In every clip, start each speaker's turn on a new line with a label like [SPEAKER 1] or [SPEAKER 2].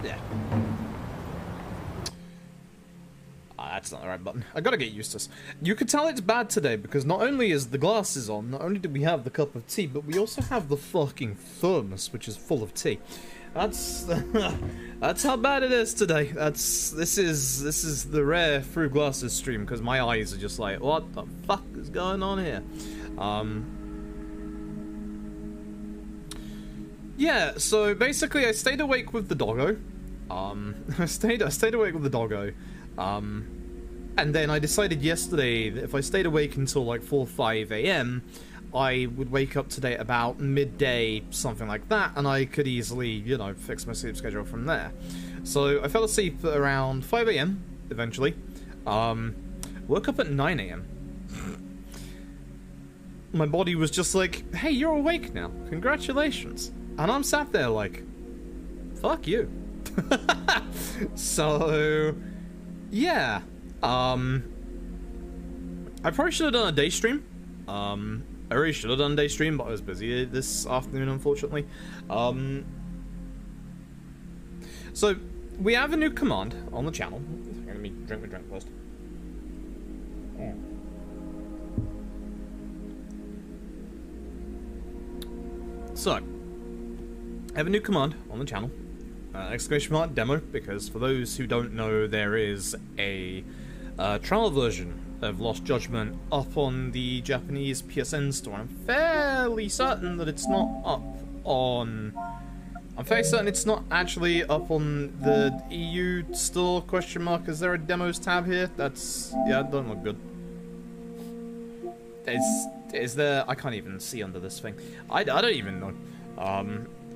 [SPEAKER 1] Yeah. That's not the right button. I gotta get used to this. You could tell it's bad today because not only is the glasses on, not only do we have the cup of tea, but we also have the fucking thermos, which is full of tea. That's that's how bad it is today. This is the rare through glasses stream because my eyes are just like, what the fuck is going on here? Yeah, so basically I stayed awake with the doggo. I stayed awake with the doggo. And then I decided yesterday that if I stayed awake until like 4 or 5 a.m, I would wake up today at about midday, something like that, and I could easily, you know, fix my sleep schedule from there. So I fell asleep at around 5 a.m, eventually. Woke up at 9 a.m. My body was just like, hey, you're awake now. Congratulations. And I'm sat there like, fuck you. So, yeah. I probably should have done a day stream. I really should have done a day stream, but I was busy this afternoon, unfortunately. So, we have a new command on the channel. Let me drink my drink first. So, I have a new command on the channel. Exclamation mark demo, because for those who don't know, there is a trial version of Lost Judgment up on the Japanese PSN store. I'm fairly certain that it's not up on... I'm fairly certain it's not actually up on the EU store, question mark. Is there a demos tab here? That's... yeah, it doesn't look good. Is there... I can't even see under this thing. I don't even know.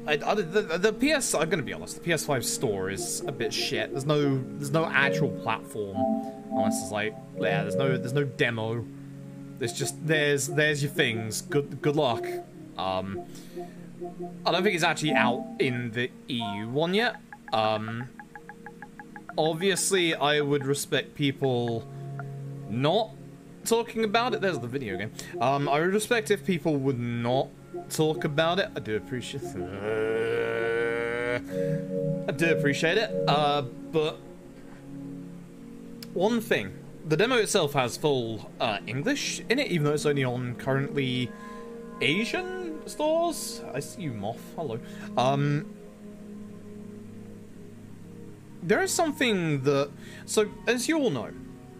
[SPEAKER 1] The PS... I'm gonna be honest, the PS5 store is a bit shit. There's no actual platform. Unless it's like... yeah, there's no demo. There's just... there's your things. Good luck. I don't think it's actually out in the EU one yet. Obviously, I would respect people not talking about it. There's the video game. I would respect if people would not talk about it. I do appreciate it. But one thing, the demo itself has full English in it, even though it's only on currently Asian stores. I see you, Moth. Hello. There is something that... so, as you all know,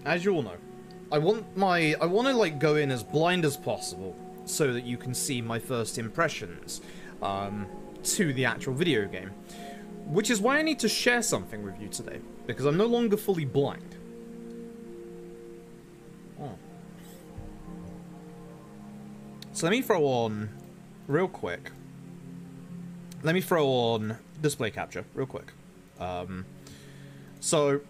[SPEAKER 1] I want to like go in as blind as possible so that you can see my first impressions to the actual video game. Which is why I need to share something with you today, because I'm no longer fully blind. Oh. So let me throw on, real quick, display capture, real quick. So,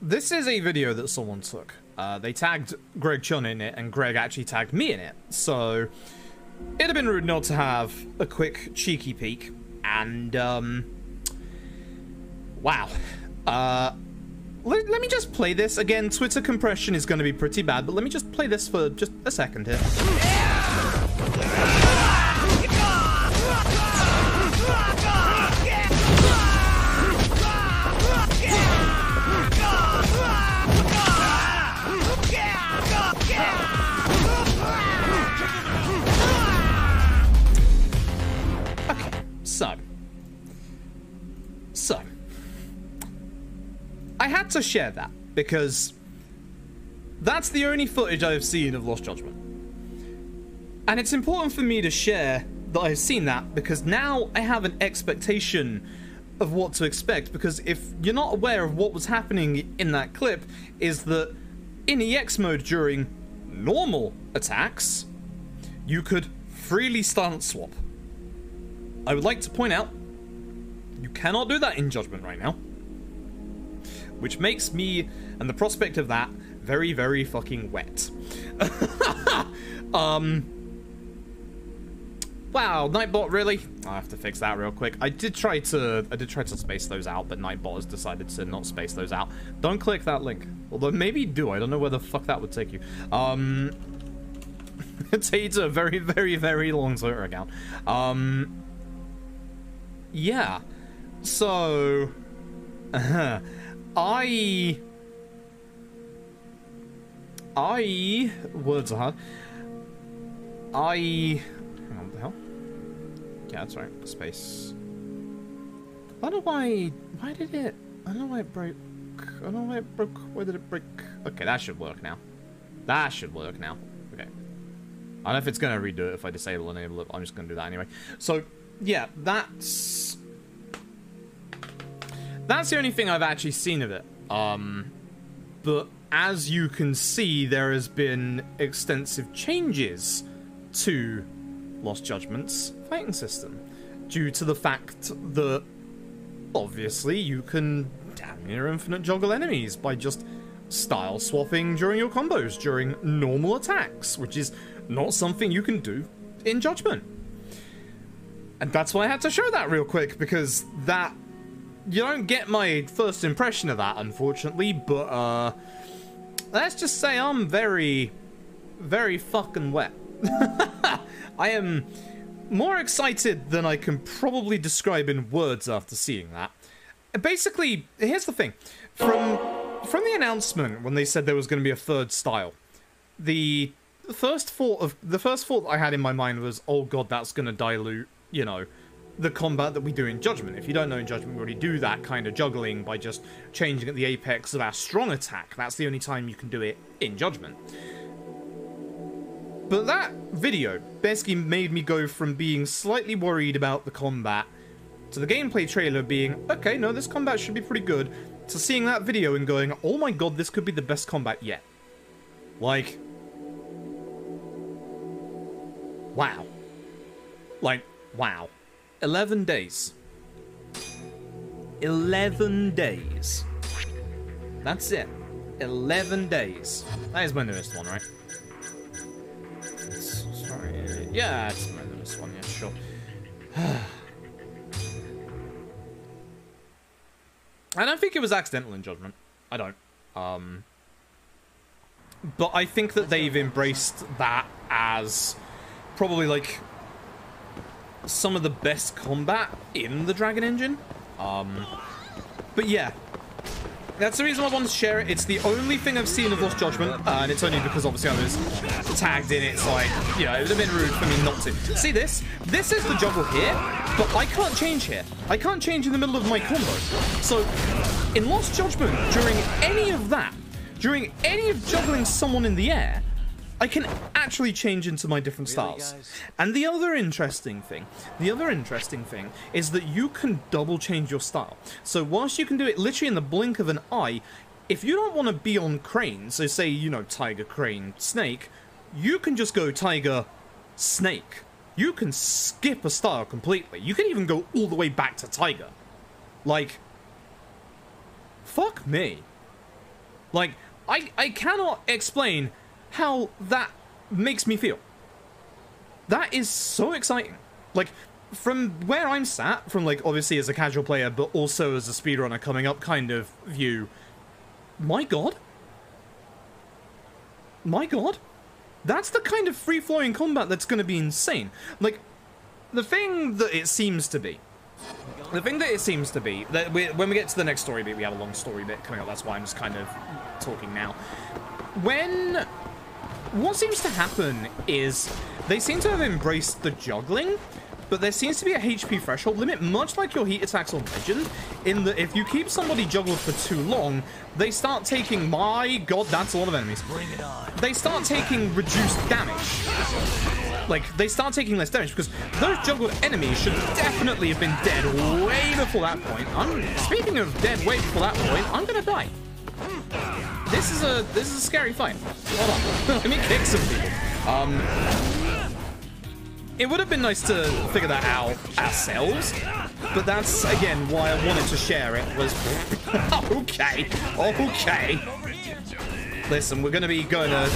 [SPEAKER 1] this is a video that someone took. They tagged Greg Chun in it, and Greg actually tagged me in it. So, it'd have been rude not to have a quick cheeky peek. And, wow. Let me just play this. Again, Twitter compression is going to be pretty bad, but let me just play this for just a second here. So, I had to share that, because that's the only footage I've seen of Lost Judgment. And it's important for me to share that I've seen that, because now I have an expectation of what to expect, because if you're not aware of what was happening in that clip, is that in EX mode during normal attacks, you could freely stance swap. I would like to point out, you cannot do that in Judgment right now. Which makes me, and the prospect of that, very, very fucking wet. Wow, Nightbot, really? I have to fix that real quick. I did try to space those out, but Nightbot has decided to not space those out. Don't click that link. Although maybe do, I don't know where the fuck that would take you. It takes you to a very, very, very long Twitter account. Yeah. So, Words are hard. Hang on, what the hell? Yeah, that's right. Space. I don't know why did it? I don't know why it broke. I don't know why it broke. Why did it break? Okay, that should work now. That should work now. Okay. I don't know if it's going to redo it if I disable and enable it. I'm just going to do that anyway. So, yeah, that's the only thing I've actually seen of it. But as you can see, there has been extensive changes to Lost Judgment's fighting system due to the fact that obviously you can damn near infinite juggle enemies by just style swapping during your combos during normal attacks, which is not something you can do in Judgment. And that's why I had to show that real quick, because that you don't get my first impression of that, unfortunately, but let's just say I'm very, very fucking wet. I am more excited than I can probably describe in words after seeing that. Basically, here's the thing. From the announcement, when they said there was going to be a third style, the first thought I had in my mind was, oh god, that's going to dilute, you know, the combat that we do in Judgment. If you don't know, in Judgment we already do that kind of juggling by just changing at the apex of our strong attack. That's the only time you can do it in Judgment. But that video basically made me go from being slightly worried about the combat to the gameplay trailer being, okay, no, this combat should be pretty good, to seeing that video and going, oh my god, this could be the best combat yet. Like, wow. Like, wow. 11 days. 11 days. That's it. 11 days. That is my newest one, right? Sorry. Yeah, it's my newest one, yeah, sure. I don't think it was accidental in Judgment. I don't. But I think that they've embraced that as probably, like, some of the best combat in the Dragon Engine. But yeah, that's the reason why I wanted to share it. It's the only thing I've seen of Lost Judgment, and it's only because obviously I was tagged in it, so like, you know, it would have been rude for me not to. See this? This is the juggle here, but I can't change here. I can't change in the middle of my combo. So, in Lost Judgment, during any of that, during any of juggling someone in the air, I can actually change into my different styles. And the other interesting thing is that you can double change your style. So whilst you can do it literally in the blink of an eye, if you don't want to be on Crane, so say, you know, Tiger, Crane, Snake, you can just go Tiger, Snake. You can skip a style completely. You can even go all the way back to Tiger. Like, fuck me. Like, I cannot explain how that makes me feel. That is so exciting. Like, from where I'm sat, from like, obviously as a casual player, but also as a speedrunner coming up kind of view, my god. My god. That's the kind of free-flowing combat that's going to be insane. Like, the thing that it seems to be, that when we get to the next story bit, we have a long story bit coming up, that's why I'm just kind of talking now. What seems to happen is they seem to have embraced the juggling, but there seems to be a HP threshold limit, much like your heat attacks on Legend, in that if you keep somebody juggled for too long, they start taking, my god, that's a lot of enemies. Bring it on. They start taking reduced damage. Like, they start taking less damage, because those juggled enemies should definitely have been dead way before that point. Speaking of dead way before that point, I'm gonna die. This is a scary fight. Hold on. Let me kick some people. It would have been nice to figure that out ourselves, but that's again why I wanted to share it. Was okay. Listen, we're gonna be going to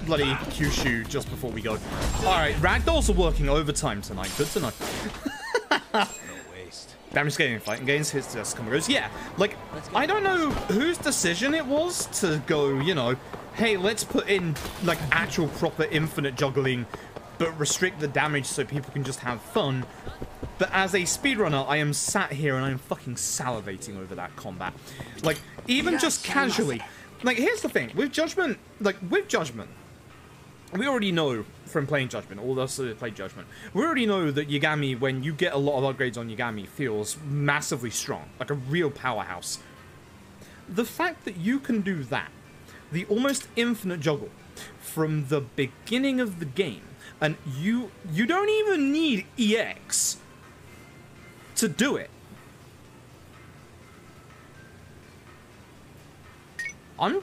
[SPEAKER 1] bloody Kyushu just before we go. All right, ragdolls are working overtime tonight. Good to know. Damage scaling fighting gains, his combo goes. Yeah, like, I don't know whose decision it was to go, you know, hey, let's put in, like, actual proper infinite juggling, but restrict the damage so people can just have fun. But as a speedrunner, I am sat here and I'm fucking salivating over that combat. Like, even just casually. Like, here's the thing. With Judgment, we already know from playing Judgment, all of us that play Judgment, we already know that Yagami, when you get a lot of upgrades on Yagami, feels massively strong. Like a real powerhouse. The fact that you can do that, the almost infinite juggle, from the beginning of the game, and you don't even need EX to do it. I'm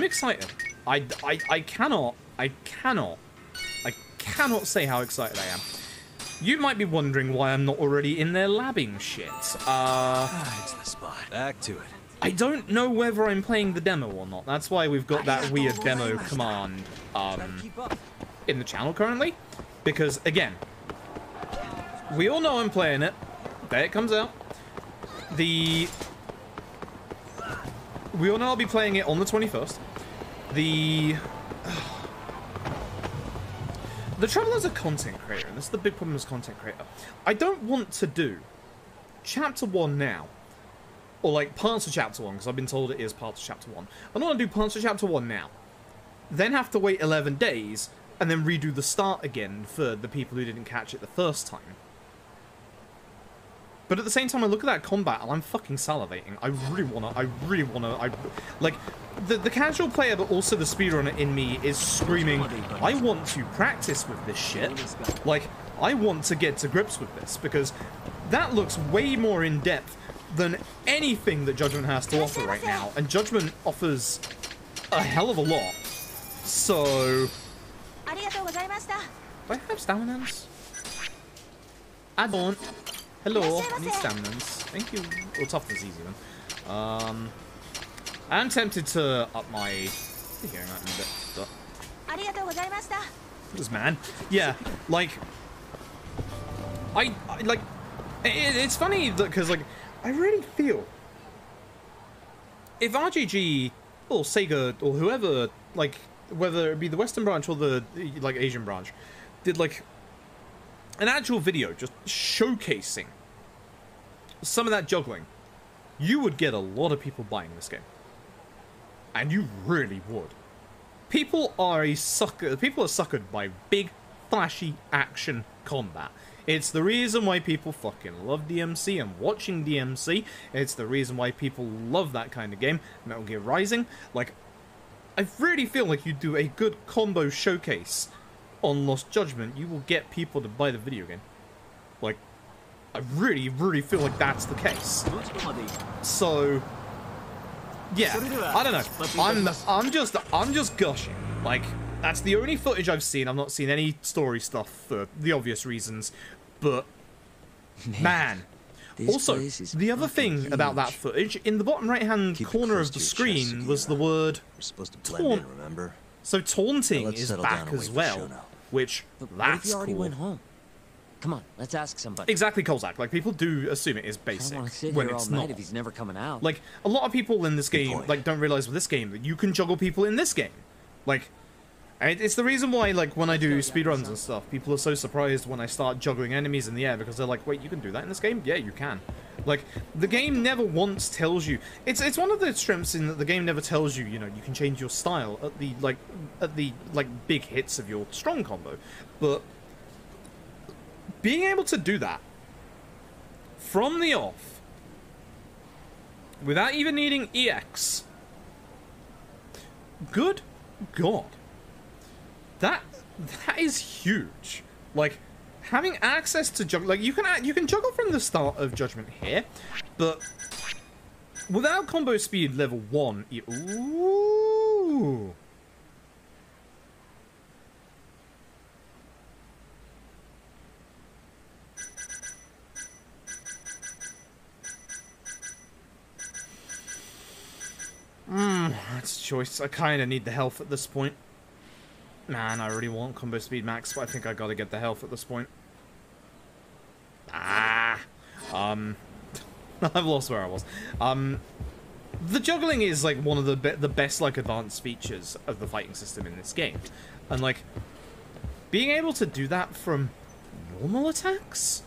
[SPEAKER 1] excited. I cannot say how excited I am. You might be wondering why I'm not already in there labbing shit.
[SPEAKER 2] It's the spot. Back to it.
[SPEAKER 1] I don't know whether I'm playing the demo or not. That's why we've got that weird demo command in the channel currently. Because, again, we all know I'm playing it. There it comes out. We all know I'll be playing it on the 21st. The trouble as a content creator, and this is the big problem as a content creator, I don't want to do Chapter 1 now. Or, like, parts of Chapter 1, because I've been told it is parts of Chapter 1. I don't want to do parts of Chapter 1 now. Then have to wait 11 days, and then redo the start again for the people who didn't catch it the first time. But at the same time, I look at that combat and I'm fucking salivating. I really wanna, like, the casual player, but also the speedrunner in me is screaming, I want to practice with this shit. Like, I want to get to grips with this, because that looks way more in-depth than anything that Judgment has to offer right now. And Judgment offers a hell of a lot. So... do I have staminans? I don't. Hello, I need staminans. Thank you. Well, toughness is easy then. I'm tempted to up my... You're hearing that in a bit. This man. Yeah, like... I like... It's funny because, like, I really feel... if RGG, or Sega, or whoever, like, whether it be the Western branch or the, like, Asian branch, did, like, an actual video just showcasing some of that juggling, you would get a lot of people buying this game. And you really would. People are suckered by big, flashy action combat. It's the reason why people fucking love DMC and watching DMC. It's the reason why people love that kind of game. Metal Gear Rising. Like, I really feel like you do a good combo showcase on Lost Judgment, you will get people to buy the video game. Like, I really feel like that's the case. So, yeah, I don't know. I'm just gushing. Like, that's the only footage I've seen. I've not seen any story stuff for the obvious reasons, but man. Also, the other thing about that footage, in the bottom right-hand corner of the screen was the word taunt. So taunting is back as well, which, that's cool.
[SPEAKER 3] Already went home. Come on, let's ask somebody.
[SPEAKER 1] Exactly, Kozak. Like, people do assume it is basic when it's not.
[SPEAKER 3] If he's never coming out.
[SPEAKER 1] Like, a lot of people in this game, like, don't realize with this game that you can juggle people in this game. Like, and it's the reason why, like, when I do speedruns and stuff, people are so surprised when I start juggling enemies in the air, because they're like, wait, you can do that in this game? Yeah, you can. Like, the game never once tells you... It's one of the strengths in that the game never tells you, you know, you can change your style at the big hits of your strong combo. But being able to do that from the off, without even needing EX, good God. That is huge. Like, having access to juggle, like, you can juggle from the start of Judgment here, but without combo speed level 1, ooh. That's a choice. I kind of need the health at this point. Man, I really want combo speed max, but I think I gotta get the health at this point. I've lost where I was. The juggling is like one of the best like advanced features of the fighting system in this game, and like being able to do that from normal attacks,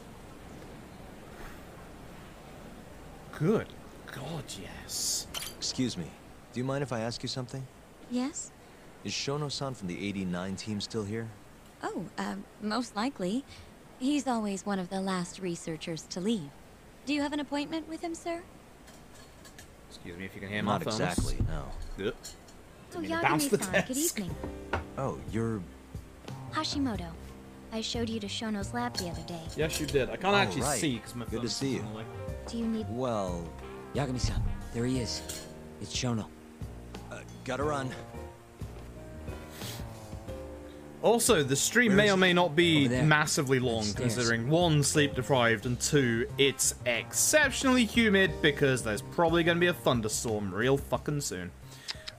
[SPEAKER 1] good God, yes.
[SPEAKER 2] Excuse me. Do you mind if I ask you something?
[SPEAKER 4] Yes?
[SPEAKER 2] Is Shono-san from the 89 team still here?
[SPEAKER 4] Oh, most likely. He's always one of the last researchers to leave. Do you have an appointment with him, sir?
[SPEAKER 1] Excuse me if you can hear my
[SPEAKER 2] Not
[SPEAKER 1] thumbs.
[SPEAKER 2] exactly, no.
[SPEAKER 1] Yep.
[SPEAKER 4] Oh,
[SPEAKER 1] mean to bounce the
[SPEAKER 4] Yagami-san, good
[SPEAKER 1] desk.
[SPEAKER 4] evening.
[SPEAKER 2] Oh, you're...
[SPEAKER 4] Hashimoto. I showed you to Shono's lab the other day.
[SPEAKER 1] Yes, you did. I can't actually
[SPEAKER 2] right.
[SPEAKER 1] see because my
[SPEAKER 2] Good to
[SPEAKER 1] thumbs
[SPEAKER 2] see you.
[SPEAKER 1] are in the way.
[SPEAKER 4] Do you need...
[SPEAKER 2] Well...
[SPEAKER 3] Yagami-san, there he is. It's Shono.
[SPEAKER 2] Gotta run.
[SPEAKER 1] Also, the stream may or may not be
[SPEAKER 3] Over there.
[SPEAKER 1] massively long,
[SPEAKER 3] Upstairs.
[SPEAKER 1] considering 1, sleep deprived, and 2, it's exceptionally humid because there's probably going to be a thunderstorm real fucking soon.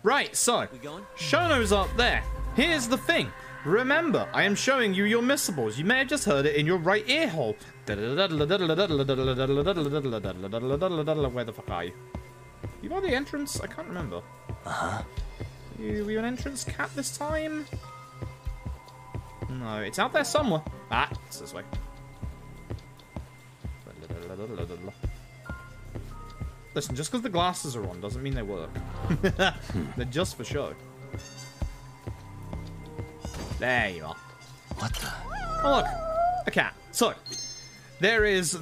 [SPEAKER 1] Right, so,
[SPEAKER 3] We going?
[SPEAKER 1] Shono's up there. Here's the thing. Remember, I am showing you your missables. You may have just heard it in your right ear hole. Where the fuck are you? You by the entrance? I can't remember.
[SPEAKER 2] Uh-huh.
[SPEAKER 1] Were you an entrance cat this time? No, it's out there somewhere. Ah, it's this way. Listen, just because the glasses are on doesn't mean they work. They're just for show. There you are.
[SPEAKER 2] What the...
[SPEAKER 1] Oh look, a cat. So, there is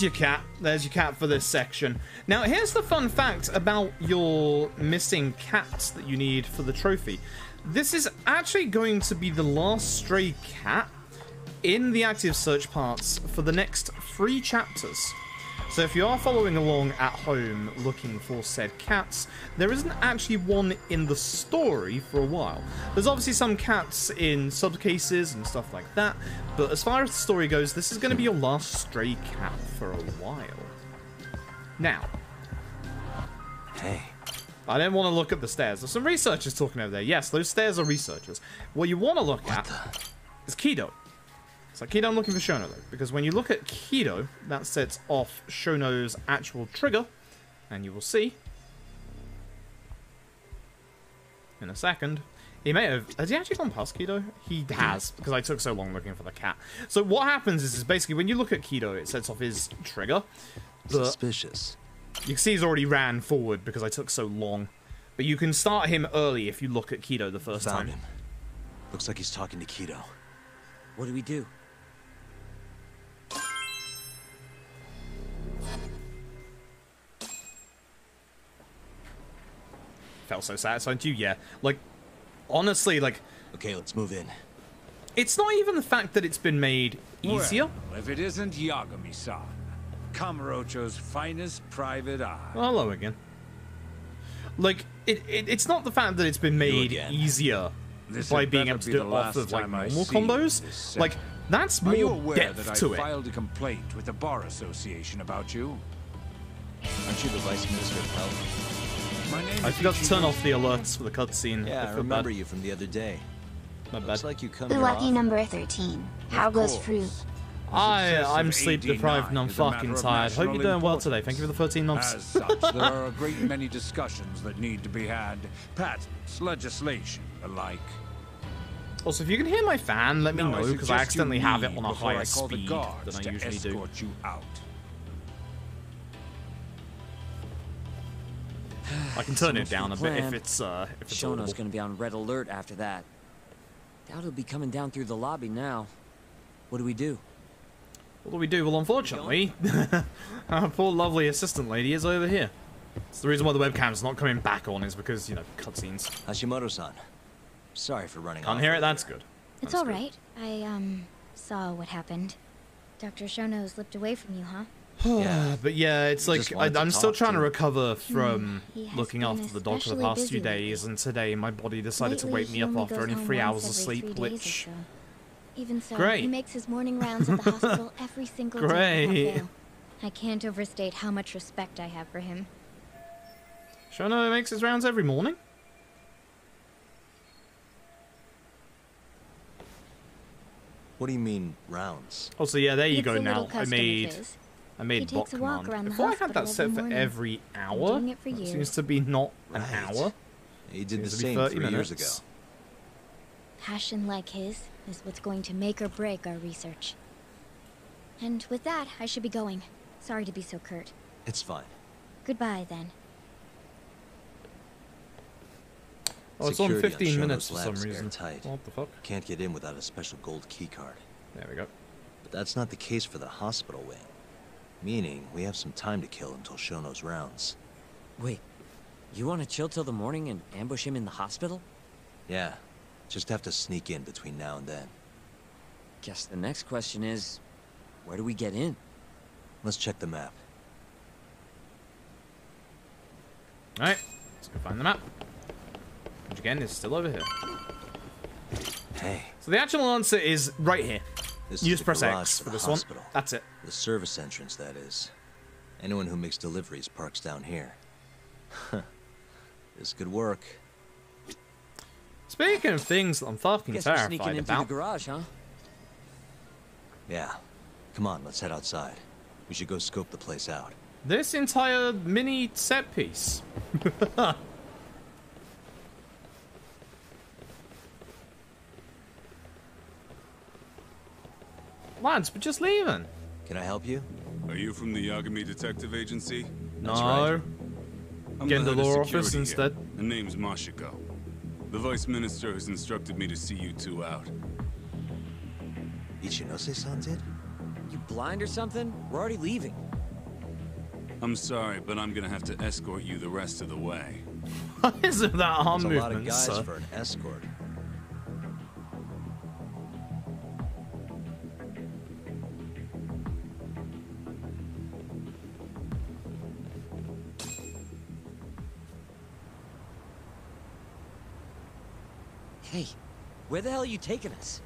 [SPEAKER 1] your cat. There's your cat for this section. Now, here's the fun fact about your missing cats that you need for the trophy. This is actually going to be the last stray cat in the active search parts for the next 3 chapters. So if you are following along at home looking for said cats, there isn't actually one in the story for a while. There's obviously some cats in subcases and stuff like that, but as far as the story goes, this is going to be your last stray cat for a while. Now,
[SPEAKER 2] Hey.
[SPEAKER 1] I didn't want to look at the stairs. There's some researchers talking over there. Yes, those stairs are researchers. What you want to look at is Kido. So Kido, I'm looking for Shono though, because when you look at Kido, that sets off Shono's actual trigger, and you will see in a second. He may have... Has he actually gone past Kido? He has, because I took so long looking for the cat. So what happens is basically when you look at Kido, it sets off his trigger. But
[SPEAKER 2] Suspicious.
[SPEAKER 1] you can see he's already ran forward because I took so long. But you can start him early if you look at Kido the first
[SPEAKER 2] Found
[SPEAKER 1] time.
[SPEAKER 2] him. Looks like he's talking to Kido.
[SPEAKER 3] What do we do?
[SPEAKER 1] Felt so satisfying to you, yeah. Like, honestly, like,
[SPEAKER 2] Okay, let's move in.
[SPEAKER 1] it's not even the fact that it's been made easier.
[SPEAKER 5] Well, if it isn't Yagami-san, Kamurocho's finest private eye.
[SPEAKER 1] Well, hello again. Like, it's not the fact that it's been made
[SPEAKER 2] again.
[SPEAKER 1] easier
[SPEAKER 5] This
[SPEAKER 1] by
[SPEAKER 5] had
[SPEAKER 1] being
[SPEAKER 5] better
[SPEAKER 1] able to
[SPEAKER 5] be
[SPEAKER 1] do
[SPEAKER 5] the
[SPEAKER 1] it off
[SPEAKER 5] last
[SPEAKER 1] of, like,
[SPEAKER 5] time I
[SPEAKER 1] normal
[SPEAKER 5] see
[SPEAKER 1] combos.
[SPEAKER 5] this set.
[SPEAKER 1] Like, that's
[SPEAKER 5] Are you
[SPEAKER 1] more
[SPEAKER 5] aware
[SPEAKER 1] depth
[SPEAKER 5] that
[SPEAKER 1] to
[SPEAKER 5] I
[SPEAKER 1] it.
[SPEAKER 5] filed a complaint with the Bar Association about you?
[SPEAKER 2] Aren't you the Vice Minister of Health?
[SPEAKER 5] My name
[SPEAKER 1] I
[SPEAKER 5] is
[SPEAKER 1] forgot to turn
[SPEAKER 5] Ichigo.
[SPEAKER 1] off the alerts for the cutscene.
[SPEAKER 2] Yeah, I
[SPEAKER 1] feel
[SPEAKER 2] remember
[SPEAKER 1] bad.
[SPEAKER 2] you from the other day.
[SPEAKER 1] My bad.
[SPEAKER 2] Looks like you come
[SPEAKER 6] The
[SPEAKER 2] here
[SPEAKER 6] lucky
[SPEAKER 2] often.
[SPEAKER 6] number 13. How goes
[SPEAKER 5] course.
[SPEAKER 6] fruit?
[SPEAKER 1] I'm
[SPEAKER 5] Success of
[SPEAKER 1] sleep deprived and I'm
[SPEAKER 5] 89 is a matter
[SPEAKER 1] fucking
[SPEAKER 5] of
[SPEAKER 1] tired. Hope you're
[SPEAKER 5] national
[SPEAKER 1] doing well
[SPEAKER 5] importance.
[SPEAKER 1] today. Thank you for the 13 months.
[SPEAKER 5] As such, there are a great many discussions that need to be had. Patents, legislation, alike.
[SPEAKER 1] Also, if you can hear my fan, let me
[SPEAKER 5] Now,
[SPEAKER 1] know, because I
[SPEAKER 5] suggest you
[SPEAKER 1] accidentally have it
[SPEAKER 5] leave
[SPEAKER 1] on a
[SPEAKER 5] before I
[SPEAKER 1] higher
[SPEAKER 5] call the
[SPEAKER 1] speed
[SPEAKER 5] guards
[SPEAKER 1] than I
[SPEAKER 5] to
[SPEAKER 1] usually do.
[SPEAKER 5] escort you out.
[SPEAKER 1] I can turn it
[SPEAKER 3] So
[SPEAKER 1] down a
[SPEAKER 3] what's the
[SPEAKER 1] bit if
[SPEAKER 3] plan?
[SPEAKER 1] it's
[SPEAKER 3] Shono's
[SPEAKER 1] audible.
[SPEAKER 3] gonna be on red alert after that. Doubt he'll be coming down through the lobby now. What do we do?
[SPEAKER 1] What do we do? Well, unfortunately, our poor lovely assistant lady is over here. It's the reason why the webcam's not coming back on is because, you know, cutscenes.
[SPEAKER 2] Hashimoto-san. Sorry for running
[SPEAKER 1] Can't
[SPEAKER 2] off
[SPEAKER 1] hear it,
[SPEAKER 2] earlier.
[SPEAKER 1] that's good.
[SPEAKER 4] It's
[SPEAKER 1] That's
[SPEAKER 4] all
[SPEAKER 1] good.
[SPEAKER 4] right. I, saw what happened. Dr. Shono slipped away from you, huh?
[SPEAKER 2] Yeah.
[SPEAKER 1] But yeah, it's like,
[SPEAKER 2] Just wanted to
[SPEAKER 1] I'm still
[SPEAKER 2] talk
[SPEAKER 1] trying to
[SPEAKER 2] to him.
[SPEAKER 1] recover from
[SPEAKER 4] He has
[SPEAKER 1] looking
[SPEAKER 4] been
[SPEAKER 1] after the dog for the
[SPEAKER 4] especially
[SPEAKER 1] past few
[SPEAKER 4] busy lately.
[SPEAKER 1] days, and today my body decided to
[SPEAKER 4] Lately,
[SPEAKER 1] wake me
[SPEAKER 4] he
[SPEAKER 1] up
[SPEAKER 4] only
[SPEAKER 1] after
[SPEAKER 4] goes
[SPEAKER 1] only
[SPEAKER 4] home
[SPEAKER 1] 3
[SPEAKER 4] once
[SPEAKER 1] hours of
[SPEAKER 4] every
[SPEAKER 1] sleep,
[SPEAKER 4] 3 days or
[SPEAKER 1] which...
[SPEAKER 4] so. Even so,
[SPEAKER 1] Great.
[SPEAKER 4] he makes his morning rounds at the hospital every single day
[SPEAKER 1] Great.
[SPEAKER 4] without fail. I can't overstate how much respect I have for him.
[SPEAKER 1] Shono makes his rounds every morning?
[SPEAKER 2] What do you mean, rounds?
[SPEAKER 1] Oh, so yeah, there you
[SPEAKER 4] It's
[SPEAKER 1] go
[SPEAKER 4] a
[SPEAKER 1] now.
[SPEAKER 4] little custom of his.
[SPEAKER 1] I made
[SPEAKER 4] He
[SPEAKER 1] bot
[SPEAKER 4] takes a walk
[SPEAKER 1] command.
[SPEAKER 4] around the
[SPEAKER 1] Before I had that
[SPEAKER 4] hospital
[SPEAKER 1] set
[SPEAKER 4] every
[SPEAKER 1] for
[SPEAKER 4] morning.
[SPEAKER 1] every hour,
[SPEAKER 4] doing it for
[SPEAKER 1] that
[SPEAKER 4] years.
[SPEAKER 1] seems to be not an
[SPEAKER 2] Right.
[SPEAKER 1] hour.
[SPEAKER 2] He did the
[SPEAKER 1] Seems to be
[SPEAKER 2] same
[SPEAKER 1] 30
[SPEAKER 2] 3 years ago.
[SPEAKER 1] minutes.
[SPEAKER 4] Passion like his is what's going to make or break our research. And with that, I should be going. Sorry to be so curt.
[SPEAKER 2] It's fine.
[SPEAKER 6] Goodbye, then.
[SPEAKER 1] Oh, it's on
[SPEAKER 2] Security
[SPEAKER 1] 15
[SPEAKER 2] Shono's
[SPEAKER 1] minutes for some
[SPEAKER 2] lab's
[SPEAKER 1] reason.
[SPEAKER 2] airtight.
[SPEAKER 1] What the fuck?
[SPEAKER 2] Can't get in without a special gold keycard.
[SPEAKER 1] There we go.
[SPEAKER 2] But that's not the case for the hospital wing. Meaning, we have some time to kill until Shono's rounds.
[SPEAKER 3] Wait, you want to chill till the morning and ambush him in the hospital?
[SPEAKER 2] Yeah, just have to sneak in between now and then.
[SPEAKER 3] Guess the next question is, where do we get in?
[SPEAKER 2] Let's check the map.
[SPEAKER 1] Alright, let's go find the map. Which again is still over here.
[SPEAKER 2] Hey,
[SPEAKER 1] So the actual answer is right here.
[SPEAKER 2] this
[SPEAKER 1] Use
[SPEAKER 2] is the
[SPEAKER 1] press
[SPEAKER 2] garage
[SPEAKER 1] X
[SPEAKER 2] for
[SPEAKER 1] for
[SPEAKER 2] the
[SPEAKER 1] this
[SPEAKER 2] hospital.
[SPEAKER 1] one. That's it.
[SPEAKER 2] The service entrance, that is. Anyone who makes deliveries parks down here. This could work.
[SPEAKER 1] Speaking of things that I'm fucking
[SPEAKER 3] Guess we're sneaking
[SPEAKER 1] terrified
[SPEAKER 3] in through the
[SPEAKER 1] about.
[SPEAKER 3] garage, huh?
[SPEAKER 2] Yeah. Come on, let's head outside. We should go scope the place out.
[SPEAKER 1] This entire mini set piece. Lads, we're just leaving.
[SPEAKER 2] Can I help you?
[SPEAKER 7] Are you from the Yagami Detective Agency?
[SPEAKER 2] That's
[SPEAKER 1] No.
[SPEAKER 2] right.
[SPEAKER 7] I'm
[SPEAKER 1] Get in the
[SPEAKER 7] head of
[SPEAKER 1] law
[SPEAKER 7] security
[SPEAKER 1] office
[SPEAKER 7] here.
[SPEAKER 1] instead.
[SPEAKER 7] The name's Mashiko. The Vice Minister has instructed me to see you two out.
[SPEAKER 2] Ichinose-san did?
[SPEAKER 3] You blind or something? We're already leaving.
[SPEAKER 7] I'm sorry, but I'm gonna have to escort you the rest of the way.
[SPEAKER 1] What is it with that arm
[SPEAKER 2] There's a lot of
[SPEAKER 1] movement,
[SPEAKER 2] guys
[SPEAKER 1] sir?
[SPEAKER 2] for an escort.
[SPEAKER 3] Hey, where the hell are you taking us?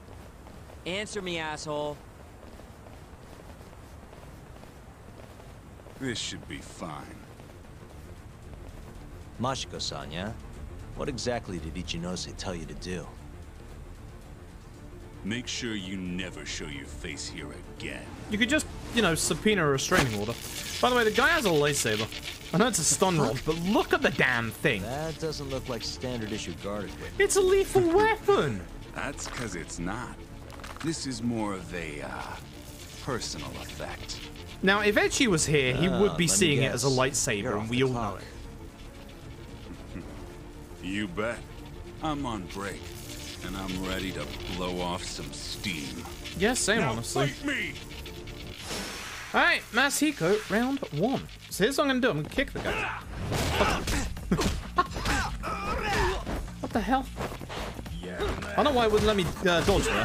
[SPEAKER 3] Answer me, asshole.
[SPEAKER 7] This should be fine.
[SPEAKER 2] Mashiko-san, yeah? What exactly did Ichinose tell you to do?
[SPEAKER 7] Make sure you never show your face here again.
[SPEAKER 1] You could just, you know, subpoena a restraining order. By the way, the guy has a lightsaber. I know it's a stun rod, but look at the damn thing.
[SPEAKER 2] That doesn't look like standard issue guard equipment.
[SPEAKER 1] It's a lethal weapon.
[SPEAKER 7] That's because it's not. This is more of a, personal effect.
[SPEAKER 1] Now, if Ecchi was here, he would be
[SPEAKER 2] let me
[SPEAKER 1] seeing it
[SPEAKER 2] guess.
[SPEAKER 1] as a lightsaber,
[SPEAKER 2] You're
[SPEAKER 1] and
[SPEAKER 2] off
[SPEAKER 1] we
[SPEAKER 2] the
[SPEAKER 1] all know
[SPEAKER 2] clock.
[SPEAKER 1] it.
[SPEAKER 7] You bet. I'm on break, and I'm ready to blow off some steam.
[SPEAKER 1] Yeah, same,
[SPEAKER 7] Now
[SPEAKER 1] honestly.
[SPEAKER 7] fight me!
[SPEAKER 1] Alright, Masahiko, round one. So here's what I'm gonna do. I'm gonna kick the guy. What the hell? I don't know why it wouldn't let me dodge there.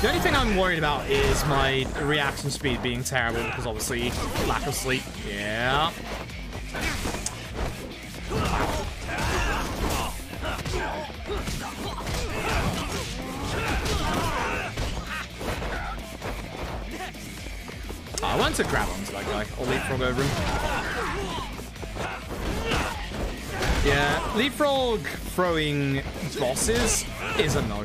[SPEAKER 1] The only thing I'm worried about is my reaction speed being terrible because obviously lack of sleep. Yeah. I want to grab onto that guy. I'll leapfrog over him. Yeah, leapfrog throwing bosses is a no.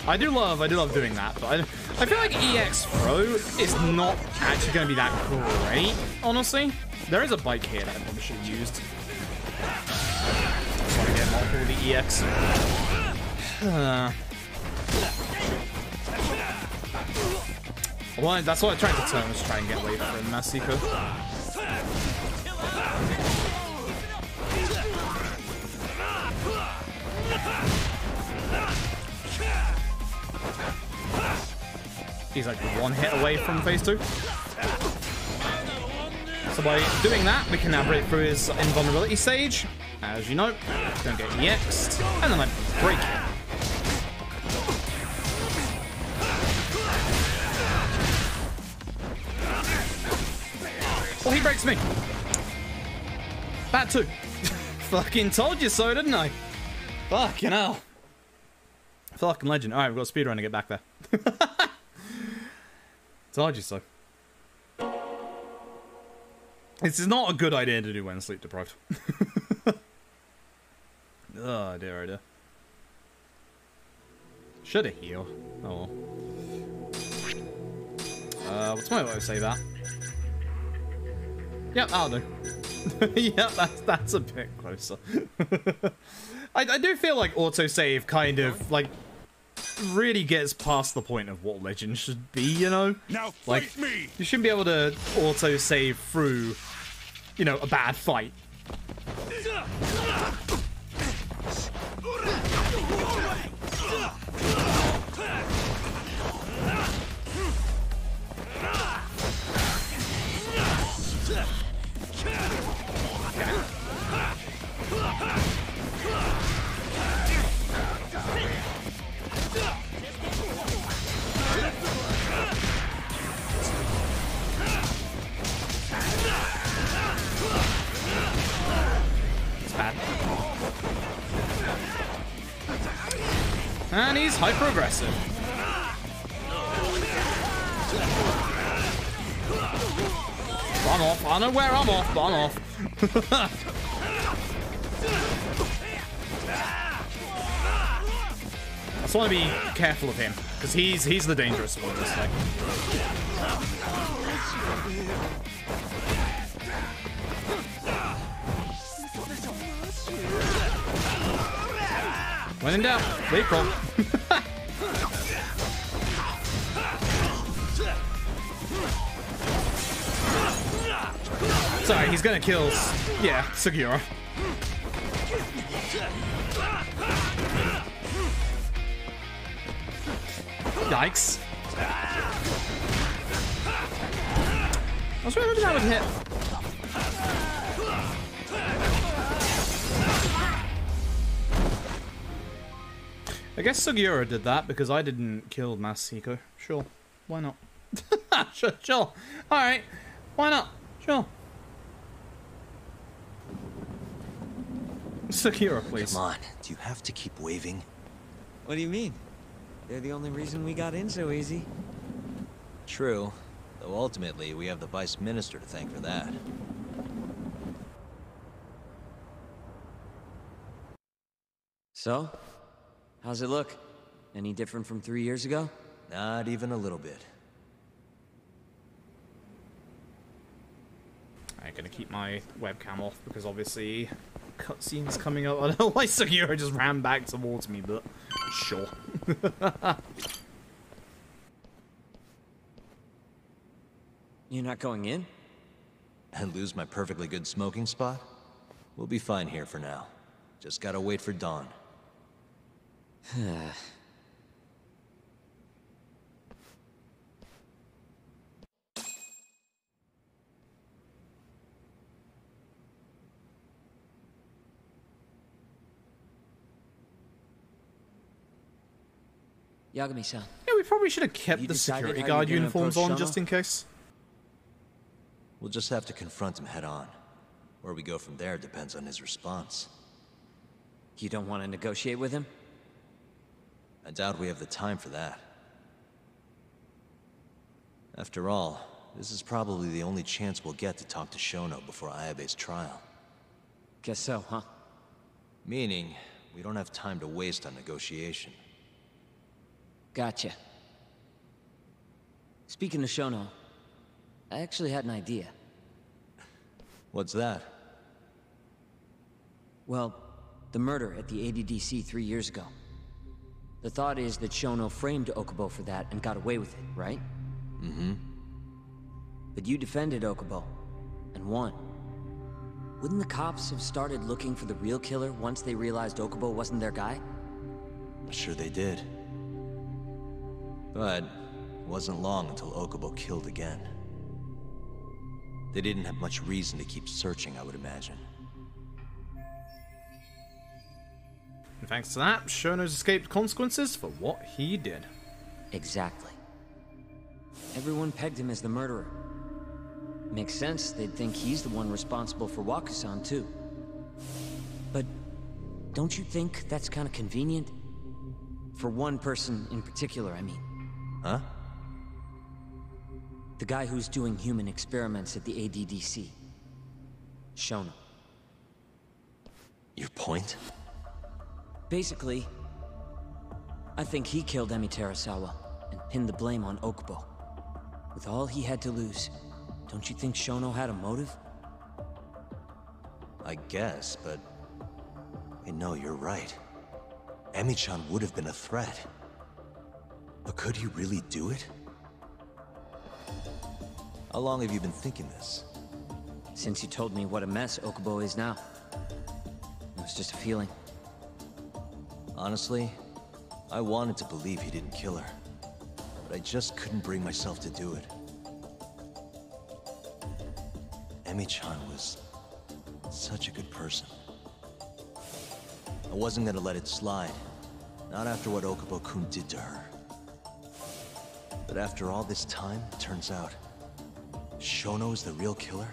[SPEAKER 1] I do love doing that, but I feel like EX throw is not actually going to be that great, honestly. There is a bike here that I probably should have used. Just want to get multiple with the EX. Well, that's what I tried to turn, was try and get away from Masahiko. He's like one hit away from phase 2. So by doing that, we can now break through his invulnerability stage. As you know, don't get EX'd, and then I break it. Well, he breaks me. That too. Fucking told you so, didn't I? Fucking hell. Fucking legend. Alright, we've got a speedrun to get back there. Told you so. This is not a good idea to do when sleep deprived. Oh dear, oh dear. Should have healed. Oh well. What's my auto save at? Yep, that'll do. Yep, that's a bit closer. I do feel like autosave kind of like really gets past the point of what Legend should be, you know?
[SPEAKER 7] Now
[SPEAKER 1] Like,
[SPEAKER 7] fight me!
[SPEAKER 1] you shouldn't be able to auto-save through, you know, a bad fight. And he's hyper-aggressive. I'm off. I know where I'm off, but I'm off. I just want to be careful of him, because he's the dangerous one in this thing. When in doubt, leapfrog. Sorry, he's gonna kill, yeah, Sugiura. Yikes. I was really hoping that would hit. I guess Sugiura did that because I didn't kill Masahiko. Sure, why not? Sure. Alright, why not? Sure. Sugiura, please.
[SPEAKER 2] Come on, do you have to keep waving?
[SPEAKER 3] What do you mean? They're the only reason we got in so easy.
[SPEAKER 2] True, though ultimately we have the Vice Minister to thank for that.
[SPEAKER 3] So? How's it look? Any different from 3 years ago?
[SPEAKER 2] Not even a little bit.
[SPEAKER 1] I'm gonna keep my webcam off because obviously cutscenes coming up. I don't know why Sugiura just ran back towards me, but sure.
[SPEAKER 3] You're not going in?
[SPEAKER 2] And lose my perfectly good smoking spot? We'll be fine here for now. Just gotta wait for dawn.
[SPEAKER 3] Yagami-san.
[SPEAKER 1] Yeah, we probably should have kept
[SPEAKER 3] You
[SPEAKER 1] the
[SPEAKER 3] decided
[SPEAKER 1] security
[SPEAKER 3] how
[SPEAKER 1] guard
[SPEAKER 3] you're gonna
[SPEAKER 1] uniforms
[SPEAKER 3] approach
[SPEAKER 1] on
[SPEAKER 3] Shono?
[SPEAKER 1] just in case.
[SPEAKER 2] We'll just have to confront him head on. Where we go from there depends on his response.
[SPEAKER 3] You don't want to negotiate with him?
[SPEAKER 2] I doubt we have the time for that. After all, this is probably the only chance we'll get to talk to Shono before Ayabe's trial.
[SPEAKER 3] Guess so, huh?
[SPEAKER 2] Meaning, we don't have time to waste on negotiation.
[SPEAKER 3] Gotcha. Speaking of Shono, I actually had an idea.
[SPEAKER 2] What's that?
[SPEAKER 3] Well, the murder at the ADDC 3 years ago. The thought is that Shono framed Okubo for that and got away with it, right?
[SPEAKER 2] Mm-hmm.
[SPEAKER 3] But you defended Okubo, and won. Wouldn't the cops have started looking for the real killer once they realized Okubo wasn't their guy?
[SPEAKER 2] I'm sure they did. But it wasn't long until Okubo killed again. They didn't have much reason to keep searching, I would imagine.
[SPEAKER 1] And thanks to that, Shono's escaped consequences for what he did.
[SPEAKER 3] Exactly. Everyone pegged him as the murderer. Makes sense, they'd think he's the one responsible for Wakusan, too. But don't you think that's kind of convenient? For one person in particular, I mean.
[SPEAKER 2] Huh?
[SPEAKER 3] The guy who's doing human experiments at the ADDC. Shono.
[SPEAKER 2] Your point?
[SPEAKER 3] Basically, I think he killed Emi Terasawa and pinned the blame on Okubo. With all he had to lose, don't you think Shono had a motive?
[SPEAKER 2] I guess, but... Hey, no, you're right. Emi-chan would have been a threat. But could he really do it? How long have you been thinking this?
[SPEAKER 3] Since you told me what a mess Okubo is now. It was just a feeling.
[SPEAKER 2] Honestly, I wanted to believe he didn't kill her. But I just couldn't bring myself to do it. Emi-chan was such a good person. I wasn't gonna let it slide. Not after what Okubo-kun did to her. But after all this time, it turns out Shono's the real killer?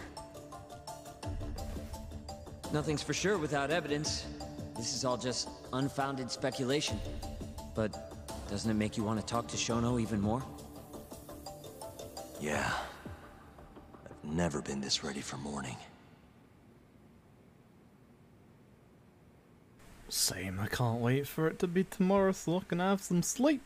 [SPEAKER 3] Nothing's for sure without evidence. This is all just unfounded speculation. But doesn't it make you want to talk to Shono even more?
[SPEAKER 2] Yeah. I've never been this ready for morning.
[SPEAKER 1] Same, I can't wait for it to be tomorrow so I can have some sleep.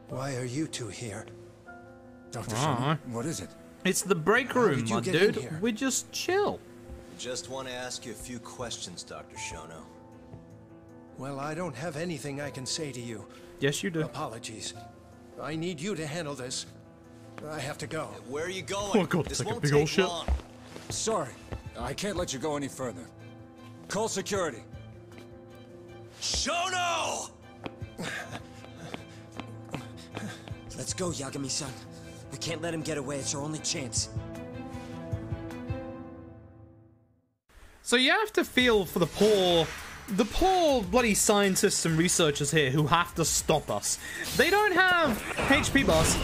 [SPEAKER 8] Why are you two here? Dr. Shono, what is it?
[SPEAKER 1] It's the break room,
[SPEAKER 8] did you
[SPEAKER 1] my
[SPEAKER 8] get
[SPEAKER 1] dude.
[SPEAKER 8] in here?
[SPEAKER 1] We just chill.
[SPEAKER 2] Just want to ask you a few questions, Dr. Shono.
[SPEAKER 8] Well, I don't have anything I can say to you.
[SPEAKER 1] Yes, you do.
[SPEAKER 8] Apologies. I need you to handle this. I have to go.
[SPEAKER 2] Where are you going?
[SPEAKER 1] Oh god,
[SPEAKER 2] This
[SPEAKER 1] it's like a
[SPEAKER 2] won't
[SPEAKER 1] big old
[SPEAKER 2] take
[SPEAKER 1] ship.
[SPEAKER 2] long.
[SPEAKER 5] Sorry, I can't let you go any further. Call security.
[SPEAKER 2] Shono!
[SPEAKER 3] Let's go, Yagami-san. We can't let him get away. It's our only chance.
[SPEAKER 1] So you have to feel for the poor bloody scientists and researchers here who have to stop us. They don't have HP bars.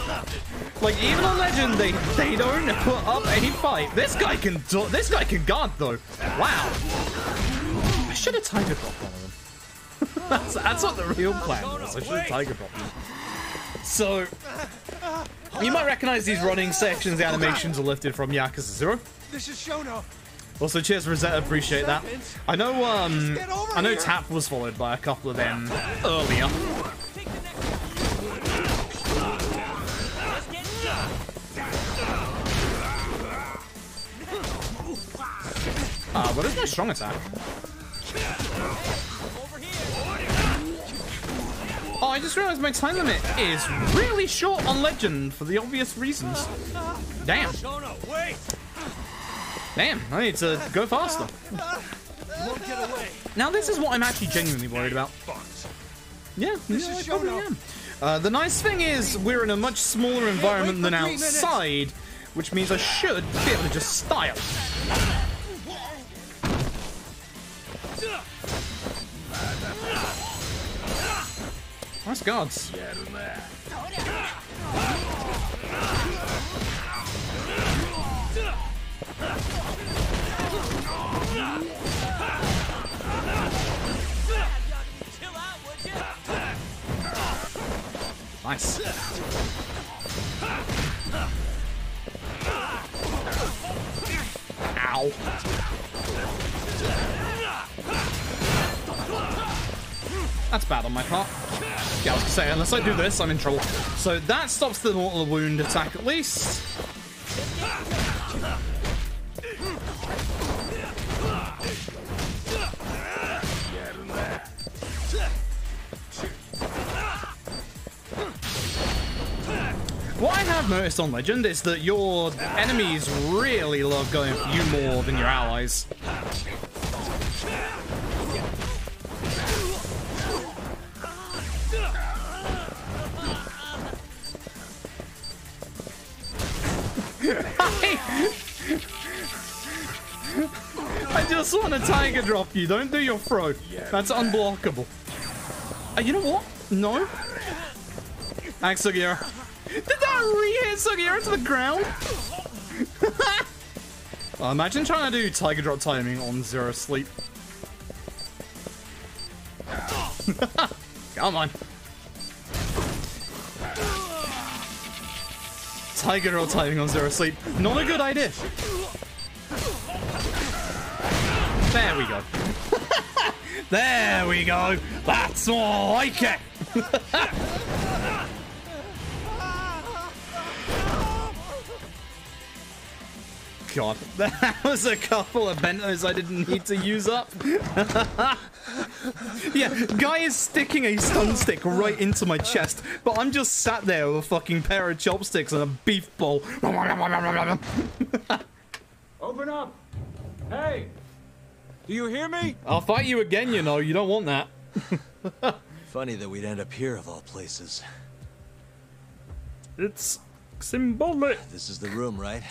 [SPEAKER 1] Like even on Legend, they don't put up any fight. This guy can guard though. Wow. I should have Tiger dropped one of them. that's what the real plan was. I should have Tiger dropped them. So you might recognize these running sections. The animations are lifted from Yakuza 0.
[SPEAKER 8] This is Shono.
[SPEAKER 1] Also, cheers Rosetta, appreciate that. I know Tap was followed by a couple of them earlier. But there's no strong attack. Oh, I just realized my time limit is really short on Legend for the obvious reasons. Damn. Damn, I need to go faster. Now this is what I'm actually genuinely worried about. Yeah, I probably am. The nice thing is we're in a much smaller environment than outside, which means I should be able to just style. Nice guards. Nice. Ow. That's bad on my part. Yeah, I was gonna say, unless I do this, I'm in trouble. So that stops the mortal wound attack at least. What I have noticed on Legend is that your enemies really love going for you more than your allies. I just want to Tiger Drop you. Don't do your throw. That's unblockable. You know what? No. Thanks, Sugiura. Did that re-hit Sugiura to the ground? Imagine trying to do Tiger Drop timing on Zero Sleep. Come on. Tiger Drop timing on Zero Sleep. Not a good idea. There we go. There we go. That's more like it. God, that was a couple of bentos I didn't need to use up. Yeah, guy is sticking a stun stick right into my chest, but I'm just sat there with a fucking pair of chopsticks and a beef bowl.
[SPEAKER 5] Open up! Hey! Do you hear me?
[SPEAKER 1] I'll fight you again, you know. You don't want that.
[SPEAKER 2] Funny that we'd end up here of all places.
[SPEAKER 1] It's symbolic.
[SPEAKER 2] This is the room, right?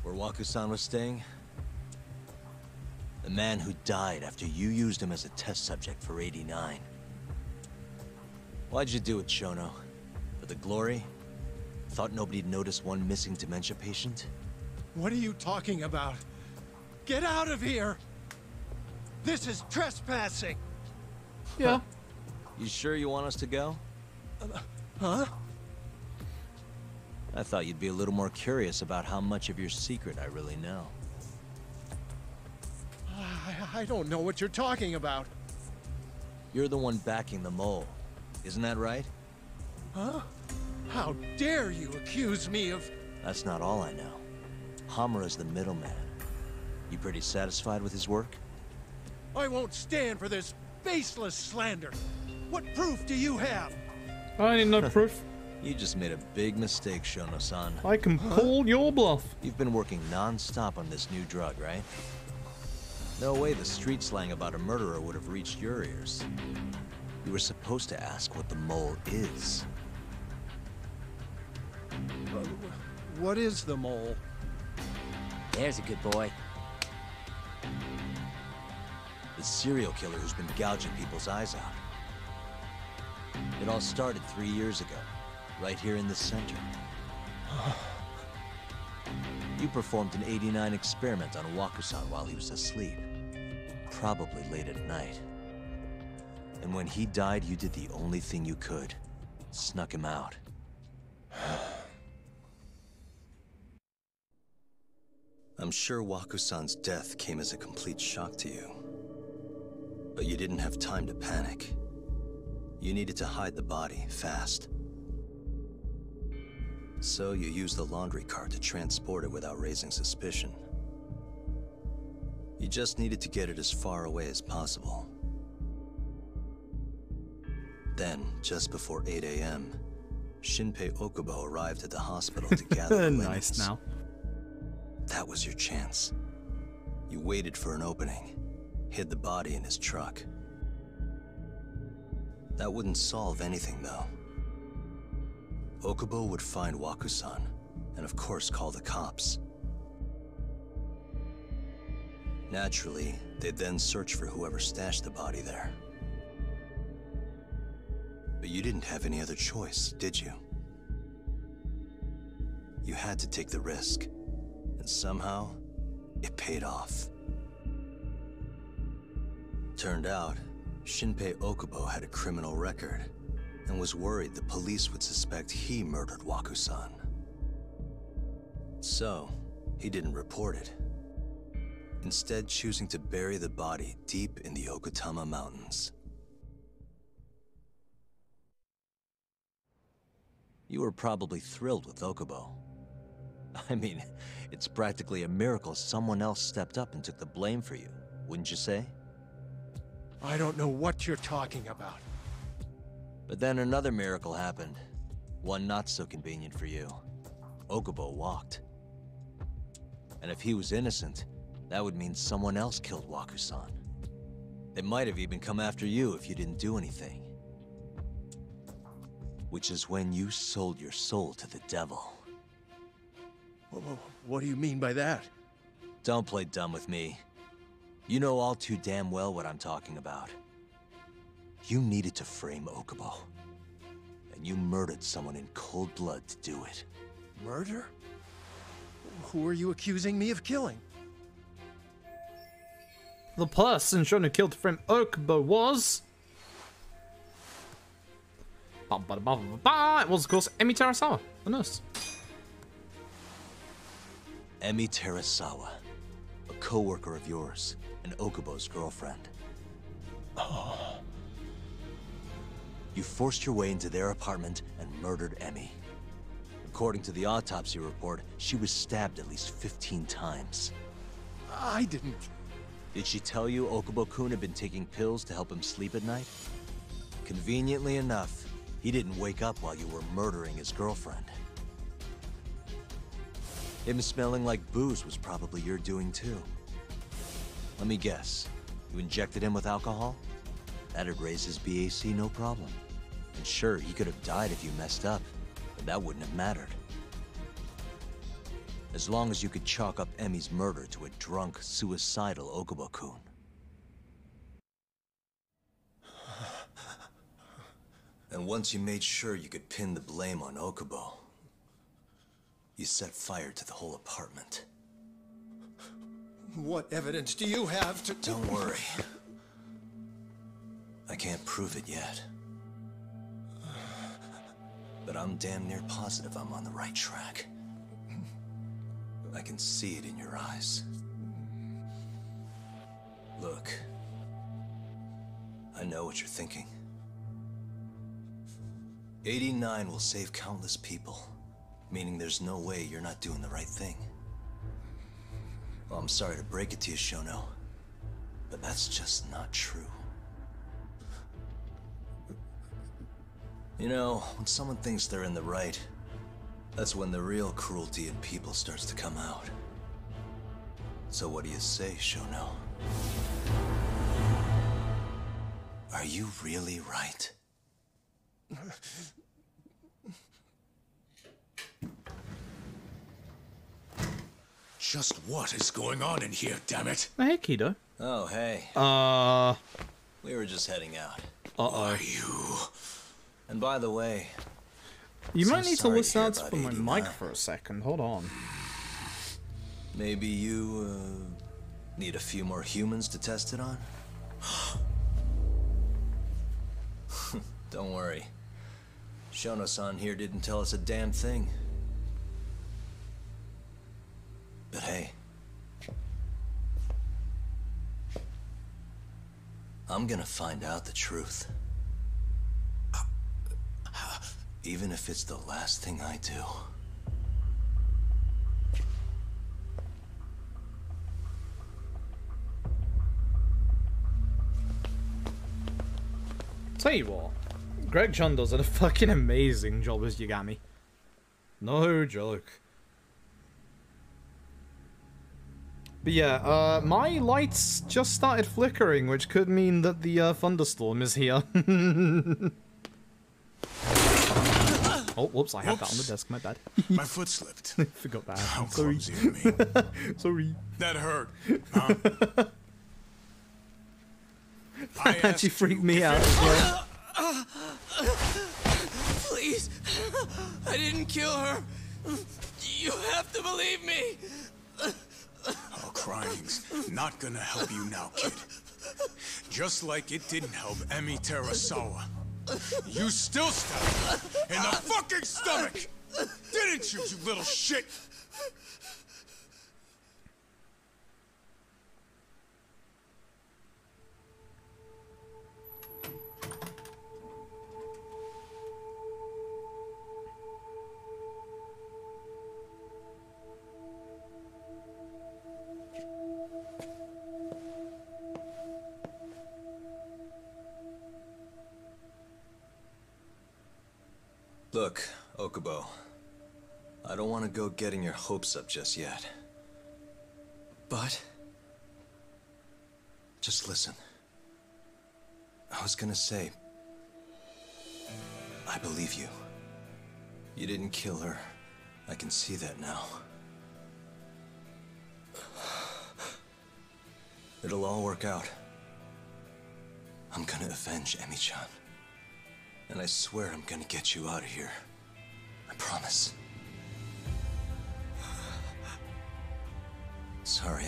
[SPEAKER 2] Where Waku-san was staying? The man who died after you used him as a test subject for 89. Why'd you do it, Shono? For the glory? Thought nobody'd notice one missing dementia patient?
[SPEAKER 8] What are you talking about? Get out of here! This is trespassing!
[SPEAKER 1] Yeah.
[SPEAKER 2] You sure you want us to go?
[SPEAKER 8] Huh?
[SPEAKER 2] I thought you'd be a little more curious about how much of your secret I really know.
[SPEAKER 8] I don't know what you're talking about.
[SPEAKER 2] You're the one backing the mole. Isn't that right?
[SPEAKER 8] Huh? How dare you accuse me of...
[SPEAKER 2] That's not all I know. Hamura's the middleman. You pretty satisfied with his work?
[SPEAKER 8] I won't stand for this baseless slander. What proof do you have?
[SPEAKER 1] I need no proof.
[SPEAKER 2] You just made a big mistake, Shono-san.
[SPEAKER 1] I can pull your bluff.
[SPEAKER 2] You've been working non-stop on this new drug, right? No way the street slang about a murderer would have reached your ears. You were supposed to ask what the mole is.
[SPEAKER 8] What is the mole?
[SPEAKER 3] There's a good boy.
[SPEAKER 2] The serial killer who's been gouging people's eyes out. It all started 3 years ago, right here in the center. You performed an 89 experiment on Waku-san while he was asleep. Probably late at night. And when he died, you did the only thing you could. Snuck him out. I'm sure Waku-san's death came as a complete shock to you. But you didn't have time to panic. You needed to hide the body, fast. So you used the laundry cart to transport it without raising suspicion. You just needed to get it as far away as possible. Then, just before 8 a.m., Shinpei Okubo arrived at the hospital to gather the
[SPEAKER 1] Nice
[SPEAKER 2] linens.
[SPEAKER 1] now.
[SPEAKER 2] That was your chance. You waited for an opening, hid the body in his truck. That wouldn't solve anything, though. Okubo would find Waku-san, and of course call the cops. Naturally, they'd then search for whoever stashed the body there. But you didn't have any other choice, did you? You had to take the risk, and somehow, it paid off. Turned out, Shinpei Okubo had a criminal record, and was worried the police would suspect he murdered Waku-san. So, he didn't report it. Instead choosing to bury the body deep in the Okutama Mountains. You were probably thrilled with Okubo. I mean, it's practically a miracle someone else stepped up and took the blame for you, wouldn't you say?
[SPEAKER 8] I don't know what you're talking about.
[SPEAKER 2] But then another miracle happened. One not so convenient for you. Okubo walked. And if he was innocent, that would mean someone else killed Waku-san. They might have even come after you if you didn't do anything. Which is when you sold your soul to the devil.
[SPEAKER 8] What do you mean by that?
[SPEAKER 2] Don't play dumb with me. You know all too damn well what I'm talking about. You needed to frame Okubo. And you murdered someone in cold blood to do it.
[SPEAKER 8] Murder? Who are you accusing me of killing?
[SPEAKER 1] The person shown who killed friend Okubo was... It was, of course, Emi Terasawa, the nurse.
[SPEAKER 2] Emi Terasawa, a co-worker of yours, and Okubo's girlfriend. Oh. You forced your way into their apartment and murdered Emi. According to the autopsy report, she was stabbed at least 15 times.
[SPEAKER 8] I didn't...
[SPEAKER 2] Did she tell you Okubo-kun had been taking pills to help him sleep at night? Conveniently enough, he didn't wake up while you were murdering his girlfriend. Him smelling like booze was probably your doing too. Let me guess. You injected him with alcohol? That'd raise his BAC no problem. And sure, he could have died if you messed up, but that wouldn't have mattered. As long as you could chalk up Emi's murder to a drunk, suicidal Okubo-kun. And once you made sure you could pin the blame on Okubo, you set fire to the whole apartment.
[SPEAKER 8] What evidence do you have to...
[SPEAKER 2] Don't worry. I can't prove it yet. But I'm damn near positive I'm on the right track. I can see it in your eyes. Look. I know what you're thinking. 89 will save countless people, meaning there's no way you're not doing the right thing. Well, I'm sorry to break it to you, Shono, but that's just not true. You know, when someone thinks they're in the right, that's when the real cruelty in people starts to come out. So what do you say, Shono? Are you really right?
[SPEAKER 7] Just what is going on in here, damn it?
[SPEAKER 1] Hey, Kido.
[SPEAKER 2] Oh, hey. We were just heading out.
[SPEAKER 7] Are you?
[SPEAKER 2] And by the way...
[SPEAKER 1] You might
[SPEAKER 2] so
[SPEAKER 1] need to
[SPEAKER 2] sorry
[SPEAKER 1] listen
[SPEAKER 2] hear
[SPEAKER 1] out
[SPEAKER 2] about
[SPEAKER 1] for my
[SPEAKER 2] 89.
[SPEAKER 1] mic for a second. Hold on.
[SPEAKER 2] Maybe you, need a few more humans to test it on? Don't worry. Shono-san here didn't tell us a damn thing. But hey. I'm gonna find out the truth. Even if it's the last thing I do.
[SPEAKER 1] Tell you what, Greg Chun does a fucking amazing job as Yagami. No joke. But yeah, my lights just started flickering, which could mean that the thunderstorm is here. Oh, whoops, I had that on the desk, my bad.
[SPEAKER 7] My foot slipped.
[SPEAKER 1] Forgot that.
[SPEAKER 7] How
[SPEAKER 1] Sorry.
[SPEAKER 7] clumsy of me.
[SPEAKER 1] Sorry.
[SPEAKER 7] That hurt. Huh?
[SPEAKER 1] That actually freaked me out as well.
[SPEAKER 9] Please, I didn't kill her. You have to believe me.
[SPEAKER 7] Oh, crying's not gonna help you now, kid. Just like it didn't help Emi Terasawa. You still stabbed her in the fucking stomach! Didn't you, you little shit?
[SPEAKER 2] Look, Okubo. I don't want to go getting your hopes up just yet. But... just listen. I was gonna say... I believe you. You didn't kill her. I can see that now. It'll all work out. I'm gonna avenge Emi-chan. And I swear I'm gonna get you out of here. I promise. sorry.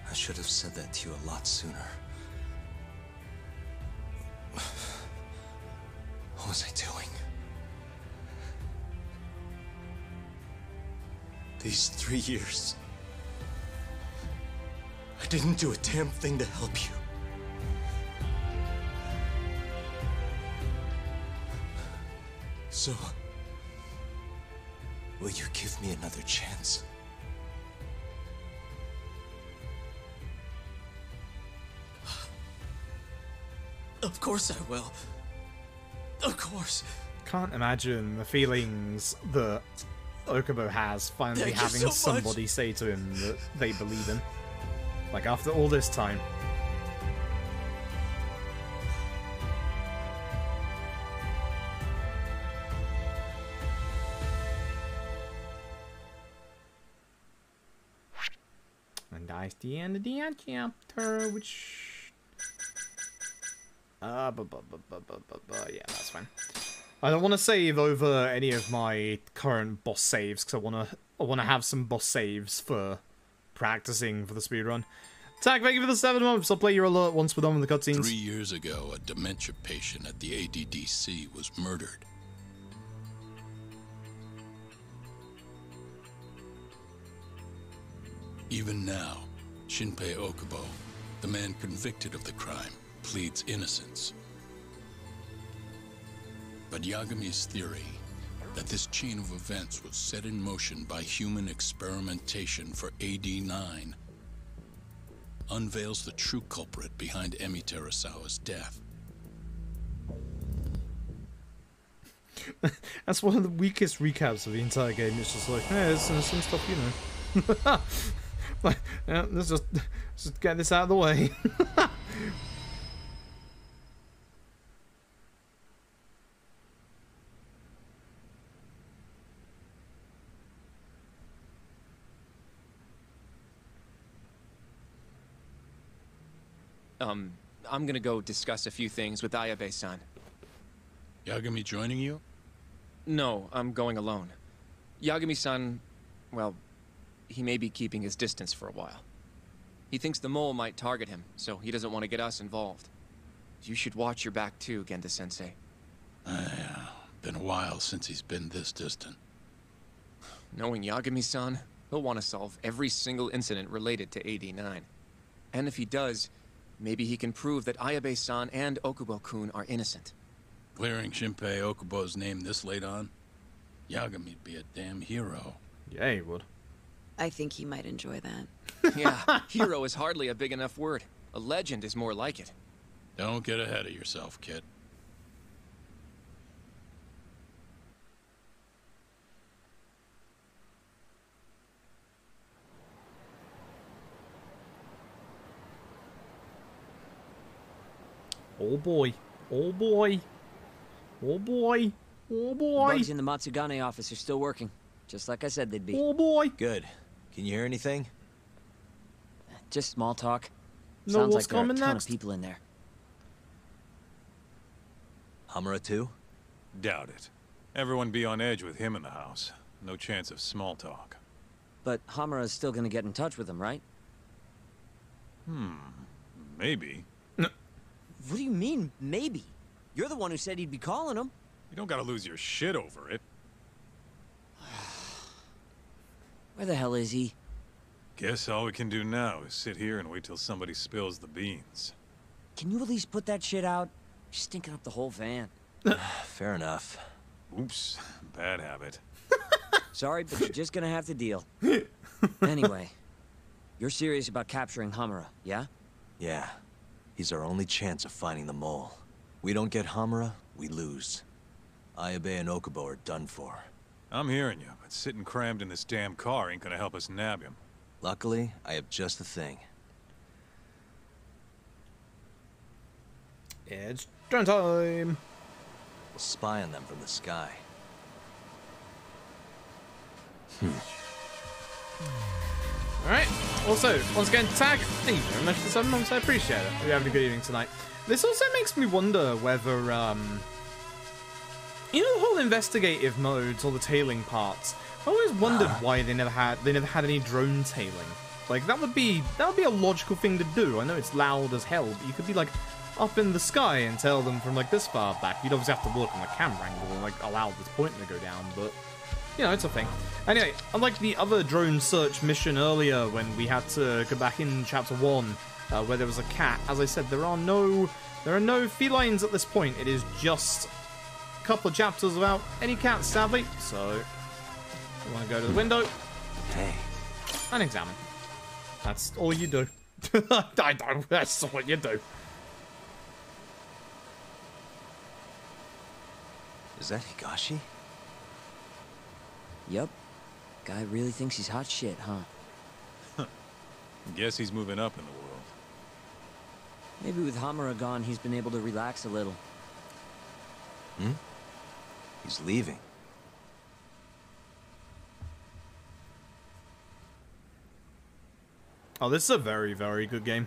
[SPEAKER 2] I should have said that to you a lot sooner. What was I doing? These 3 years, I didn't do a damn thing to help you. So, will you give me another chance?
[SPEAKER 9] Of course I will. Of course.
[SPEAKER 1] Can't imagine the feelings that Okubo has finally
[SPEAKER 9] Thank you
[SPEAKER 1] having
[SPEAKER 9] so much.
[SPEAKER 1] somebody say to him that they believe him. Like, after all this time. And that's the end of the chapter, which... yeah, that's fine. I don't want to save over any of my current boss saves because I want to have some boss saves for practicing for the speedrun. Tag, thank you for the 7 months. I'll play your alert once we're done with the cutscenes.
[SPEAKER 10] 3 years ago, a dementia patient at the ADDC was murdered. Even now, Shinpei Okubo, the man convicted of the crime, pleads innocence. But Yagami's theory that this chain of events was set in motion by human experimentation for AD-9 unveils the true culprit behind Emi Terasawa's death.
[SPEAKER 1] That's one of the weakest recaps of the entire game. It's just like, hey, there's some stuff, you know. Like, yeah, let's just get this out of the way.
[SPEAKER 11] I'm gonna go discuss a few things with Ayabe-san.
[SPEAKER 10] Yagami joining you?
[SPEAKER 11] No, I'm going alone. Yagami-san, well, he may be keeping his distance for a while. He thinks the mole might target him, so he doesn't want to get us involved. You should watch your back too, Genda-sensei.
[SPEAKER 10] Yeah, been a while since he's been this distant.
[SPEAKER 11] Knowing Yagami-san, he'll want to solve every single incident related to AD-9. And if he does, maybe he can prove that Ayabe-san and Okubo-kun are innocent.
[SPEAKER 10] Clearing Shinpei Okubo's name this late on? Yagami'd be a damn hero.
[SPEAKER 1] Yeah, he would.
[SPEAKER 12] I think he might enjoy that.
[SPEAKER 11] Yeah, hero is hardly a big enough word. A legend is more like it.
[SPEAKER 10] Don't get ahead of yourself, kid.
[SPEAKER 1] Oh boy. Oh boy. Oh boy. Oh boy.
[SPEAKER 3] Bugs in the Matsugane office are still working, just like I said they'd be.
[SPEAKER 1] Oh boy.
[SPEAKER 2] Good. Can you hear anything?
[SPEAKER 3] Just small talk.
[SPEAKER 1] No,
[SPEAKER 3] Sounds
[SPEAKER 1] what's
[SPEAKER 3] like there are a
[SPEAKER 1] coming
[SPEAKER 3] ton
[SPEAKER 1] next?
[SPEAKER 3] of people in there.
[SPEAKER 2] Hamura too?
[SPEAKER 5] Doubt it. Everyone be on edge with him in the house. No chance of small talk.
[SPEAKER 3] But Hamura's still gonna get in touch with him, right?
[SPEAKER 5] Maybe.
[SPEAKER 3] What do you mean, maybe? You're the one who said he'd be calling him.
[SPEAKER 5] You don't gotta lose your shit over it.
[SPEAKER 3] Where the hell is he?
[SPEAKER 5] Guess all we can do now is sit here and wait till somebody spills the beans.
[SPEAKER 3] Can you at least put that shit out? You're stinking up the whole van.
[SPEAKER 2] Fair enough.
[SPEAKER 5] Oops, bad habit.
[SPEAKER 3] Sorry, but you're just gonna have to deal. Anyway, you're serious about capturing Hamura, yeah?
[SPEAKER 2] Yeah. He's our only chance of finding the mole. We don't get Hamura, we lose. Ayabe and Okubo are done for.
[SPEAKER 5] I'm hearing you, but sitting crammed in this damn car ain't gonna help us nab him.
[SPEAKER 2] Luckily, I have just the thing.
[SPEAKER 1] It's turn time.
[SPEAKER 2] We'll spy on them from the sky.
[SPEAKER 1] Alright. Also, once again, Tag, thank you very much for the 7 months. I appreciate it. Hope you're having a good evening tonight. This also makes me wonder whether, you know, the whole investigative modes or the tailing parts, I always wondered why they never had any drone tailing. Like that would be a logical thing to do. I know it's loud as hell, but you could be like up in the sky and tail them from like this far back. You'd obviously have to work on the camera angle and like allow this point to go down, but you know, it's a thing. Anyway, unlike the other drone search mission earlier when we had to go back in chapter 1, where there was a cat, as I said, there are no felines at this point. It is just a couple of chapters without any cats, sadly. So I want to go to the window.
[SPEAKER 2] Hey.
[SPEAKER 1] And examine. That's all you do. I don't. That's what you do.
[SPEAKER 2] Is that Higashi?
[SPEAKER 3] Yup. Guy really thinks he's hot shit, huh?
[SPEAKER 13] Guess he's moving up in the world.
[SPEAKER 3] Maybe with Hamura gone, he's been able to relax a little.
[SPEAKER 2] Hmm? He's leaving.
[SPEAKER 1] Oh, this is a very, very good game.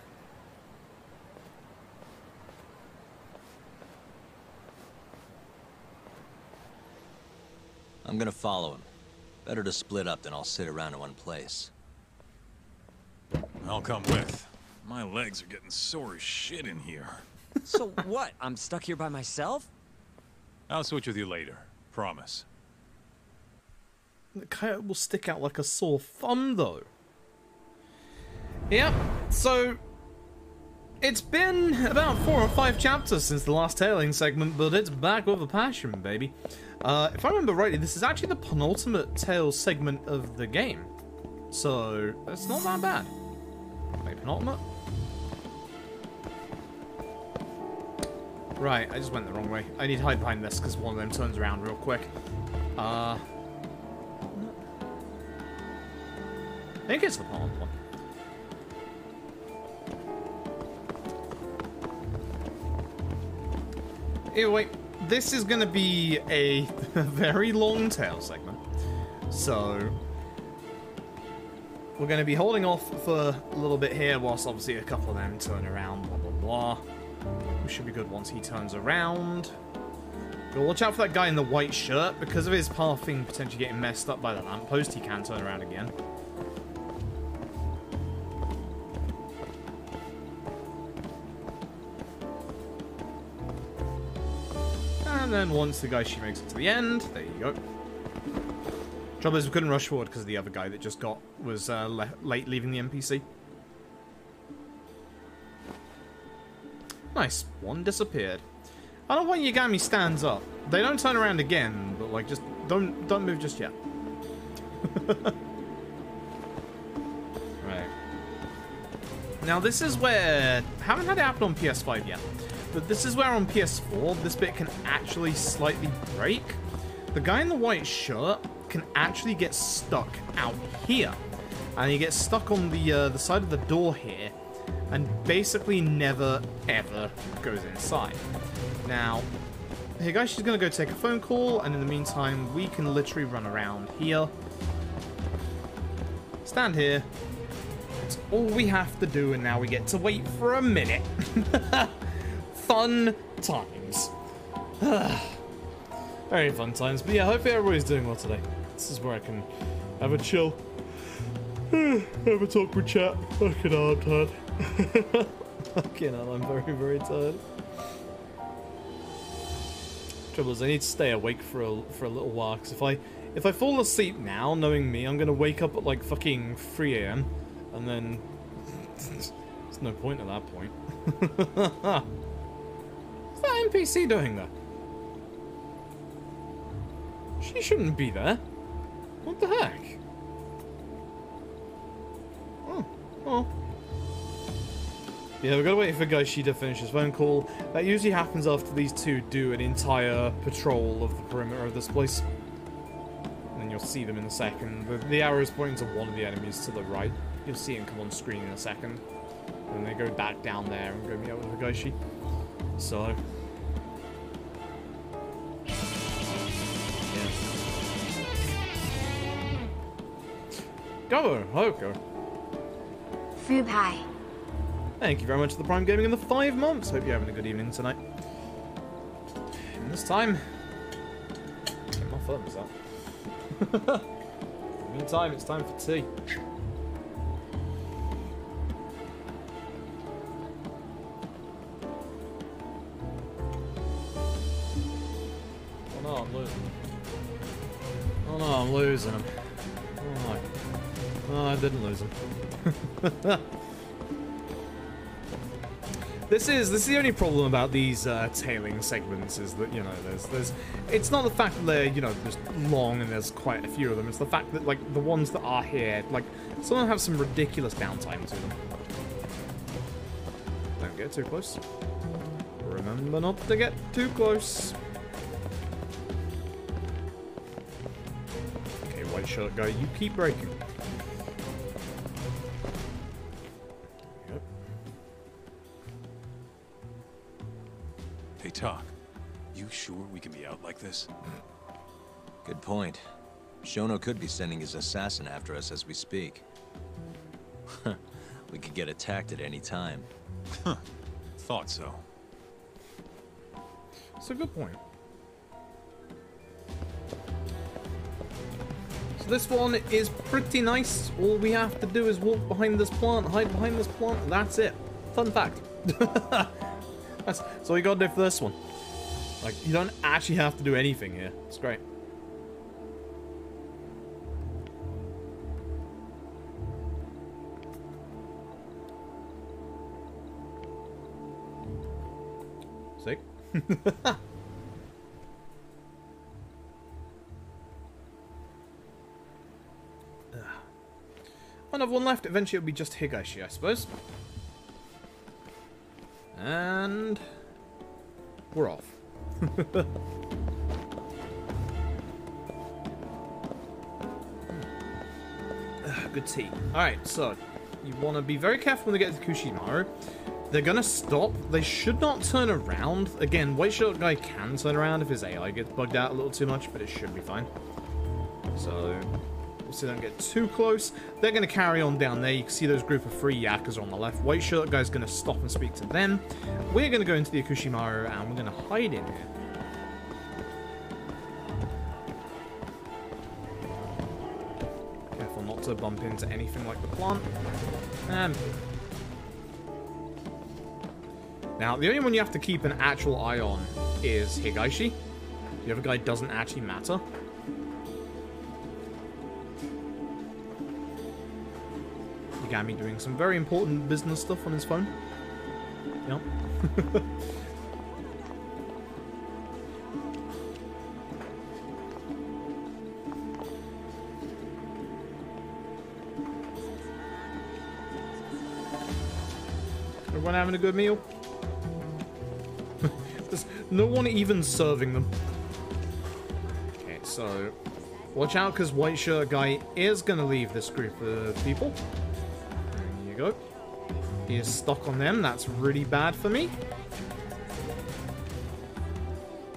[SPEAKER 2] I'm gonna follow him. Better to split up than I'll sit around in one place.
[SPEAKER 13] I'll come with. My legs are getting sore as shit in here.
[SPEAKER 3] So what? I'm stuck here by myself?
[SPEAKER 13] I'll switch with you later. Promise.
[SPEAKER 1] The coyote will stick out like a sore thumb, though. Yep, so it's been about 4 or 5 chapters since the last tailing segment, but it's back with a passion, baby. If I remember rightly, this is actually the penultimate Tales segment of the game, so it's not that bad. Wait, penultimate? Right, I just went the wrong way. I need to hide behind this because one of them turns around real quick. I think it's the penultimate one. Anyway, this is going to be a very long tail segment, so we're going to be holding off for a little bit here whilst obviously a couple of them turn around, blah blah blah. We should be good once he turns around. But watch out for that guy in the white shirt. Because of his pathing potentially getting messed up by the lamppost, he can turn around again. And then once the guy she makes it to the end, there you go. Trouble is we couldn't rush forward because of the other guy that just was late leaving the NPC. Nice, one disappeared. I don't know why Yagami stands up. They don't turn around again, but like just don't move just yet. Right. Now this is where I haven't had it happen on PS5 yet. But this is where on PS4, this bit can actually slightly break. The guy in the white shirt can actually get stuck out here. And he gets stuck on the side of the door here. And basically never, ever goes inside. Now, Higashi's going to go take a phone call. And in the meantime, we can literally run around here. Stand here. It's all we have to do. And now we get to wait for a minute. Fun times. Very fun times. But yeah, hopefully everybody's doing well today. This is where I can have a chill. Have a talk with chat. Fucking hell, I'm tired. Fucking hell, I'm very, very tired. Trouble is, I need to stay awake for a little while. Because if I fall asleep now, knowing me, I'm gonna wake up at like fucking 3 AM. And then there's no point at that point. What's that NPC doing there? She shouldn't be there. What the heck? Oh. Yeah, we've got to wait for Gaishi to finish his phone call. That usually happens after these two do an entire patrol of the perimeter of this place. And then you'll see them in a second. The arrow is pointing to one of the enemies to the right. You'll see him come on screen in a second. And they go back down there and go meet up with Gaishi. So... yeah. Go, Hoko.
[SPEAKER 6] Fubai.
[SPEAKER 1] Thank you very much for the Prime Gaming and the 5 months. Hope you're having a good evening tonight. And this time, get my thumbs up. Meantime, it's time for tea. Oh no, I'm losing him. Oh no, I'm losing him. Oh, oh I didn't lose him. This is the only problem about these tailing segments is that, you know, there's it's not the fact that they're, you know, just long and there's quite a few of them. It's the fact that, like, the ones that are here, like, some of them have some ridiculous downtime to them. Don't get too close. Remember not to get too close. Okay, white shirt guy, you keep breaking.
[SPEAKER 13] Hey, Talk. You sure we can be out like this?
[SPEAKER 2] Good point. Shono could be sending his assassin after us as we speak. We could get attacked at any time.
[SPEAKER 13] Huh. Thought so.
[SPEAKER 1] That's a good point. So this one is pretty nice. All we have to do is walk behind this plant, hide behind this plant, and that's it. Fun fact. That's all you gotta do for this one. Like, you don't actually have to do anything here. It's great. Sick. Another one left. Eventually it'll be just Higashi, I suppose. And we're off. Good tea. Alright, so you want to be very careful when they get to Kushimaru. They're going to stop. They should not turn around. Again, White Shirt Guy can turn around if his AI gets bugged out a little too much, but it should be fine. So don't get too close. They're going to carry on down there. You can see those group of 3 Yakuza on the left. White Shirt Guy's going to stop and speak to them. We're going to go into the Kushimaru and we're going to hide in here. Careful not to bump into anything like the plant. Now, the only one you have to keep an actual eye on is Higashi. The other guy doesn't actually matter. Yagami doing some very important business stuff on his phone. Yep. Everyone having a good meal? There's no one even serving them. Okay, so watch out because White Shirt Guy is going to leave this group of people. There you go. He is stuck on them. That's really bad for me.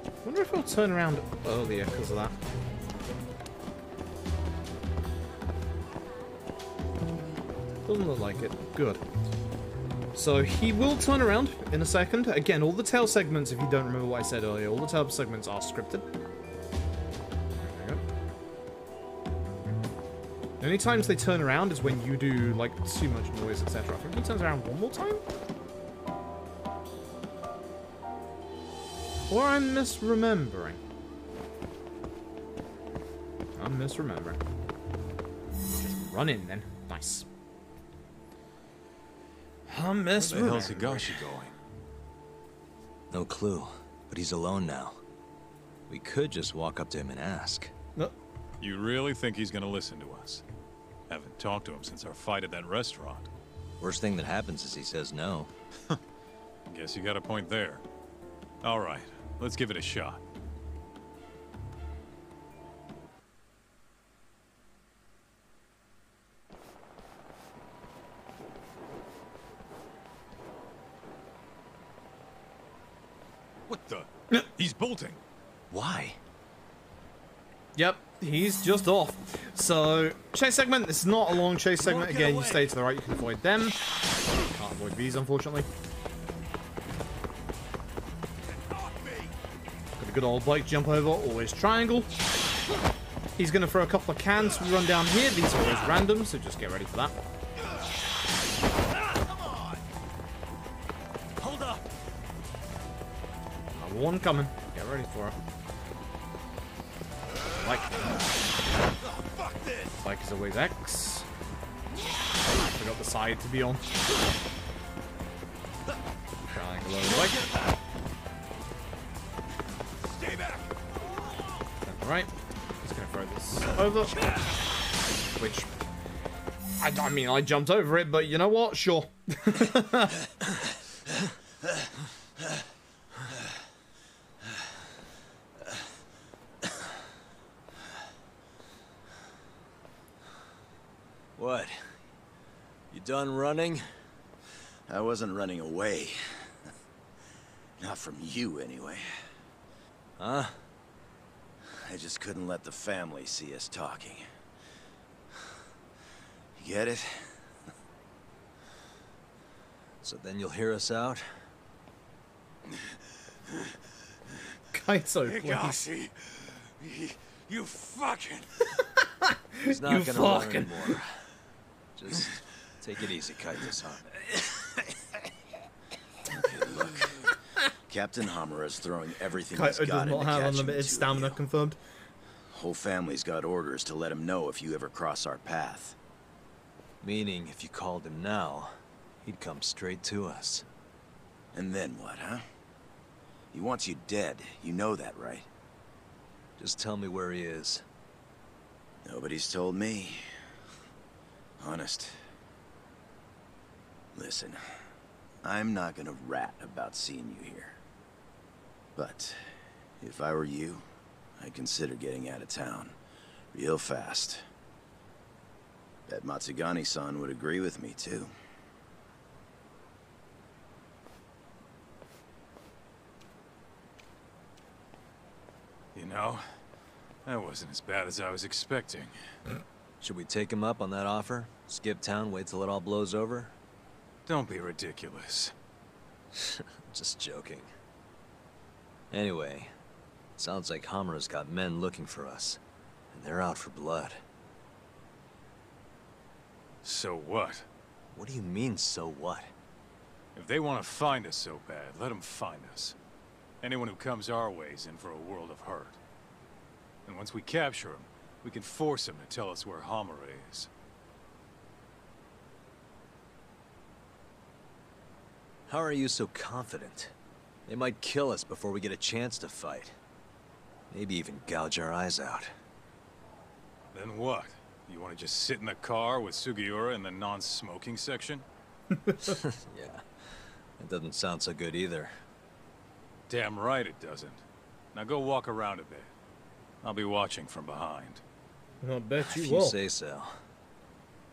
[SPEAKER 1] I wonder if he'll turn around earlier because of that. Doesn't look like it. Good. So he will turn around in a second. Again, all the tail segments, if you don't remember what I said earlier, all the tail segments are scripted. There we go. The only times they turn around is when you do, like, too much noise, etc. I think he turns around one more time? Or I'm misremembering. I'm misremembering. Just run in then. Nice. I'm misremembering.
[SPEAKER 13] Where the hell's Higashi going?
[SPEAKER 2] No clue, but he's alone now. We could just walk up to him and ask.
[SPEAKER 1] No.
[SPEAKER 13] You really think he's gonna listen to us? Haven't talked to him since our fight at that restaurant.
[SPEAKER 2] Worst thing that happens is he says no.
[SPEAKER 13] Guess you got a point there. All right, let's give it a shot. What the? He's bolting.
[SPEAKER 2] Why?
[SPEAKER 1] Yep, he's just off. So, chase segment. This is not a long chase segment. Again, you stay to the right, you can avoid them. Can't avoid these, unfortunately. Got a good old bike jump over, always triangle. He's going to throw a couple of cans. We run down here. These are always random, so just get ready for that.
[SPEAKER 9] Hold up.
[SPEAKER 1] Another one coming. Get ready for it. Like is always X. I forgot the side to be on. Triangle over like.
[SPEAKER 9] Stay back.
[SPEAKER 1] Alright. Just gonna throw this over. Which I mean I jumped over it, but you know what? Sure.
[SPEAKER 2] What? You done running?
[SPEAKER 14] I wasn't running away. Not from you, anyway.
[SPEAKER 2] Huh?
[SPEAKER 14] I just couldn't let the family see us talking. You get it?
[SPEAKER 2] So then you'll hear us out?
[SPEAKER 1] Kaito, please.
[SPEAKER 9] Higashi, you fucking...
[SPEAKER 2] He's not gonna run anymore. Just take it easy, Kaito-san.
[SPEAKER 14] Okay, look. Captain Hamura's throwing everything
[SPEAKER 1] Kaito
[SPEAKER 14] he's
[SPEAKER 1] does
[SPEAKER 14] got
[SPEAKER 1] not
[SPEAKER 14] into
[SPEAKER 1] have
[SPEAKER 14] catching
[SPEAKER 1] unlimited
[SPEAKER 14] the two of
[SPEAKER 1] stamina
[SPEAKER 14] you.
[SPEAKER 1] confirmed.
[SPEAKER 14] Whole family's got orders to let him know if you ever cross our path.
[SPEAKER 2] Meaning, if you called him now, he'd come straight to us.
[SPEAKER 14] And then what, huh? He wants you dead. You know that, right?
[SPEAKER 2] Just tell me where he is.
[SPEAKER 14] Nobody's told me. Honest. Listen, I'm not gonna rat about seeing you here. But if I were you, I'd consider getting out of town. Real fast. Bet Matsugani-san would agree with me, too.
[SPEAKER 13] You know, that wasn't as bad as I was expecting.
[SPEAKER 2] Should we take him up on that offer? Skip town, wait till it all blows over?
[SPEAKER 13] Don't be ridiculous.
[SPEAKER 2] Just joking. Anyway, sounds like Hamura's got men looking for us. And they're out for blood.
[SPEAKER 13] So what?
[SPEAKER 2] What do you mean, so what?
[SPEAKER 13] If they want to find us so bad, let them find us. Anyone who comes our way is in for a world of hurt. And once we capture him, we can force him to tell us where Hamura is.
[SPEAKER 2] How are you so confident? They might kill us before we get a chance to fight. Maybe even gouge our eyes out.
[SPEAKER 13] Then what? You want to just sit in the car with Sugiura in the non-smoking section?
[SPEAKER 2] Yeah, that doesn't sound so good either.
[SPEAKER 13] Damn right it doesn't. Now go walk around a bit. I'll be watching from behind.
[SPEAKER 1] I bet you
[SPEAKER 2] If
[SPEAKER 1] will.
[SPEAKER 2] you say so.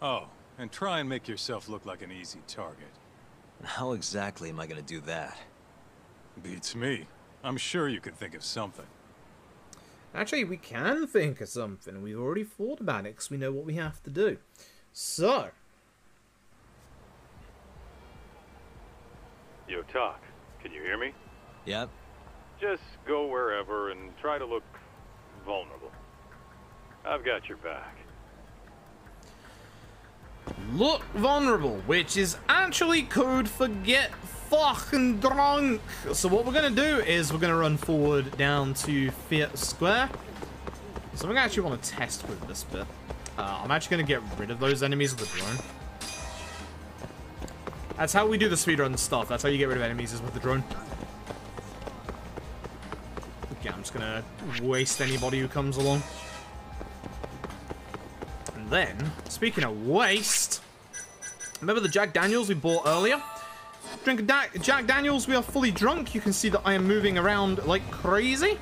[SPEAKER 13] Oh, and try and make yourself look like an easy target.
[SPEAKER 2] How exactly am I gonna do that?
[SPEAKER 13] Beats me. I'm sure you could think of something.
[SPEAKER 1] Actually, we can think of something. We've already thought about it because we know what we have to do. So.
[SPEAKER 15] Yo, Talk. Can you hear me?
[SPEAKER 2] Yep.
[SPEAKER 15] Just go wherever and try to look vulnerable. I've got your back.
[SPEAKER 1] Look vulnerable, which is actually code for get fucking drunk. So what we're going to do is we're going to run forward down to Fiat Square. Something I actually want to test with this bit. I'm actually going to get rid of those enemies with the drone. That's how we do the speedrun stuff. That's how you get rid of enemies, is with the drone. Okay, I'm just going to waste anybody who comes along. And then, speaking of waste, remember the Jack Daniels we bought earlier? Drink a Jack Daniels, we are fully drunk. You can see that I am moving around like crazy.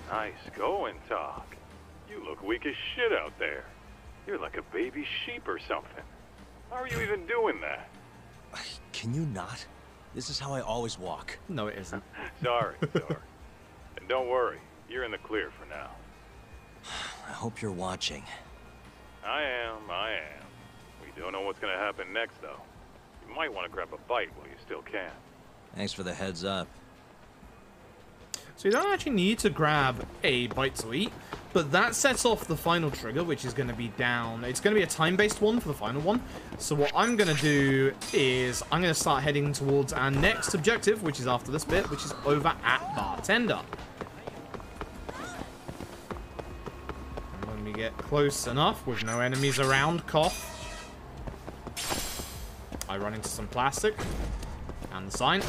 [SPEAKER 15] Nice going, Talk. You look weak as shit out there. You're like a baby sheep or something. How are you even doing that?
[SPEAKER 2] Can you not? This is how I always walk.
[SPEAKER 1] No, it isn't.
[SPEAKER 15] Sorry. And don't worry, you're in the clear for now.
[SPEAKER 2] I hope you're watching.
[SPEAKER 15] I am. We don't know what's gonna happen next, though. You might want to grab a bite while you still can.
[SPEAKER 2] Thanks for the heads up.
[SPEAKER 1] So you don't actually need to grab a bite to eat, but that sets off the final trigger, which is going to be down. It's going to be a time-based one for the final one. So what I'm going to do is I'm going to start heading towards our next objective, which is after this bit, which is over at Bartender. And when we get close enough with no enemies around, cough, I run into some plastic and the sign.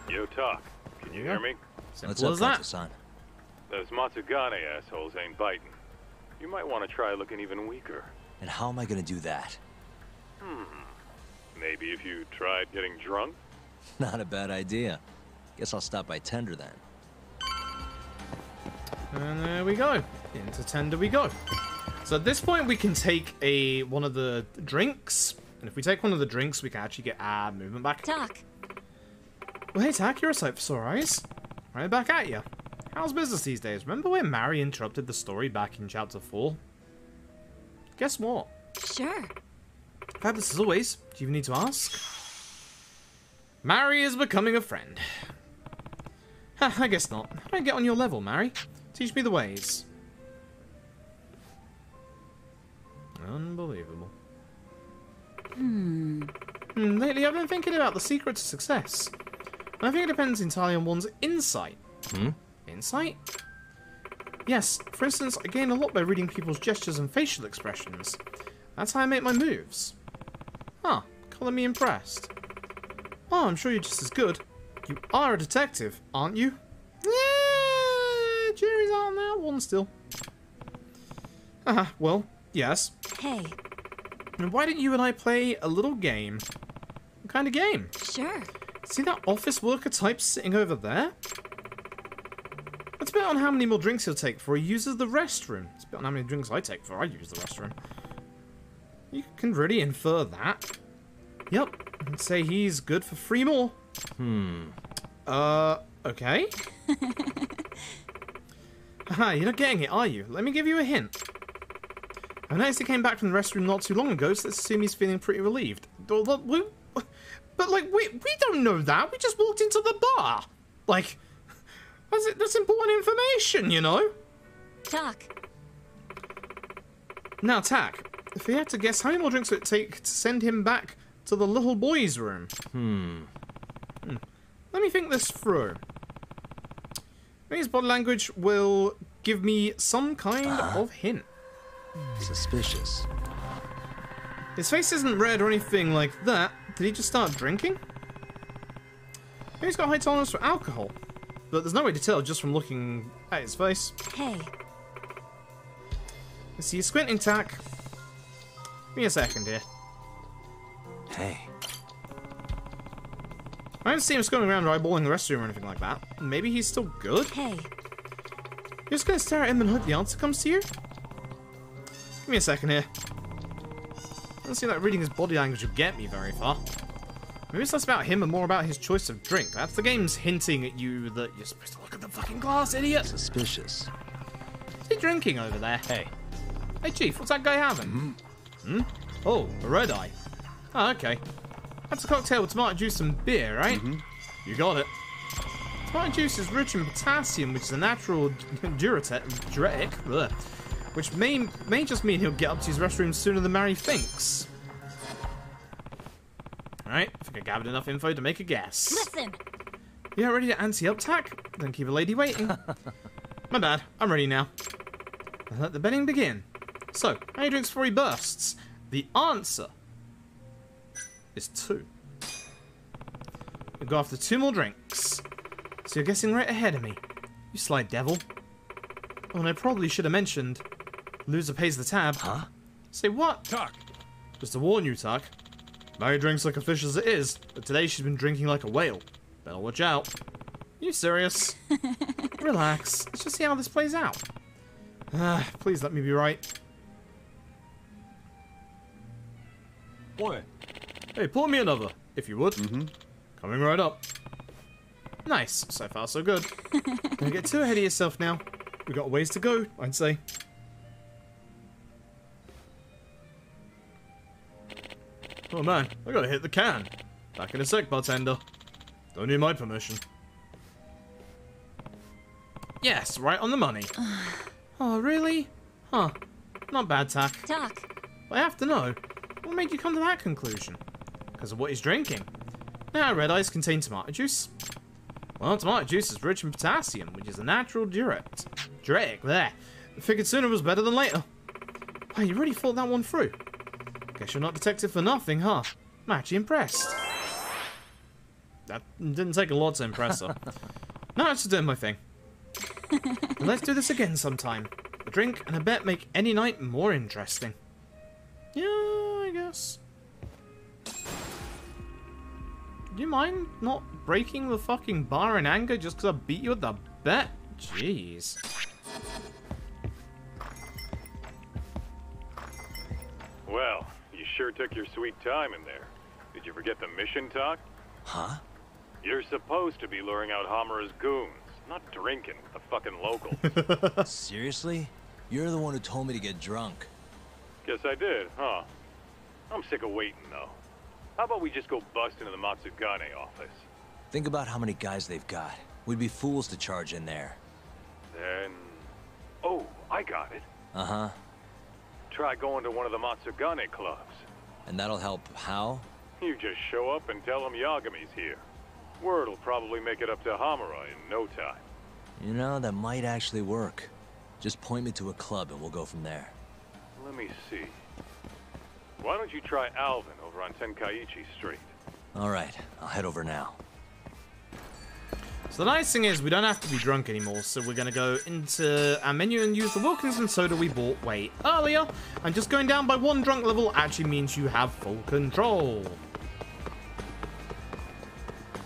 [SPEAKER 15] Yo, Talk. Can you hear me?
[SPEAKER 1] Simple as that.
[SPEAKER 15] Those Matsugane assholes ain't biting. You might want to try looking even weaker.
[SPEAKER 2] And how am I gonna do that?
[SPEAKER 15] Maybe if you tried getting drunk?
[SPEAKER 2] Not a bad idea. Guess I'll stop by Tender then.
[SPEAKER 1] And there we go. Into Tender we go. So at this point we can take one of the drinks. And if we take one of the drinks, we can actually get our movement back.
[SPEAKER 4] Talk.
[SPEAKER 1] Well, hey, Tak, you're a sight for sore eyes. Right back at you. How's business these days? Remember when Mary interrupted the story back in Chapter 4? Guess what?
[SPEAKER 4] Sure.
[SPEAKER 1] Fabulous as always. Do you even need to ask? Mary is becoming a friend. Ha, I guess not. How do I get on your level, Mary? Teach me the ways. Unbelievable. Lately I've been thinking about the secret to success. I think it depends entirely on one's insight. Insight? Yes, for instance, I gain a lot by reading people's gestures and facial expressions. That's how I make my moves. Huh, color me impressed. Oh, I'm sure you're just as good. You are a detective, aren't you? Yeah, jury's out on that one still. Well, yes.
[SPEAKER 4] Hey.
[SPEAKER 1] And why don't you and I play a little game? What kind of game?
[SPEAKER 4] Sure.
[SPEAKER 1] See that office worker type sitting over there? Let's bet on how many more drinks he'll take before he uses the restroom. Let's bet on how many drinks I take before I use the restroom. You can really infer that. Yep. I'd say he's good for 3 more. Okay. Haha, you're not getting it, are you? Let me give you a hint. I noticed he came back from the restroom not too long ago, so let's assume he's feeling pretty relieved. But, like, we don't know that. We just walked into the bar. Like, that's important information, you know?
[SPEAKER 4] Tak.
[SPEAKER 1] Now, Tak, if we had to guess, how many more drinks would it take to send him back to the little boy's room? Let me think this through. Maybe his body language will give me some kind of hint.
[SPEAKER 2] Suspicious.
[SPEAKER 1] His face isn't red or anything like that. Did he just start drinking? Maybe he's got high tolerance for alcohol. But there's no way to tell just from looking at his face.
[SPEAKER 4] Hey.
[SPEAKER 1] I see you squinting, Tak. Give me a second here.
[SPEAKER 2] Hey.
[SPEAKER 1] I don't see him going around eyeballing the restroom or anything like that. Maybe he's still good?
[SPEAKER 4] Hey.
[SPEAKER 1] You're just gonna stare at him and hope the answer comes to you? Give me a second here. I don't see that reading his body language will get me very far. Maybe it's less about him and more about his choice of drink. Perhaps the game's hinting at you that you're supposed to look at the fucking glass, idiot!
[SPEAKER 2] Suspicious.
[SPEAKER 1] What's he drinking over there? Hey, Chief, what's that guy having? Oh, a red eye. Oh, okay. That's a cocktail with tomato juice and beer, right? You got it. Tomato juice is rich in potassium, which is a natural diuretic, which may just mean he'll get up to his restroom sooner than Mary thinks. Alright, I think I gathered enough info to make a guess.
[SPEAKER 4] Listen!
[SPEAKER 1] Yeah, ready to ante up, Tak? Don't keep a lady waiting. My bad, I'm ready now. Let the betting begin. So, how many drinks before he bursts? The answer is 2. We'll go after 2 more drinks. So you're guessing right ahead of me. You sly devil. Oh, and I probably should have mentioned loser pays the tab.
[SPEAKER 2] Huh?
[SPEAKER 1] Say what?
[SPEAKER 5] Tak.
[SPEAKER 1] Just to warn you, Tak. Mary drinks like a fish as it is, but today she's been drinking like a whale. Better watch out. You serious? Relax. Let's just see how this plays out. Please let me be right.
[SPEAKER 5] What?
[SPEAKER 1] Hey, pour me another, if you would. Coming right up. Nice. So far, so good. Don't get too ahead of yourself now. We've got a ways to go, I'd say. Oh man, I gotta hit the can. Back in a sec, bartender. Don't need my permission. Yes, right on the money. Oh, really? Huh. Not bad, Tak.
[SPEAKER 4] Tak.
[SPEAKER 1] I have to know. What made you come to that conclusion? Because of what he's drinking. Now, red eyes contain tomato juice. Well, tomato juice is rich in potassium, which is a natural diuretic. There. Figured sooner was better than later. Wow, you really thought that one through. Guess you're not detective for nothing, huh? I'm actually impressed. That didn't take a lot to impress her. No, I'm just doing my thing. But let's do this again sometime. A drink and a bet make any night more interesting. Yeah, I guess. Do you mind not breaking the fucking bar in anger just because I beat you at the bet? Jeez.
[SPEAKER 15] Well, you sure took your sweet time in there. Did you forget the mission talk?
[SPEAKER 2] Huh?
[SPEAKER 15] You're supposed to be luring out Hamura's goons, not drinking with the fucking locals.
[SPEAKER 2] Seriously? You're the one who told me to get drunk.
[SPEAKER 15] Guess I did, huh? I'm sick of waiting, though. How about we just go bust into the Matsugane office?
[SPEAKER 2] Think about how many guys they've got. We'd be fools to charge in there.
[SPEAKER 15] Then... Oh, I got it.
[SPEAKER 2] Uh-huh.
[SPEAKER 15] Try going to one of the Matsugane clubs.
[SPEAKER 2] And that'll help how?
[SPEAKER 15] You just show up and tell them Yagami's here. Word will probably make it up to Hamura in no time.
[SPEAKER 2] You know, that might actually work. Just point me to a club and we'll go from there.
[SPEAKER 15] Let me see. Why don't you try Alvin over on Tenkaichi Street?
[SPEAKER 2] Alright, I'll head over now.
[SPEAKER 1] So the nice thing is we don't have to be drunk anymore, so we're going to go into our menu and use the Wilkinson soda we bought way earlier. And just going down by one drunk level actually means you have full control.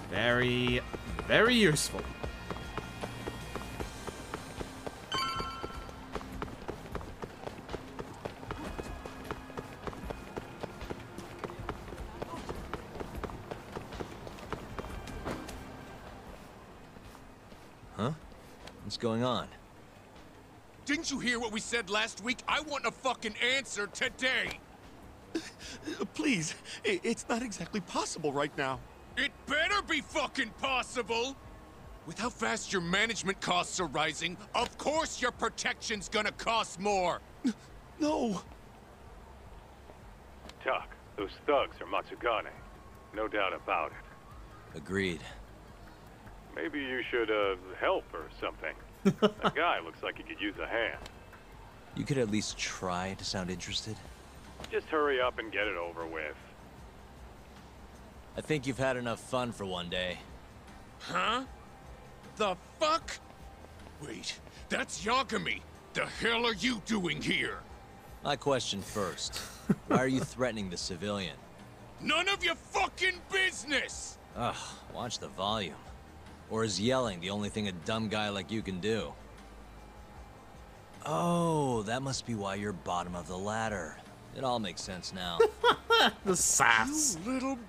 [SPEAKER 1] Very, very useful.
[SPEAKER 2] Huh? What's going on?
[SPEAKER 16] Didn't you hear what we said last week? I want a fucking answer today!
[SPEAKER 8] Please, it's not exactly possible right now.
[SPEAKER 16] It better be fucking possible! With how fast your management costs are rising, of course your protection's gonna cost more!
[SPEAKER 8] No!
[SPEAKER 15] Tak, those thugs are Matsugane. No doubt about it.
[SPEAKER 2] Agreed.
[SPEAKER 15] Maybe you should, help or something. That guy looks like he could use a hand.
[SPEAKER 2] You could at least try to sound interested.
[SPEAKER 15] Just hurry up and get it over with.
[SPEAKER 2] I think you've had enough fun for one day.
[SPEAKER 16] Huh? The fuck? Wait, that's Yagami. The hell are you doing here?
[SPEAKER 2] My question first. Why are you threatening the civilian?
[SPEAKER 16] None of your fucking business!
[SPEAKER 2] Ugh, watch the volume. Or is yelling the only thing a dumb guy like you can do? Oh, that must be why you're bottom of the ladder. It all makes sense now.
[SPEAKER 1] The sass.
[SPEAKER 16] You little...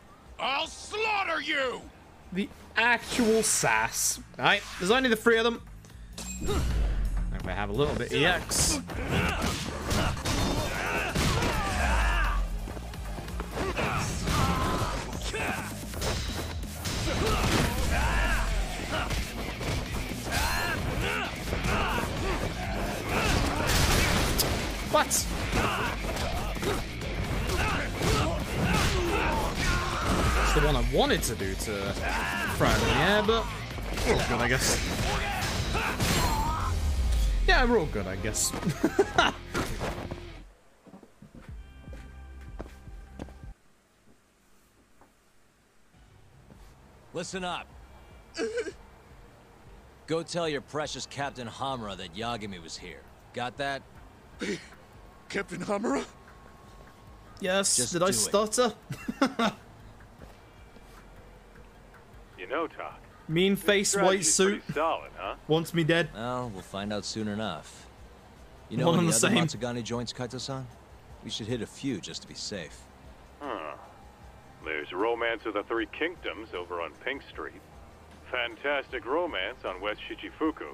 [SPEAKER 16] I'll slaughter you!
[SPEAKER 1] The actual sass. Alright, there's only the three of them. If I have a little bit EX. What? It's the one I wanted to do to throw in the air, but we're all good, I guess. Yeah, we're all good, I guess.
[SPEAKER 2] Listen up. Go tell your precious Captain Hamura that Yagami was here. Got that?
[SPEAKER 16] Captain Hamura?
[SPEAKER 1] Yes,
[SPEAKER 2] Just
[SPEAKER 1] did I
[SPEAKER 2] do it.
[SPEAKER 1] stutter?
[SPEAKER 15] You know, Tak.
[SPEAKER 1] Mean face, white
[SPEAKER 15] strategy's
[SPEAKER 1] suit.
[SPEAKER 15] pretty solid, huh?
[SPEAKER 1] Wants me dead.
[SPEAKER 2] Well, we'll find out soon enough. You know
[SPEAKER 1] One
[SPEAKER 2] any
[SPEAKER 1] and the
[SPEAKER 2] other
[SPEAKER 1] same.
[SPEAKER 2] Matsugane joints, Kaito-san? We should hit a few just to be safe.
[SPEAKER 15] Huh. There's Romance of the Three Kingdoms over on Pink Street. Fantastic Romance on West Shichifuku.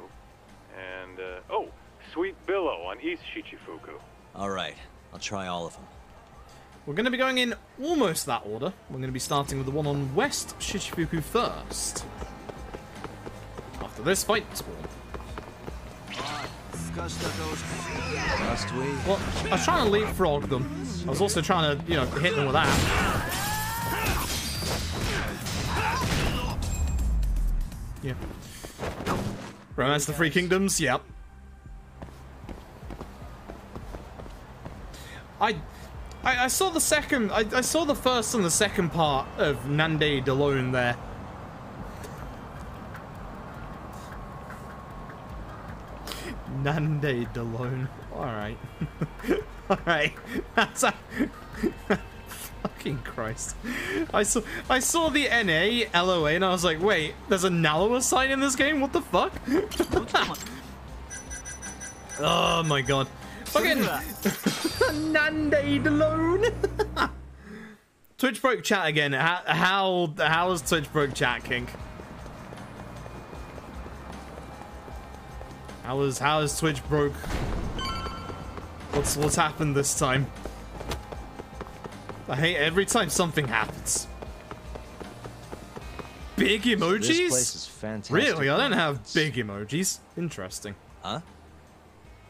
[SPEAKER 15] And, Sweet Billow on East Shichifuku.
[SPEAKER 2] All right, I'll try all of them.
[SPEAKER 1] we're going to be going in almost that order. We're going to be starting with the one on West Shichifuku first. After this fight spawn. Well, I was trying to leapfrog them. I was also trying to, you know, hit them with that. Yeah. Romance of the Three Kingdoms, yep. I saw the second, I saw the first and the second part of Nande Delone there. Nande Delone. Alright. Alright. That's a... Fucking Christ. I saw the NA, LOA, and I was like, wait, there's a Nalawa sign in this game? What the fuck? Oh my god. Fucking Nande Delone. Twitch broke chat again. How is Twitch broke chat, Kink? How is Twitch broke? What's happened this time? I hate every time something happens. Big emojis?
[SPEAKER 2] This place is fantastic.
[SPEAKER 1] Really? I don't have big emojis. Interesting.
[SPEAKER 2] Huh?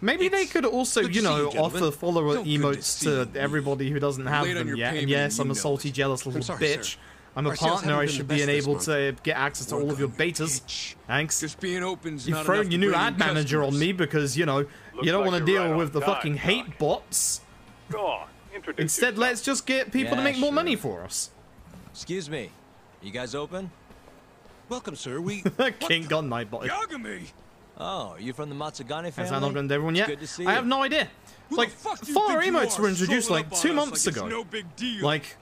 [SPEAKER 1] Maybe they could also, you know, offer follower emotes to everybody who doesn't have them yet. And yes, I'm a salty, jealous little bitch. I'm a partner. I should be enabled to get access to all of your betas. Thanks.
[SPEAKER 5] Just being open's
[SPEAKER 1] You've thrown your new ad manager on me because, you know, you don't want to deal with the fucking hate bots.
[SPEAKER 15] Go on, introduce
[SPEAKER 1] Instead,
[SPEAKER 15] yourself.
[SPEAKER 1] let's just get people to make more money for us.
[SPEAKER 2] Excuse me. You guys open?
[SPEAKER 16] Welcome, sir. We...
[SPEAKER 1] King Gun Nightbot.
[SPEAKER 16] Yagami!
[SPEAKER 2] Oh, are you from the Matsugane family?
[SPEAKER 1] Has that not gone to everyone yet?
[SPEAKER 2] Good to see
[SPEAKER 1] I
[SPEAKER 2] you.
[SPEAKER 1] have no idea. Like, follower emotes were introduced like 2 months ago.
[SPEAKER 16] No big deal.
[SPEAKER 1] Like,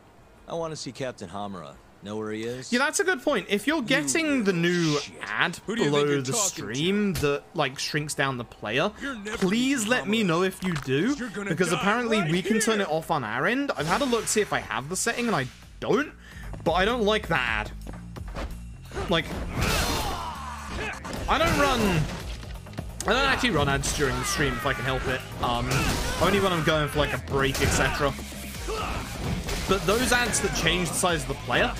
[SPEAKER 2] I want to see Captain Hamura. Know where he is?
[SPEAKER 1] yeah, that's a good point. If you're getting the new ad
[SPEAKER 16] Who do you think
[SPEAKER 1] below
[SPEAKER 16] you're
[SPEAKER 1] the
[SPEAKER 16] talking
[SPEAKER 1] stream that like shrinks down the player,
[SPEAKER 16] You're never
[SPEAKER 1] please let me know if you do,
[SPEAKER 16] You're gonna
[SPEAKER 1] because
[SPEAKER 16] die
[SPEAKER 1] apparently
[SPEAKER 16] right
[SPEAKER 1] we can turn
[SPEAKER 16] here.
[SPEAKER 1] it off on our end. I've had a look to see if I have the setting and I don't, but I don't like that ad. Like, I don't actually run ads during the stream if I can help it. Only when I'm going for like a break, etc. But those ads that change the size of the player,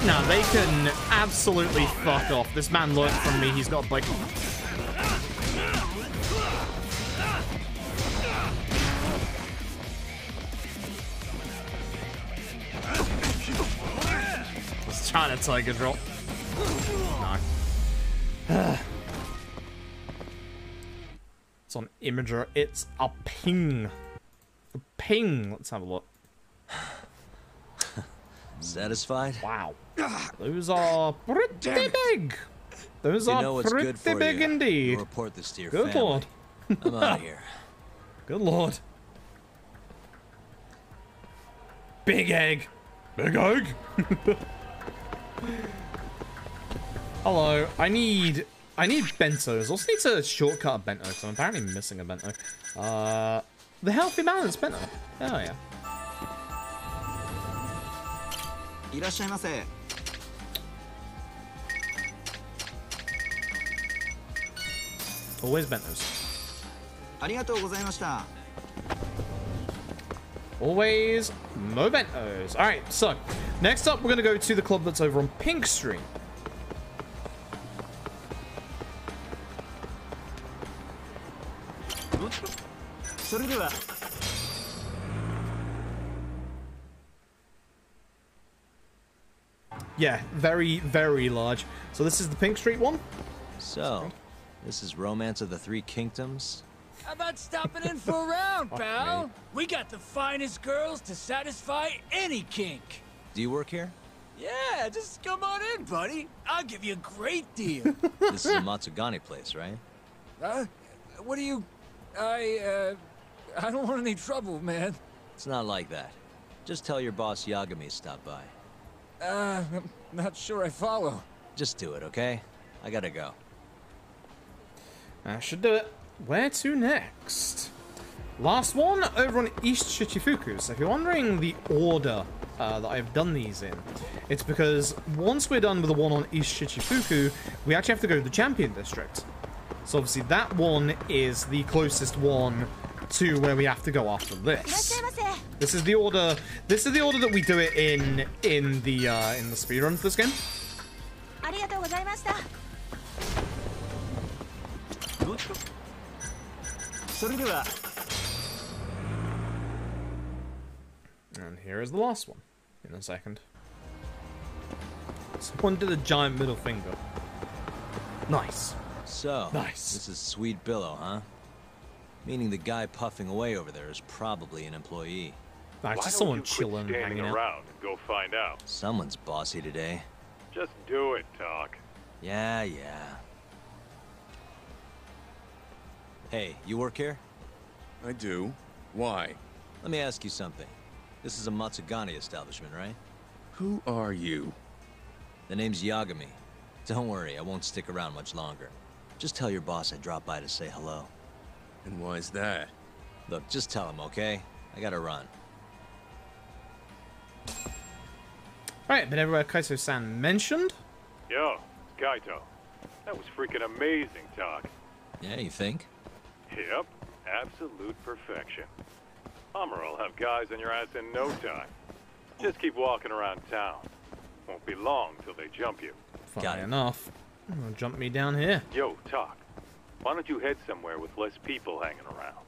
[SPEAKER 1] no, they can absolutely fuck off. This man learned from me. He's got like... Let's try to tiger drop. No. It's on Imager. It's a ping. A ping. Let's have a look.
[SPEAKER 2] Satisfied?
[SPEAKER 1] Wow. Those are pretty big. Those
[SPEAKER 2] You
[SPEAKER 1] are
[SPEAKER 2] know what's
[SPEAKER 1] pretty
[SPEAKER 2] good for
[SPEAKER 1] big
[SPEAKER 2] you.
[SPEAKER 1] indeed.
[SPEAKER 2] You'll report this to your
[SPEAKER 1] Good
[SPEAKER 2] family.
[SPEAKER 1] lord.
[SPEAKER 2] I'm out of here.
[SPEAKER 1] Good lord. Big egg. Big egg. Hello. I need bentos. Also need to shortcut a bento because I'm apparently missing a bento. The healthy balance bento. Oh yeah.
[SPEAKER 17] いらっしゃいませ。
[SPEAKER 1] Always bentos.
[SPEAKER 17] ありがとうございました。
[SPEAKER 1] Always mo bentos. Alright, so next up we're gonna go to the club that's over on Pink Street. Yeah, very, very large. So this is the Pink Street one.
[SPEAKER 2] So, this is Romance of the Three Kingdoms?
[SPEAKER 9] How about stopping in for a round, pal? We got the finest girls to satisfy any kink.
[SPEAKER 2] Do you work here?
[SPEAKER 9] Yeah, just come on in, buddy. I'll give you a great deal.
[SPEAKER 2] This is a Matsugane place, right?
[SPEAKER 9] What do you... I don't want any trouble, man.
[SPEAKER 2] It's not like that. Just tell your boss Yagami stopped by.
[SPEAKER 9] I'm not sure I follow.
[SPEAKER 2] Just do it, okay? I gotta go.
[SPEAKER 1] I should do it. Where to next? Last one over on East Shichifuku. So if you're wondering the order that I've done these in, it's because once we're done with the one on East Shichifuku, we actually have to go to the Champion District. So obviously that one is the closest one to where we have to go after this. This is the order. This is the order that we do it in the speedrun for this game. And here is the last one in a second. Someone did a giant middle finger. Nice.
[SPEAKER 2] So,
[SPEAKER 1] nice.
[SPEAKER 2] This is Sweet Billow, huh? Meaning the guy puffing away over there is probably an employee.
[SPEAKER 1] Nah, just someone chilling, hanging out.
[SPEAKER 15] Around and go find out.
[SPEAKER 2] Someone's bossy today.
[SPEAKER 15] Just do it, Doc.
[SPEAKER 2] Yeah. Hey, you work here?
[SPEAKER 16] I do. Why?
[SPEAKER 2] Let me ask you something. This is a Matsugane establishment, right?
[SPEAKER 16] Who are you?
[SPEAKER 2] The name's Yagami. Don't worry, I won't stick around much longer. Just tell your boss I dropped by to say hello.
[SPEAKER 16] And why's that?
[SPEAKER 2] Look, just tell him, okay? I gotta run.
[SPEAKER 1] Alright, been everywhere Kaito-san mentioned?
[SPEAKER 15] Yo, it's Kaito. That was freaking amazing, Doc.
[SPEAKER 2] Yeah, you think?
[SPEAKER 15] Yep, absolute perfection. Hamura will have guys on your ass in no time. Just keep walking around town. Won't be long till they jump you.
[SPEAKER 1] Funny enough. Jump me down here.
[SPEAKER 15] Yo, Doc. Why don't you head somewhere with less people hanging around?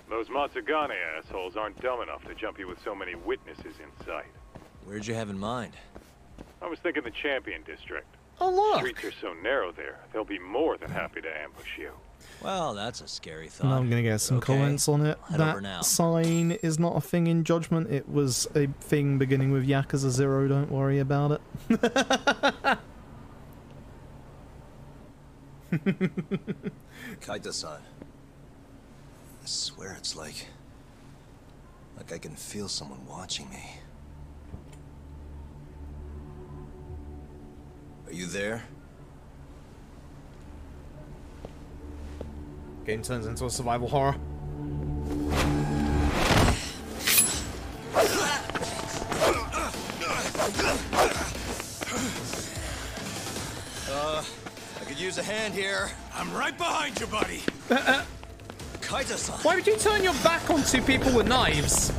[SPEAKER 15] Those Matsugane assholes aren't dumb enough to jump you with so many witnesses in sight.
[SPEAKER 2] Where'd you have in mind?
[SPEAKER 15] I was thinking the Champion District.
[SPEAKER 1] Oh, look!
[SPEAKER 15] Streets are so narrow there, they'll be more than happy to ambush you.
[SPEAKER 2] Well, that's a scary thought.
[SPEAKER 1] Now I'm gonna get some comments on it.
[SPEAKER 2] Head over
[SPEAKER 1] That
[SPEAKER 2] now. sign
[SPEAKER 1] is not a thing in Judgment. It was a thing beginning with Yakuza 0. Don't worry about it.
[SPEAKER 14] Kaito-san. I swear it's like I can feel someone watching me. Are you there?
[SPEAKER 1] Game turns into a survival horror.
[SPEAKER 14] I could use a hand here.
[SPEAKER 7] I'm right behind you, buddy.
[SPEAKER 14] Kaito-san.
[SPEAKER 1] Why would you turn your back on two people with knives?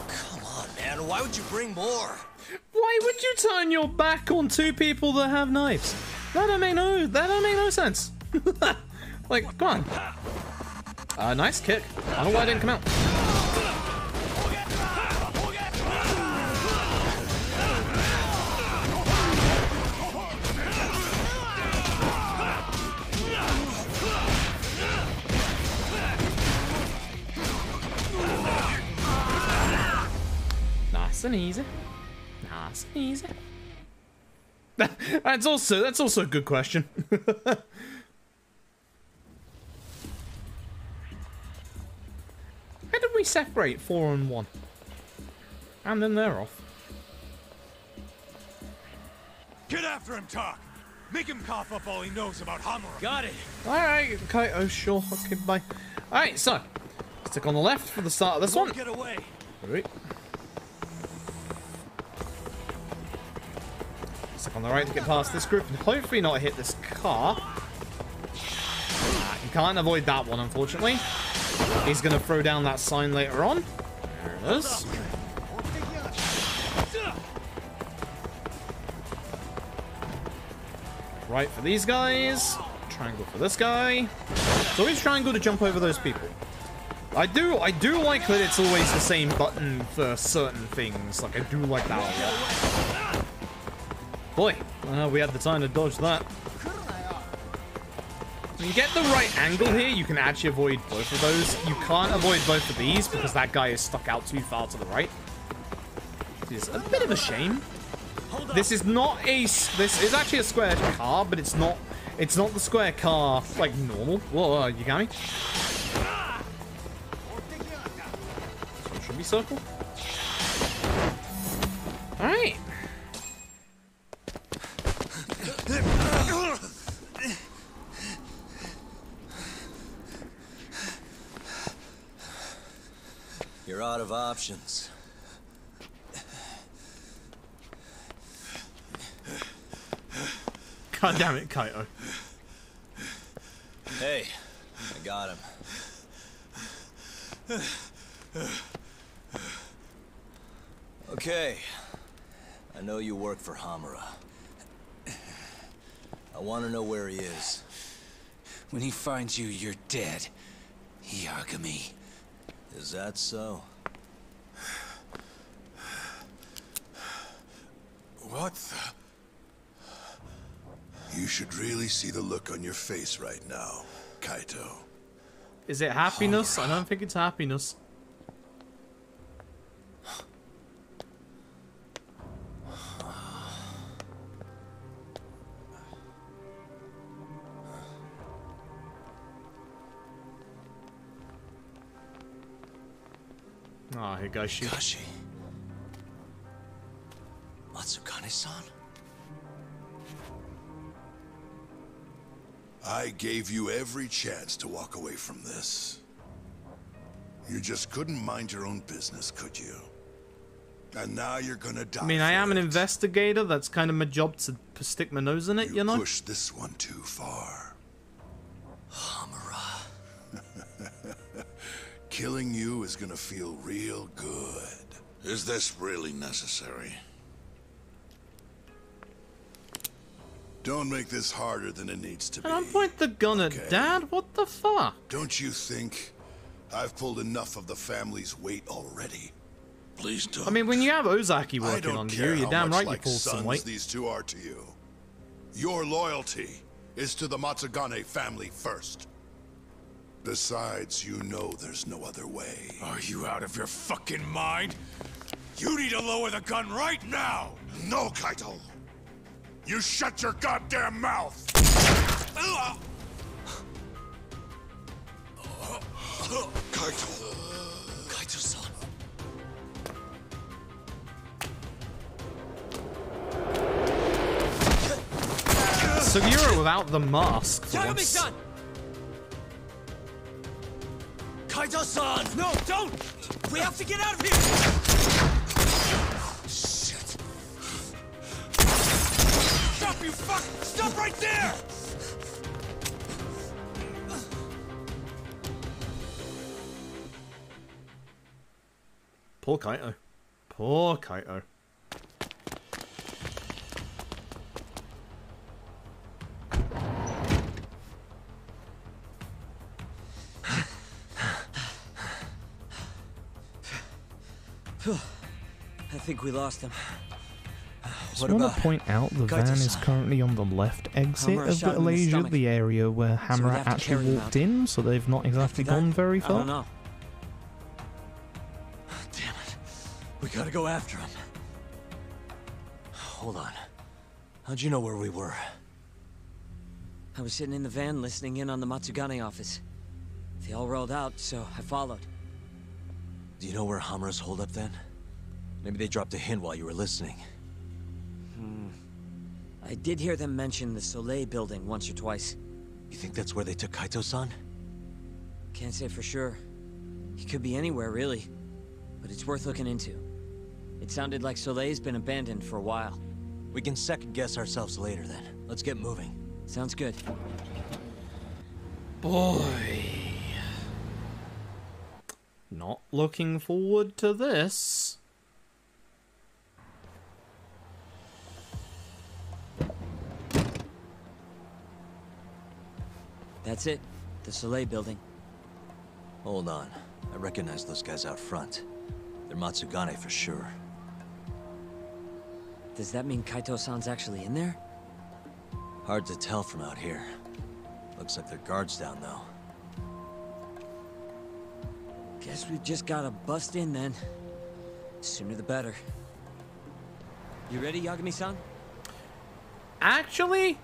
[SPEAKER 14] Come on, man. Why would you bring more?
[SPEAKER 1] Why would you turn your back on two people that have knives? That don't make no sense. Like, come on. Nice kick. I don't know why it didn't come out. Nice and easy. Nice and easy. That's also a good question. How did we separate 4 and 1? And then they're off.
[SPEAKER 7] Get after him, Talk. Make him cough up all he knows about Hamura.
[SPEAKER 16] Got it.
[SPEAKER 1] Alright, okay, oh sure, okay, bye. Alright, so, stick on the left for the start of this one.
[SPEAKER 16] Get away.
[SPEAKER 1] Wait. Stick on the right to get past this group and hopefully not hit this car. You can't avoid that one, unfortunately. He's gonna throw down that sign later on. There it is. Right for these guys. Triangle for this guy. It's always triangle to jump over those people. I do like that it's always the same button for certain things. Like, I do like that a lot. Boy, we had the time to dodge that. When you get the right angle here, you can actually avoid both of those. You can't avoid both of these because that guy is stuck out too far to the right. It's a bit of a shame. This is not a... This is actually a square car, but it's not the square car like normal. Whoa, you got me? So should we circle? Alright.
[SPEAKER 14] You're out of options.
[SPEAKER 1] God damn it, Kaito.
[SPEAKER 14] Hey, I got him.
[SPEAKER 2] Okay. I know you work for Hamura. I want to know where he is.
[SPEAKER 9] When he finds you, you're dead. Yagami.
[SPEAKER 2] Is that so?
[SPEAKER 18] What the... You should really see the look on your face right now, Kaito.
[SPEAKER 1] Is it happiness? I don't think it's happiness. Ah, Higashi.
[SPEAKER 2] Higashi. Matsukane-san?
[SPEAKER 18] I gave you every chance to walk away from this. You just couldn't mind your own business, could you? And now you're gonna die.
[SPEAKER 1] I mean, I am an investigator. That's kind of my job to stick my nose in it, you know?
[SPEAKER 18] You pushed this one too far.
[SPEAKER 2] Hamura.
[SPEAKER 18] Killing you is gonna feel real good. Is this really necessary? Don't make this harder than it needs to be.
[SPEAKER 1] I don't point the gun at Dad. What the fuck?
[SPEAKER 18] Don't you think I've pulled enough of the family's weight already? Please don't.
[SPEAKER 1] I mean, when you have Ozaki working on you, you're damn right you pulled some weight.
[SPEAKER 18] These two are to you. Your loyalty is to the Matsugane family first. Besides, you know there's no other way.
[SPEAKER 16] Are you out of your fucking mind? You need to lower the gun right now!
[SPEAKER 18] No, Kaito! You shut your goddamn mouth! Kaito.
[SPEAKER 2] Kaito-san.
[SPEAKER 1] Sugiura without the mask for once.
[SPEAKER 9] Yagami-san!
[SPEAKER 2] Kaito-san!
[SPEAKER 9] No, don't! We have to get out of here!
[SPEAKER 16] Shit. Stop, you fuck! Stop right there!
[SPEAKER 1] Poor Kaito. Poor Kaito.
[SPEAKER 3] I think we lost him.
[SPEAKER 1] I want to point out the van is currently on the left exit of Little Asia, the area where Hamura actually walked in, so they've not exactly gone very far.
[SPEAKER 3] I don't know.
[SPEAKER 2] Damn it. We gotta go after him. Hold on. How'd you know where we were?
[SPEAKER 3] I was sitting in the van listening in on the Matsugane office. They all rolled out, so I followed.
[SPEAKER 2] Do you know where Hamura's holed up then? Maybe they dropped a hint while you were listening.
[SPEAKER 3] I did hear them mention the Soleil building once or twice.
[SPEAKER 2] You think that's where they took Kaito-san?
[SPEAKER 3] Can't say for sure. He could be anywhere, really. But it's worth looking into. It sounded like Soleil's been abandoned for a while.
[SPEAKER 2] We can second-guess ourselves later, then. Let's get moving.
[SPEAKER 3] Sounds good.
[SPEAKER 1] Boy. Not looking forward to this.
[SPEAKER 3] That's it. The Soleil building.
[SPEAKER 2] Hold on. I recognize those guys out front. They're Matsugane for sure.
[SPEAKER 3] Does that mean Kaito-san's actually in there?
[SPEAKER 2] Hard to tell from out here. Looks like their guard's down, though.
[SPEAKER 3] Guess we just gotta bust in, then. Sooner the better. You ready, Yagami-san?
[SPEAKER 1] Actually,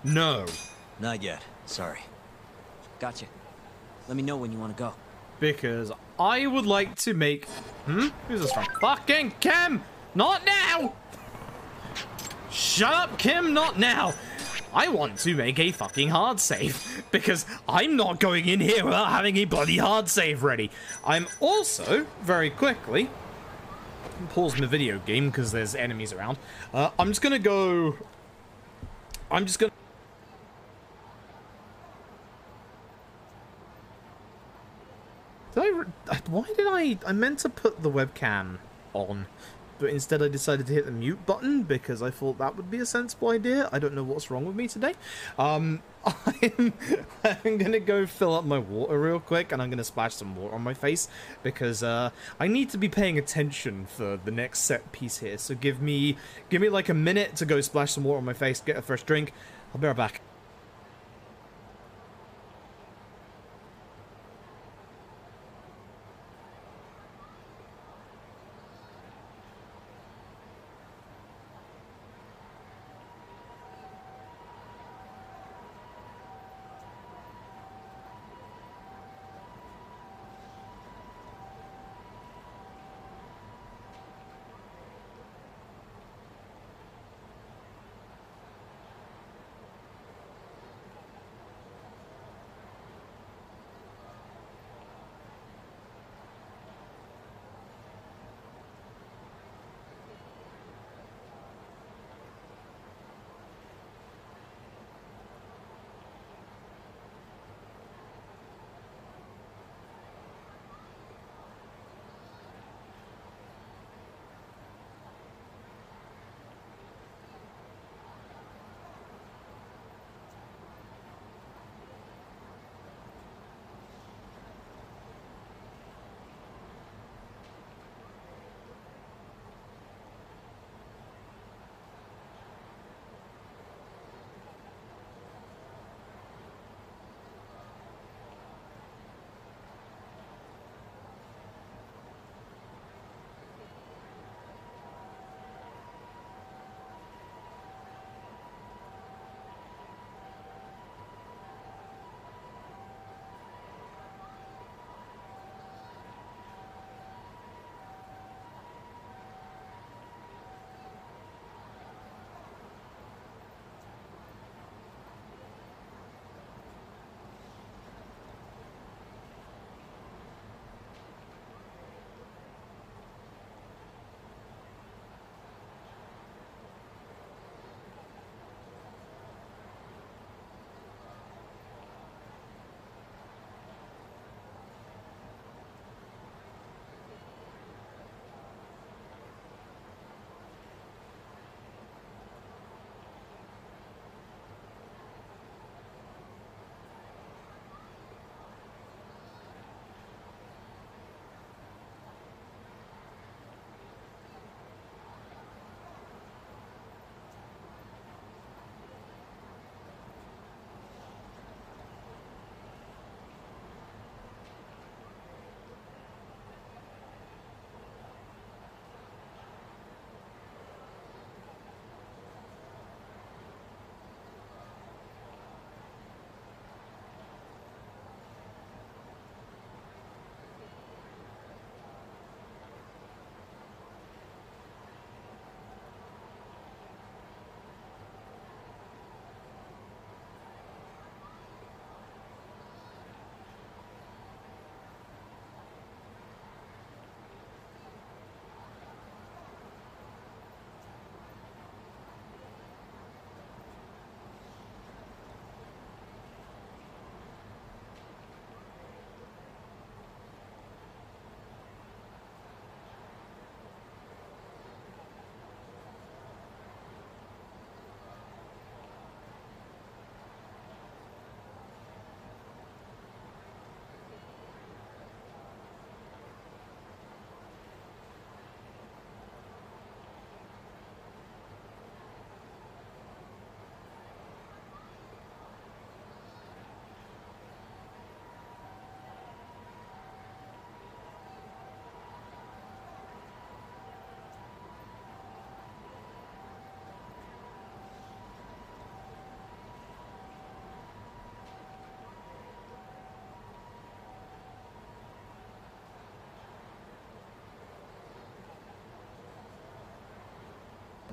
[SPEAKER 1] no.
[SPEAKER 2] Not yet. Sorry.
[SPEAKER 3] Gotcha. Let me know when you want to go.
[SPEAKER 1] Because I would like to make... Who's this from? Fucking Kim! Not now! Shut up, Kim! Not now! I want to make a fucking hard save. Because I'm not going in here without having a bloody hard save ready. I'm also, very quickly... Pause my video game because there's enemies around. I'm just gonna go... I'm just gonna... Why did I meant to put the webcam on, but instead I decided to hit the mute button because I thought that would be a sensible idea. I don't know what's wrong with me today. I'm gonna go fill up my water real quick, and I'm gonna splash some water on my face because I need to be paying attention for the next set piece here. So give me like a minute to go splash some water on my face, get a fresh drink. I'll be right back.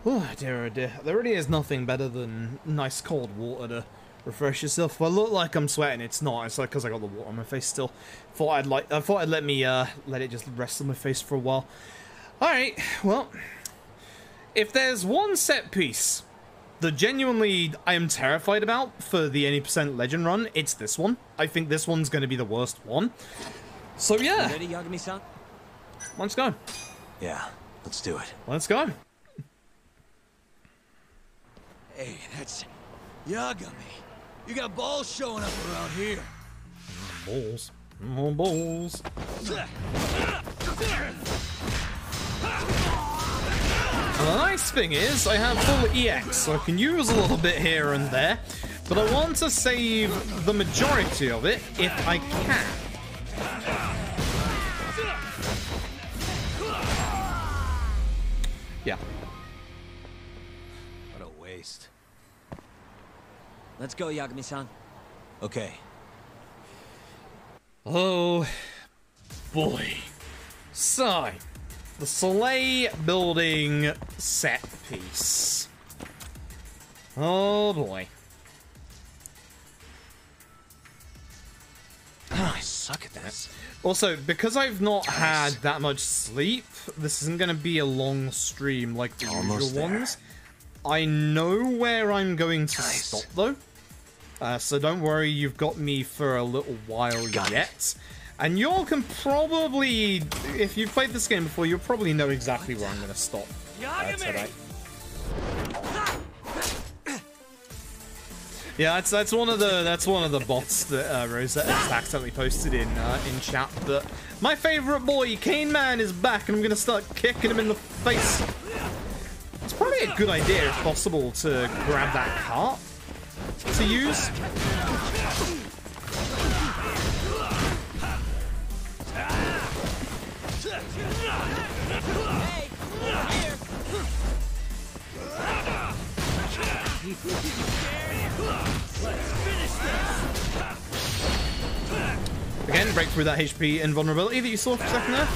[SPEAKER 1] Oh dear, oh dear. There really is nothing better than nice cold water to refresh yourself. If I look like I'm sweating, it's not. It's like because I got the water on my face still. I thought I'd let it just rest on my face for a while. All right, well, if there's one set piece that genuinely I am terrified about for the any % Legend run, it's this one. I think this one's going to be the worst one. So yeah.
[SPEAKER 3] Ready, Yagami-san?
[SPEAKER 1] Let's go.
[SPEAKER 2] Yeah, Let's do it.
[SPEAKER 1] Let's go.
[SPEAKER 9] Hey, that's Yagami. You got balls showing up around here.
[SPEAKER 1] Balls. More balls. And the nice thing is, I have full EX, so I can use a little bit here and there, but I want to save the majority of it if I can. Yeah.
[SPEAKER 2] What a waste.
[SPEAKER 3] Let's go, Yagami-san.
[SPEAKER 2] Okay.
[SPEAKER 1] Oh, boy. So, the Soleil building set piece. Oh, boy.
[SPEAKER 2] I suck at this.
[SPEAKER 1] Also, because I've not had that much sleep, this isn't going to be a long stream like the usual ones. I know where I'm going to stop, though. So don't worry, you've got me for a little while yet. And y'all can probably, if you've played this game before, you'll probably know exactly where I'm going to stop today. Yeah, that's one of the bots that Rosetta has accidentally posted in chat. That my favorite boy, Cane Man, is back, and I'm gonna start kicking him in the face. It's probably a good idea, if possible, to grab that cart to use. Again, break through that HP invulnerability that you saw for a second there.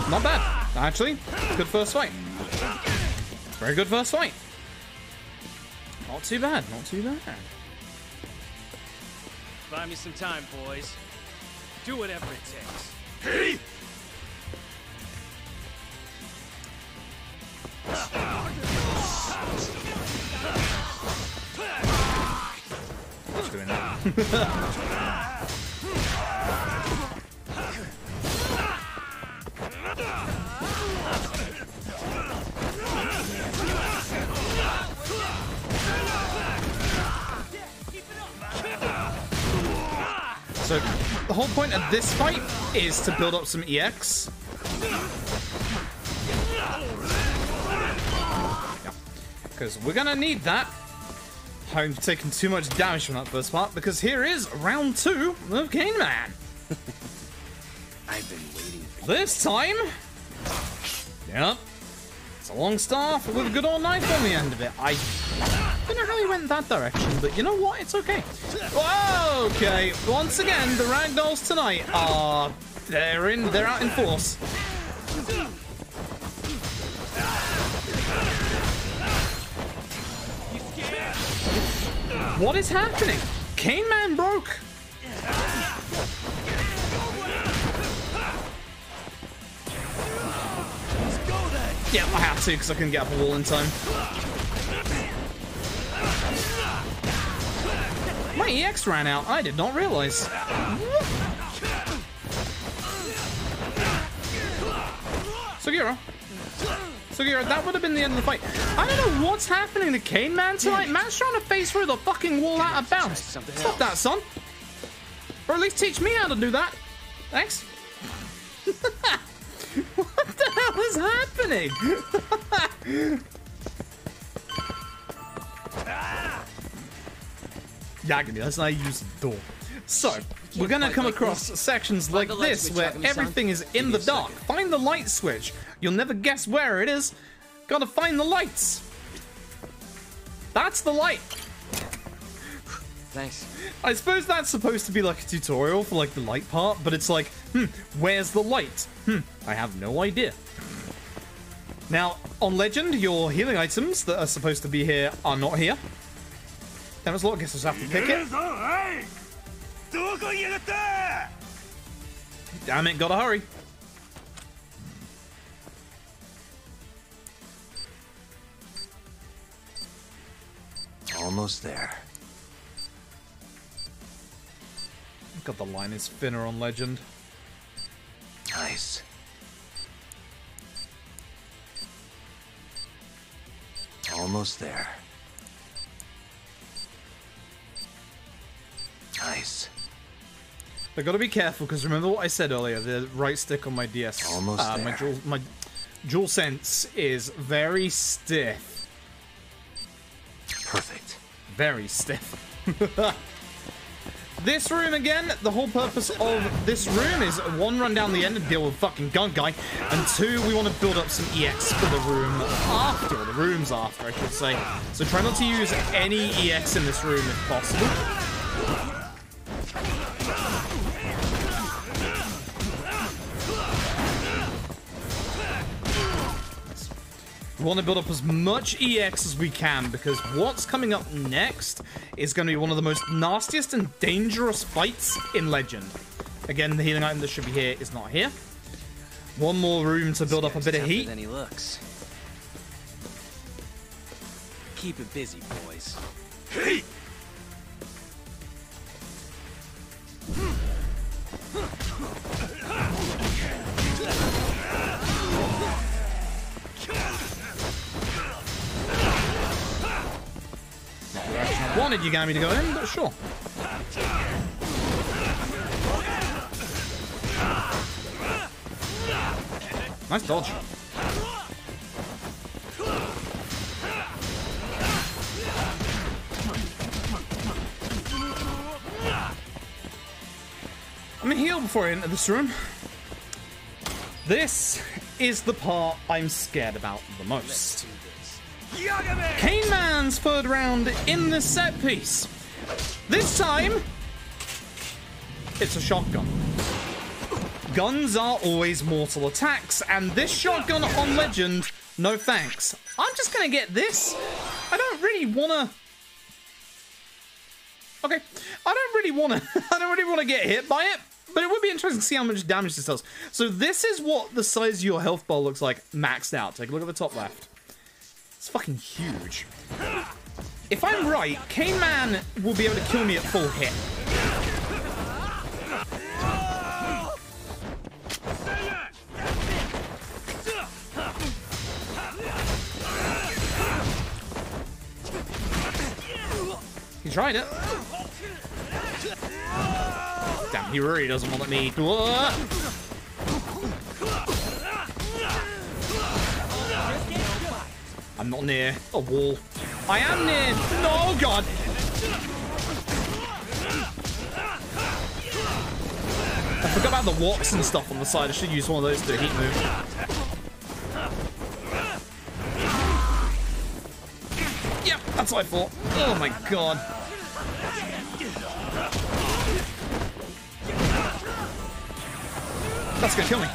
[SPEAKER 1] Not bad, actually. Good first fight. Very good first fight. Not too bad, not too bad.
[SPEAKER 9] Buy me some time, boys. Do whatever it takes.
[SPEAKER 16] Hey!
[SPEAKER 1] What's doing that? So, the whole point of this fight is to build up some EX. Yeah. Because we're gonna need that. I've taken too much damage from that first part, because here is round 2 of Cane Man.
[SPEAKER 2] I've been waiting for
[SPEAKER 1] this time. Yep. It's a long staff with a good old knife on the end of it. I don't know how he went that direction, but you know what? It's okay. Okay, once again, the ragdolls tonight are they're out in force. What is happening? Cane Man broke. Yeah, I have to because I couldn't get up a wall in time. My EX ran out. I did not realize. Sugiura. Sugiura, that would have been the end of the fight. I don't know what's happening to Cane Man tonight. Man's trying to phase through the fucking wall out of bounds. Stop that, son. Or at least teach me how to do that. Thanks. What the hell is happening? Yagami, that's how you use the door. So, we're gonna come across sections like this where everything is in the dark. Find the light switch. You'll never guess where it is. Gotta find the lights. That's the light.
[SPEAKER 3] Thanks.
[SPEAKER 1] I suppose that's supposed to be like a tutorial for like the light part, but it's like, where's the light? I have no idea. Now, on Legend, your healing items that are supposed to be here are not here. That was a lot, I guess I'll have to pick it. Damn it, gotta hurry.
[SPEAKER 2] Almost there.
[SPEAKER 1] God, the line is thinner on Legend.
[SPEAKER 2] Nice. Almost there. Nice.
[SPEAKER 1] I gotta be careful because remember what I said earlier. The right stick on my DS,
[SPEAKER 2] Almost there.
[SPEAKER 1] my DualSense is very stiff.
[SPEAKER 2] Perfect.
[SPEAKER 1] Very stiff. This room again. The whole purpose of this room is one, run down the end and deal with fucking gun guy, and two, we want to build up some EX for the room after, or the rooms after, I should say. So try not to use any EX in this room if possible. We want to build up as much EX as we can because what's coming up next is going to be one of the most nastiest and dangerous fights in Legend. Again, the healing item that should be here is not here. One more room to build up a bit of heat.
[SPEAKER 17] Than he looks. Keep it busy, boys.
[SPEAKER 16] Hey!
[SPEAKER 1] I wanted Yagami to go in, but sure. Nice dodge. I'm gonna heal before I enter this room. This is the part I'm scared about the most. Cane Man's third round in the set piece. This time, it's a shotgun. Guns are always mortal attacks, and this shotgun on Legend, no thanks. I'm just gonna get this. I don't really wanna... Okay, I don't really wanna get hit by it, but it would be interesting to see how much damage this does. So this is what the size of your health bar looks like maxed out. Take a look at the top left. It's fucking huge. If I'm right, Cane Man will be able to kill me at full hit. He tried it. Damn, he really doesn't want me. I'm not near a wall. I am near. No, God. I forgot about the walks and stuff on the side. I should use one of those to heat move. Yep, that's what I thought. Oh my God. That's gonna kill me.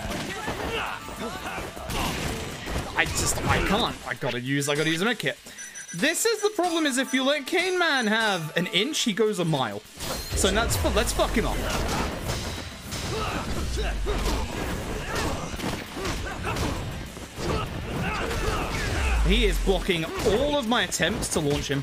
[SPEAKER 1] I can't. I gotta use a medkit. This is the problem, is if you let Cane Man have an inch, he goes a mile. So let's fuck him up. He is blocking all of my attempts to launch him.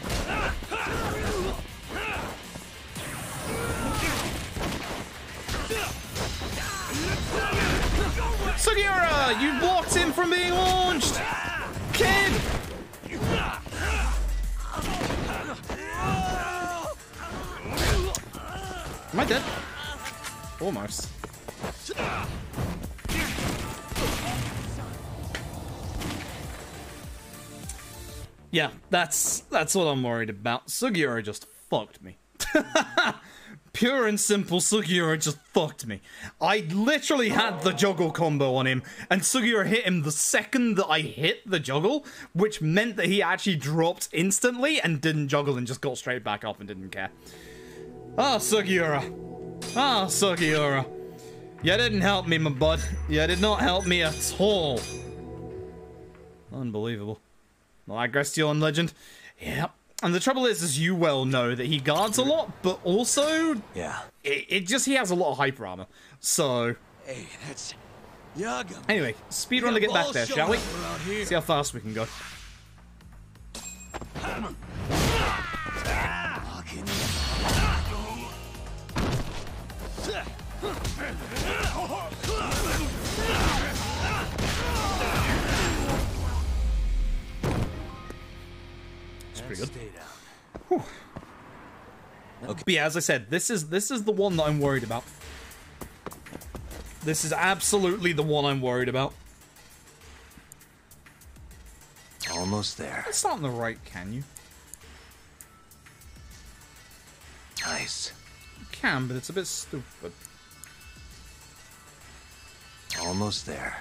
[SPEAKER 1] Sugiura, you blocked him from being launched! Kid! Am I dead? Almost. Yeah, that's what I'm worried about. Sugiura just fucked me. Pure and simple, Sugiura just fucked me. I literally had the juggle combo on him, and Sugiura hit him the second that I hit the juggle, which meant that he actually dropped instantly and didn't juggle and just got straight back up and didn't care. Ah, Sugiura. Ah, Sugiura. You didn't help me, my bud. You did not help me at all. Unbelievable. Well, I guess you're on Legend. Yep. And the trouble is, as you well know, that he guards a lot, but also...
[SPEAKER 2] Yeah.
[SPEAKER 1] He has a lot of hyper armor. So...
[SPEAKER 17] Hey, that's... Yagami.
[SPEAKER 1] Anyway, speedrun to get back there, shall we? See how fast we can go. It's pretty good. Whew. Okay. But yeah, as I said, this is the one that I'm worried about. This is absolutely the one I'm worried about.
[SPEAKER 2] Almost there.
[SPEAKER 1] It's not on the right, can you?
[SPEAKER 2] Nice.
[SPEAKER 1] You can, but it's a bit stupid.
[SPEAKER 2] Almost there.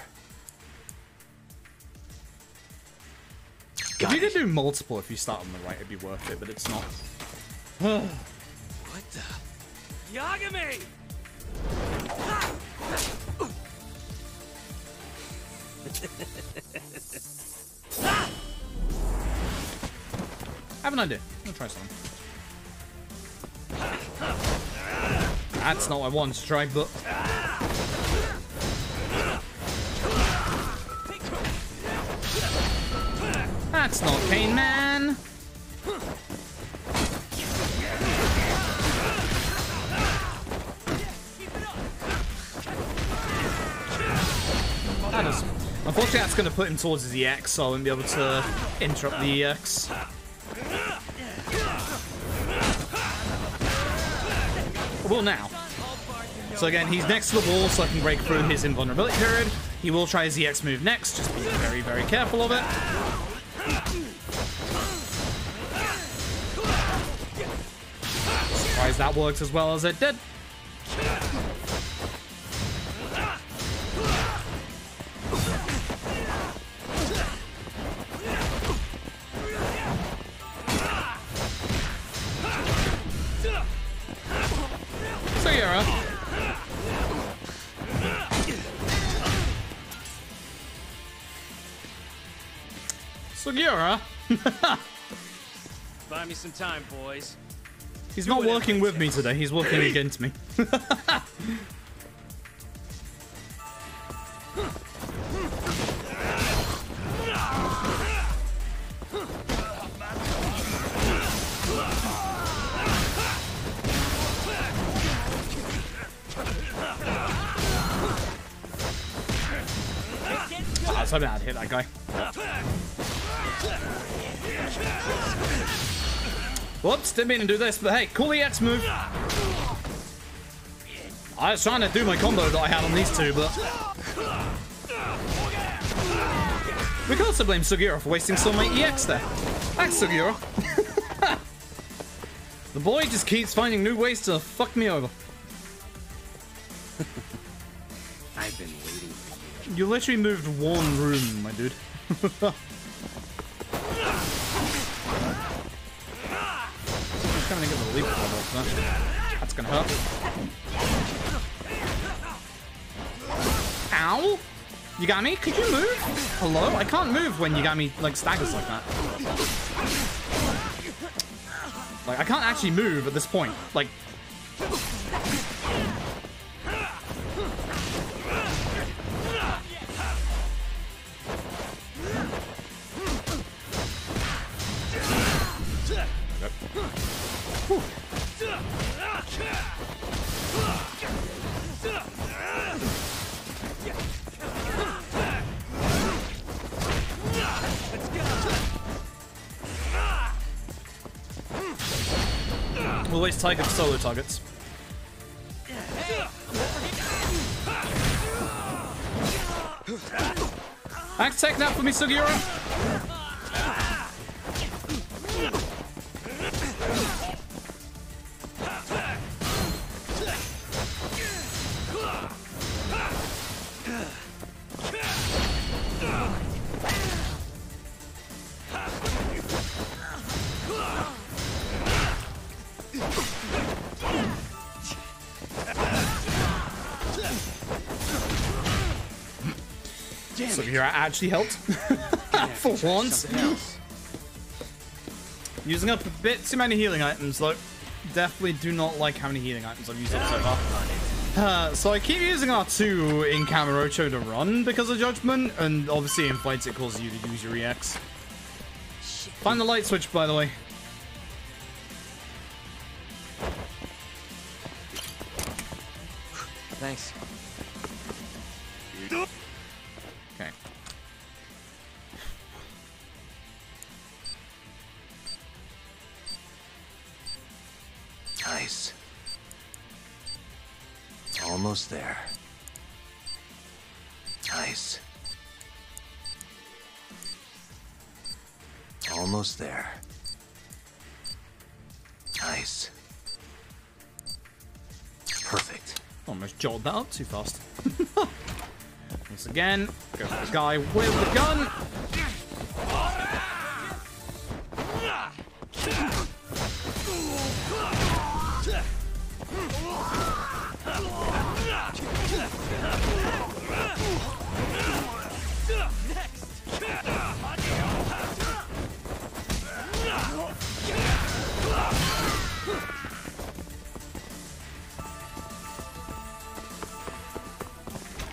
[SPEAKER 1] If you could do multiple if you start on the right, it'd be worth it, but it's not.
[SPEAKER 17] What the? Yagami!
[SPEAKER 1] I have an idea. I'm gonna try something. That's not what I wanted to try, but... That's not Kane Man! That is... Unfortunately, that's going to put him towards his EX, so I won't be able to interrupt the EX. Well, now. So again, he's next to the wall, so I can break through his invulnerability period. He will try his EX move next, just be very, very careful of it. Surprised that worked as well as it did. Sugiura?
[SPEAKER 17] Buy me some time, boys.
[SPEAKER 1] He's not working with me today, he's working against me. I was hoping I'd hit that guy. Whoops, didn't mean to do this, but hey, cool EX move. I was trying to do my combo that I had on these two, but... We can also blame Sugiura for wasting so many EX there. Thanks, Sugiura. The boy just keeps finding new ways to fuck me over.
[SPEAKER 17] I've been waiting for you.
[SPEAKER 1] You literally moved one room, my dude. I'm trying to get the leap off that. That's gonna hurt. Ow! Yagami, could you move? Hello? I can't move when Yagami, like, staggers like that. Like, I can't actually move at this point. Like... Always target solo targets. Thanks, take that for me, Sugiura. Sugiura actually helped. For once. Using up a bit too many healing items, though. Definitely do not like how many healing items I've used up so far. So I keep using R2 in Kamurocho to run because of Judgment, and obviously in fights it causes you to use your EX. Find the light switch, by the way.
[SPEAKER 3] Thanks.
[SPEAKER 1] Okay.
[SPEAKER 2] Nice. Almost there. Nice. Almost there. Nice. Perfect.
[SPEAKER 1] Almost jotted that up too fast. Once again, go for the guy with the gun.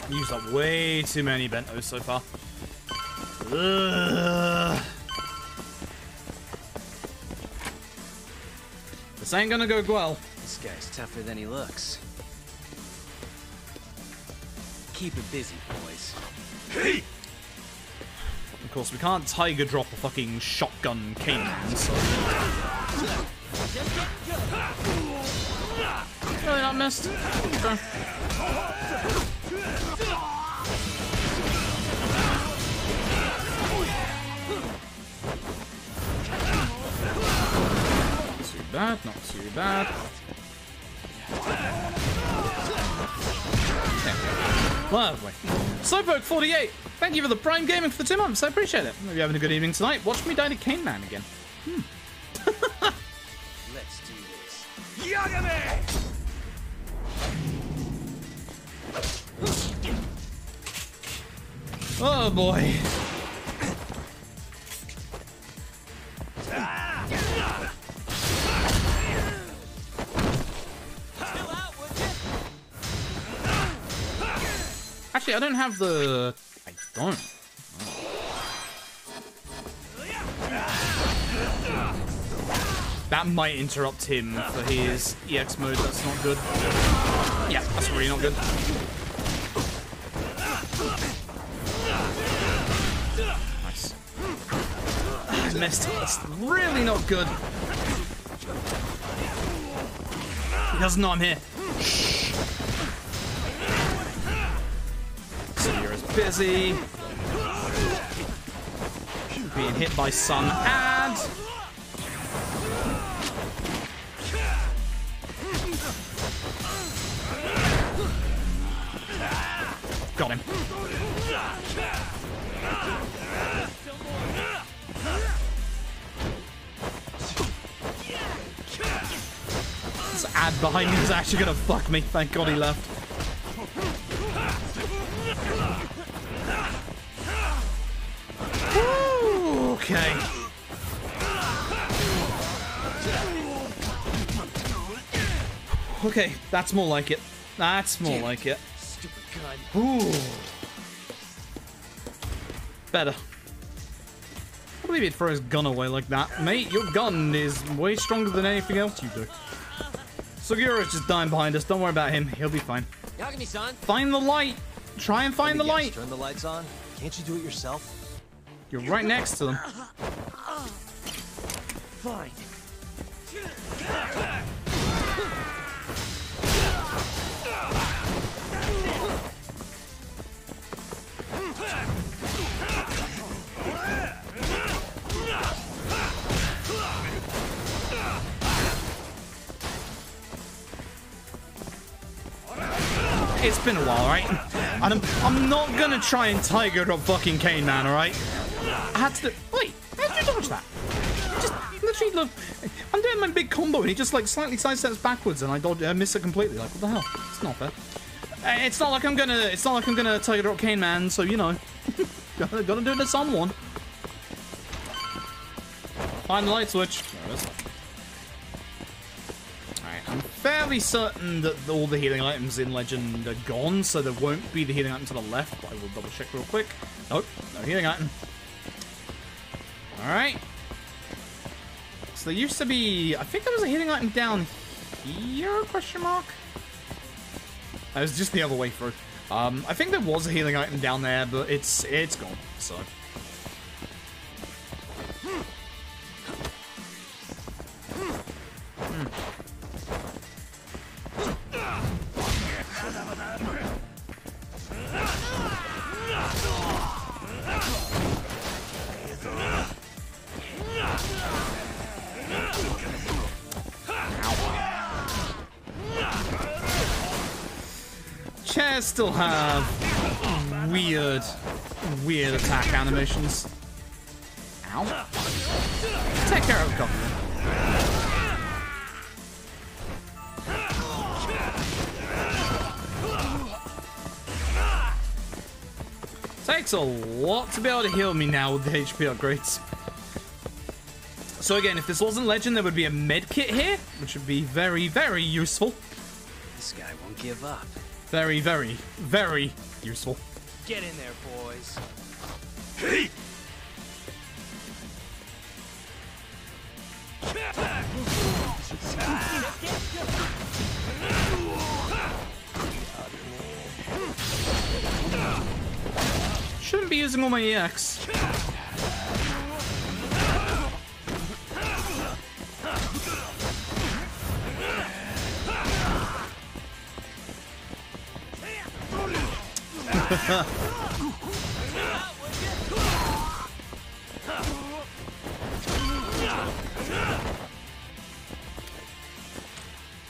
[SPEAKER 1] Used up way too many bentos so far. Ugh. This ain't gonna go well.
[SPEAKER 17] This guy's tougher than he looks. Keep it busy, boys. Hey!
[SPEAKER 1] Of course, we can't tiger drop a fucking shotgun canine, so... Really not missed? Okay. Bad, not too bad. Yeah. Lovely. Slowpoke48, thank you for the Prime Gaming for the 2 months. I appreciate it. Hope you're having a good evening tonight. Watch me die to Cane Man again.
[SPEAKER 17] Let's do this. Yagami!
[SPEAKER 1] Oh boy. Actually, I don't have the... I don't. That might interrupt him for his EX mode. That's not good. Yeah, that's really not good. Nice. I missed it. That's really not good. He doesn't know I'm here. Senior is busy. Being hit by some ad. Got him. This ad behind me is actually gonna fuck me. Thank God he left. Woo, okay. Okay, that's more like it. That's more like it.
[SPEAKER 17] Stupid gun.
[SPEAKER 1] Ooh. Better. I believe he'd throw his gun away like that. Mate, your gun is way stronger than anything else you do. Sugiura's just dying behind us. Don't worry about him. He'll be fine.
[SPEAKER 3] Yagami-san.
[SPEAKER 1] Find the light. Try and find the light.
[SPEAKER 2] Turn the lights on. Can't you do it yourself?
[SPEAKER 1] You're right next to them.
[SPEAKER 17] Fine.
[SPEAKER 1] It's been a while, right? And I'm not gonna try and tiger drop fucking Cane Man, alright? I had to do... Wait, how did you dodge that? Just literally look... I'm doing my big combo and he just like slightly sidesteps backwards and I miss it completely. Like, what the hell? It's not fair. It's not like I'm gonna tiger drop Cane Man, so you know. gotta do it to someone. Find the light switch. There it is. I'm fairly certain that all the healing items in Legend are gone, so there won't be the healing item to the left, but I will double check real quick. Nope, no healing item. Alright. So there used to be... I think there was a healing item down here, question mark? It was just the other way through. I think there was a healing item down there, but it's gone, so... Chairs still have weird attack animations. Ow. Take care of the government. Takes a lot to be able to heal me now with the HP upgrades. So again, if this wasn't Legend, there would be a med kit here, which would be very, very useful.
[SPEAKER 17] This guy won't give up.
[SPEAKER 1] Very, very, very useful.
[SPEAKER 17] Get in there, boys.
[SPEAKER 18] Hey!
[SPEAKER 1] Shouldn't be using all my EX.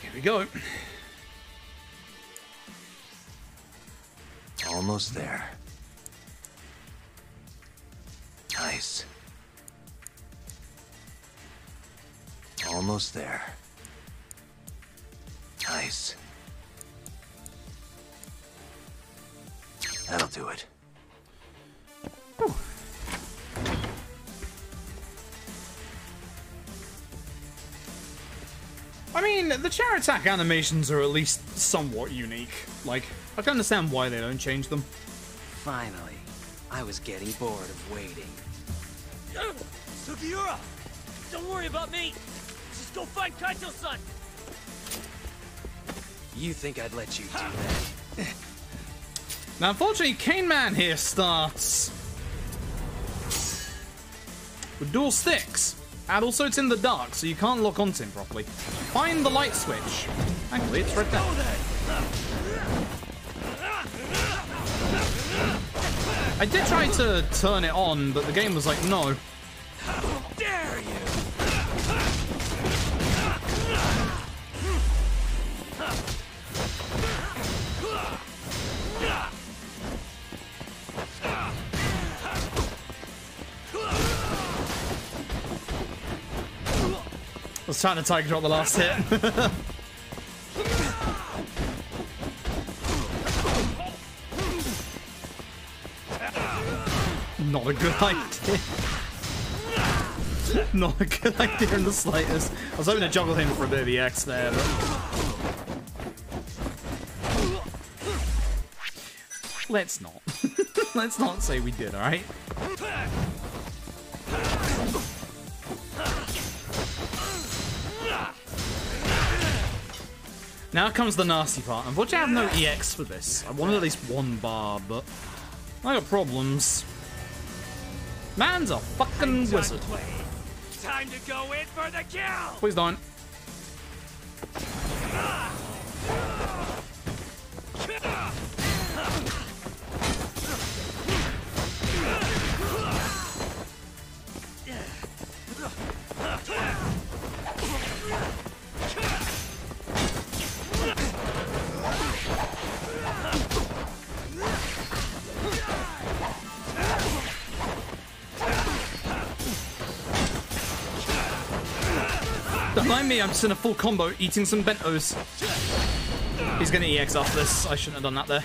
[SPEAKER 1] Here we go.
[SPEAKER 2] Almost there. Nice. Almost there. Nice. That'll do it.
[SPEAKER 1] Whew. I mean, the chair attack animations are at least somewhat unique. Like, I can understand why they don't change them.
[SPEAKER 17] Finally. I was getting bored of waiting.
[SPEAKER 9] Sugiura! Don't worry about me! Just go find Kaito-san!
[SPEAKER 17] You think I'd let you do that?
[SPEAKER 1] Now, unfortunately, Cane Man here starts with dual sticks. And also it's in the dark, so you can't lock onto him properly. Find the light switch. Actually, it's right there. I did try to turn it on, but the game was like, no.
[SPEAKER 9] How dare you!
[SPEAKER 1] I was trying to tiger drop the last hit. Not a good idea. Not a good idea in the slightest. I was hoping to juggle him for a bit of EX there, but... Let's not. Let's not say we did, alright? Now comes the nasty part. Unfortunately, I have no EX for this. I wanted at least one bar, but I got problems. Man's a fucking wizard.
[SPEAKER 9] Time to go in for the kill!
[SPEAKER 1] Please don't. Don't mind me, I'm just in a full combo eating some bentos. He's gonna EX after this. I shouldn't have done that there.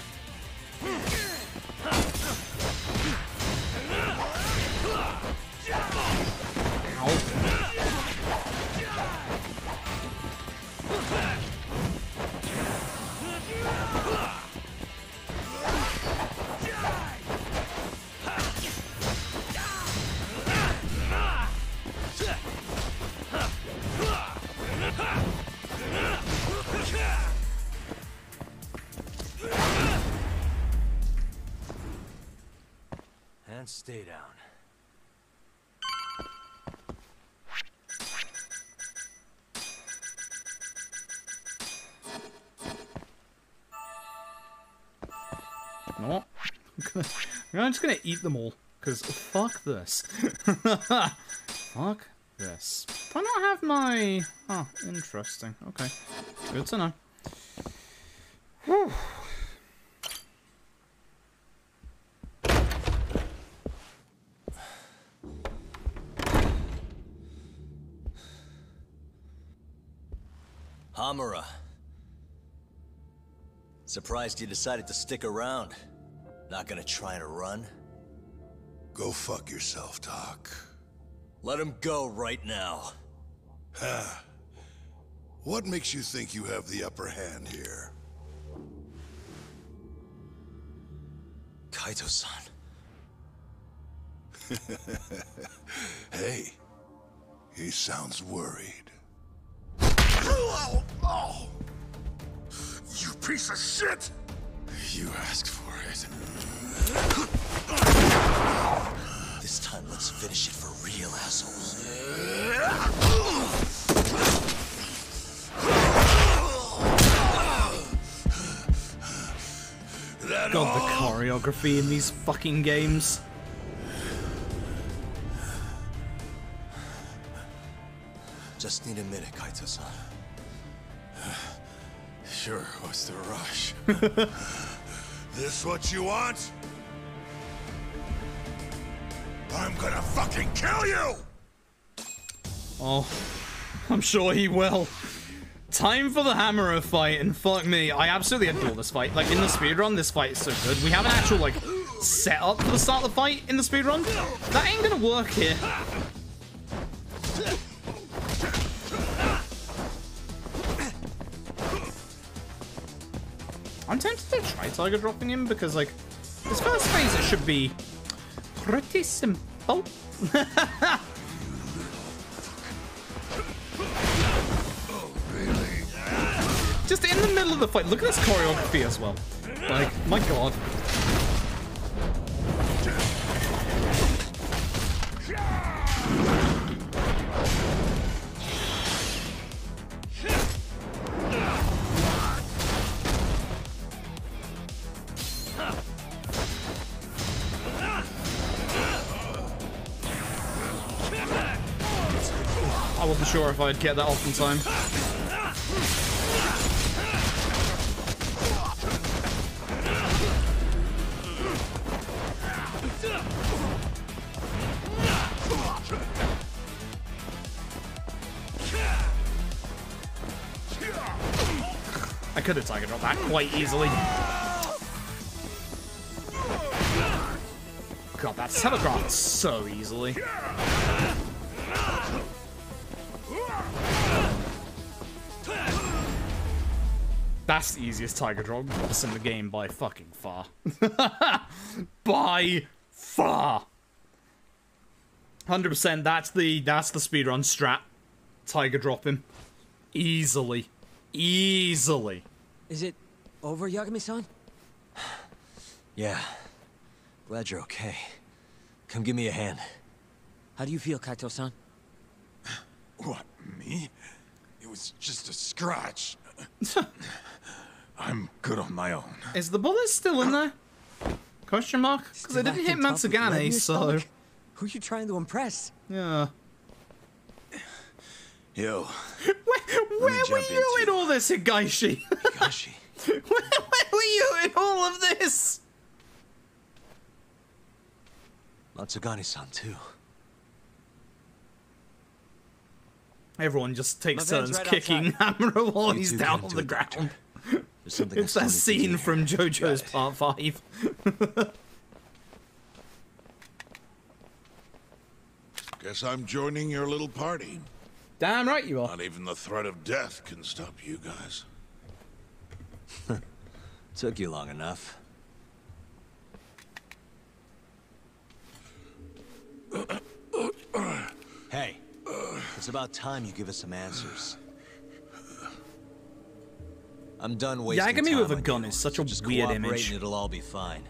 [SPEAKER 2] stay down.
[SPEAKER 1] You know what? I'm just gonna eat them all, because fuck this. Fuck this. Do I not have my... Oh, interesting. Okay. Good to know. Whew.
[SPEAKER 2] Hamura. Surprised you decided to stick around. Not gonna try and run?
[SPEAKER 18] Go fuck yourself, Doc.
[SPEAKER 2] Let him go right now.
[SPEAKER 18] Ha. What makes you think you have the upper hand here?
[SPEAKER 2] Kaito-san.
[SPEAKER 18] Hey, he sounds worried.
[SPEAKER 16] You piece of shit!
[SPEAKER 7] You asked for it.
[SPEAKER 2] This time, let's finish it for real, assholes.
[SPEAKER 1] God, the choreography in these fucking games.
[SPEAKER 2] Just need a minute, Kaito-san.
[SPEAKER 7] Sure, what's the rush?
[SPEAKER 18] This what you want? I'm gonna fucking kill you!
[SPEAKER 1] Oh, I'm sure he will. Time for the Hamura fight, and fuck me, I absolutely adore this fight. Like, in the speedrun, this fight is so good. We have an actual, like, setup for the start of the fight in the speedrun. That ain't gonna work here. I'm tempted to try Tiger dropping him because, like, this first phase it should be pretty simple. Just in the middle of the fight, look at this choreography as well. Like, my god. I wasn't sure if I'd get that off in time. I could have Tiger dropped that quite easily. God, that's telegraphed so easily. That's the easiest Tiger drop in the game by fucking far. By far. 100%, that's the speedrun strat. Tiger drop him. Easily. Easily.
[SPEAKER 3] Is it over, Yagami-san?
[SPEAKER 2] Yeah. Glad you're okay. Come give me a hand.
[SPEAKER 3] How do you feel, Kaito-san?
[SPEAKER 7] What, me? It was just a scratch. I'm good on my own.
[SPEAKER 1] Is the bullet still in there? Question mark? Because I didn't hit Matsugane, so...
[SPEAKER 3] Who are you trying to impress?
[SPEAKER 1] Yeah.
[SPEAKER 14] Yo.
[SPEAKER 1] Where were you in all this, Higaishi?
[SPEAKER 2] Higaishi?
[SPEAKER 1] Where were you in all of this?
[SPEAKER 2] Matsugane-san, too.
[SPEAKER 1] Everyone just takes turns kicking Hamura while he's down on the ground. It's that scene from JoJo's Part 5.
[SPEAKER 18] Guess I'm joining your little party.
[SPEAKER 1] Damn right you are.
[SPEAKER 18] Not even the threat of death can stop you guys.
[SPEAKER 2] Took you long enough. Hey, it's about time you give us some answers. I'm done wasting time.
[SPEAKER 1] Yagami with a gun is such a weird image.
[SPEAKER 2] And it'll all be fine.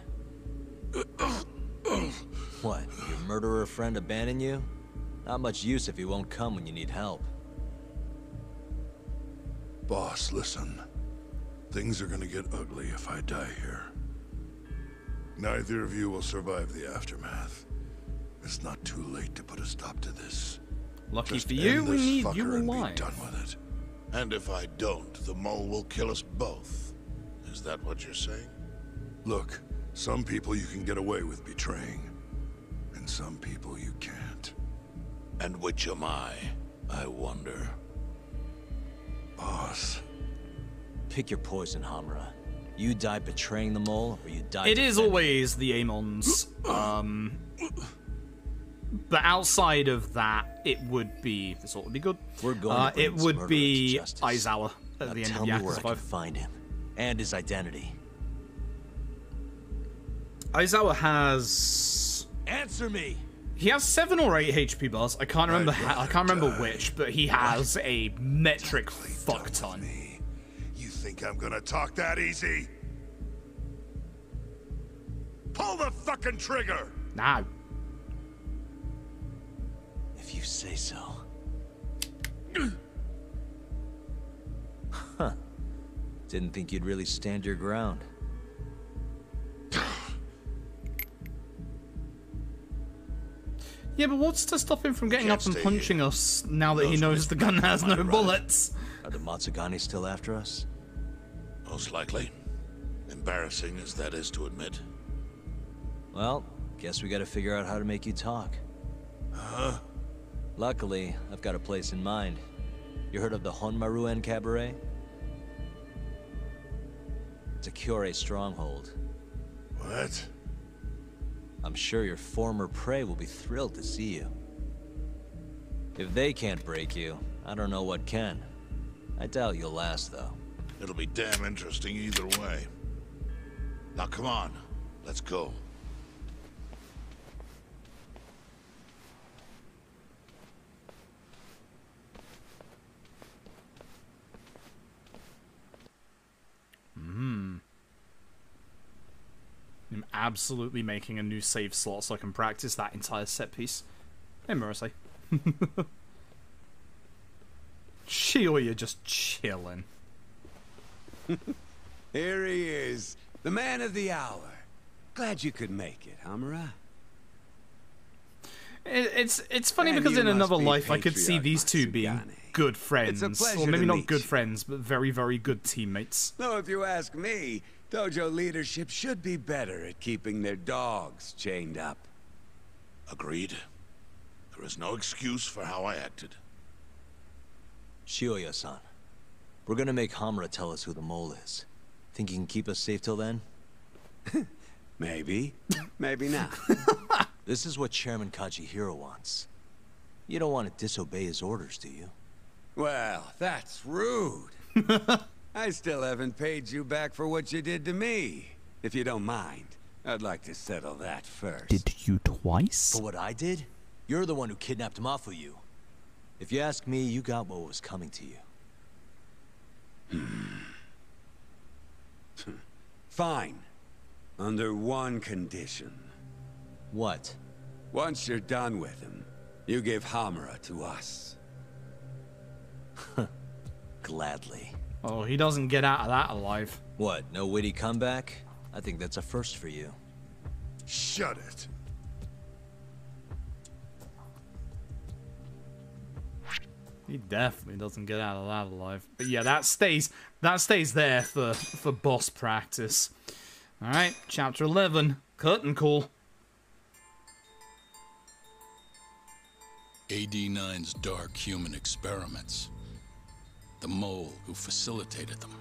[SPEAKER 2] What? murderer friend abandon you? Not much use if he won't come when you need help.
[SPEAKER 18] Boss, listen. Things are gonna get ugly if I die here. Neither of you will survive the aftermath. It's not too late to put a stop to this.
[SPEAKER 1] Lucky
[SPEAKER 18] Just
[SPEAKER 1] for you,
[SPEAKER 18] end
[SPEAKER 1] we
[SPEAKER 18] this
[SPEAKER 1] need
[SPEAKER 18] fucker
[SPEAKER 1] you
[SPEAKER 18] and be
[SPEAKER 1] alive.
[SPEAKER 18] done with it.
[SPEAKER 19] And if I don't, the mole will kill us both. Is that what you're saying?
[SPEAKER 18] Look, some people you can get away with betraying, and some people you can't.
[SPEAKER 19] And which am I wonder?
[SPEAKER 18] Boss.
[SPEAKER 2] Pick your poison, Hamura. You die betraying the mole, or you die
[SPEAKER 1] It is
[SPEAKER 2] defending
[SPEAKER 1] always the Amons. But outside of that, it would be... This ought to be good.
[SPEAKER 2] We're going to bring
[SPEAKER 1] it
[SPEAKER 2] this
[SPEAKER 1] would
[SPEAKER 2] murderer
[SPEAKER 1] be
[SPEAKER 2] to justice.
[SPEAKER 1] Aizawa at
[SPEAKER 2] Now
[SPEAKER 1] the end
[SPEAKER 2] tell
[SPEAKER 1] of
[SPEAKER 2] me where I
[SPEAKER 1] Yakuza
[SPEAKER 2] can
[SPEAKER 1] 5.
[SPEAKER 2] find him, and his identity.
[SPEAKER 1] Aizawa has...
[SPEAKER 17] Answer me!
[SPEAKER 1] He has 7 or 8 HP bars. I can't remember I can't remember which, but he has a metric fuck ton.
[SPEAKER 18] You think I'm gonna talk that easy? Pull the fucking trigger!
[SPEAKER 1] Now.
[SPEAKER 2] If you say so. Huh. Didn't think you'd really stand your ground.
[SPEAKER 1] Yeah, but what's to stop him from getting up and punching us now that he knows the gun has no bullets?
[SPEAKER 2] Are the Matsugani still after us?
[SPEAKER 19] Most likely. Embarrassing as that is to admit.
[SPEAKER 2] Well, guess we gotta figure out how to make you talk.
[SPEAKER 19] Huh?
[SPEAKER 2] Luckily, I've got a place in mind. You heard of the Honmaruen Cabaret? It's a Kyorei stronghold.
[SPEAKER 19] What?
[SPEAKER 2] I'm sure your former prey will be thrilled to see you. If they can't break you, I don't know what can. I doubt you'll last, though.
[SPEAKER 19] It'll be damn interesting either way. Now come on, let's go.
[SPEAKER 1] I'm absolutely making a new save slot so I can practice that entire set piece. Hey, Murasai. Shibuya just chilling.
[SPEAKER 20] Here he is, the man of the hour. Glad you could make it, Hamura.
[SPEAKER 1] It's funny
[SPEAKER 20] And
[SPEAKER 1] because
[SPEAKER 20] you
[SPEAKER 1] in
[SPEAKER 20] must
[SPEAKER 1] another
[SPEAKER 20] be
[SPEAKER 1] life I could see
[SPEAKER 20] Patriarch
[SPEAKER 1] these two being good friends.
[SPEAKER 20] pleasure
[SPEAKER 1] Or maybe
[SPEAKER 20] to
[SPEAKER 1] not
[SPEAKER 20] meet
[SPEAKER 1] good
[SPEAKER 20] you.
[SPEAKER 1] friends, but very, very good teammates.
[SPEAKER 20] Though if you ask me, Dojo leadership should be better at keeping their dogs chained up.
[SPEAKER 19] Agreed. There is no excuse for how I acted.
[SPEAKER 2] Shioya-san, we're gonna make Hamura tell us who the mole is. Think you can keep us safe till then?
[SPEAKER 20] Maybe. Maybe not.
[SPEAKER 2] This is what Chairman Kajihiro wants. You don't want to disobey his orders, do you?
[SPEAKER 20] Well, that's rude. I still haven't paid you back for what you did to me. If you don't mind, I'd like to settle that first.
[SPEAKER 1] Did you twice?
[SPEAKER 2] For what I did? You're the one who kidnapped Mafuyu. If you ask me, you got what was coming to you.
[SPEAKER 20] Fine. Under one condition.
[SPEAKER 2] What?
[SPEAKER 20] Once you're done with him, you give Hamura to us.
[SPEAKER 2] Gladly.
[SPEAKER 1] Oh, he doesn't get out of that alive.
[SPEAKER 2] What, no witty comeback? I think that's a first for you.
[SPEAKER 18] Shut it.
[SPEAKER 1] He definitely doesn't get out of that alive. But yeah, that stays there for boss practice. Alright, chapter 11. Curtain call.
[SPEAKER 10] AD-9's dark human experiments. The mole who facilitated them.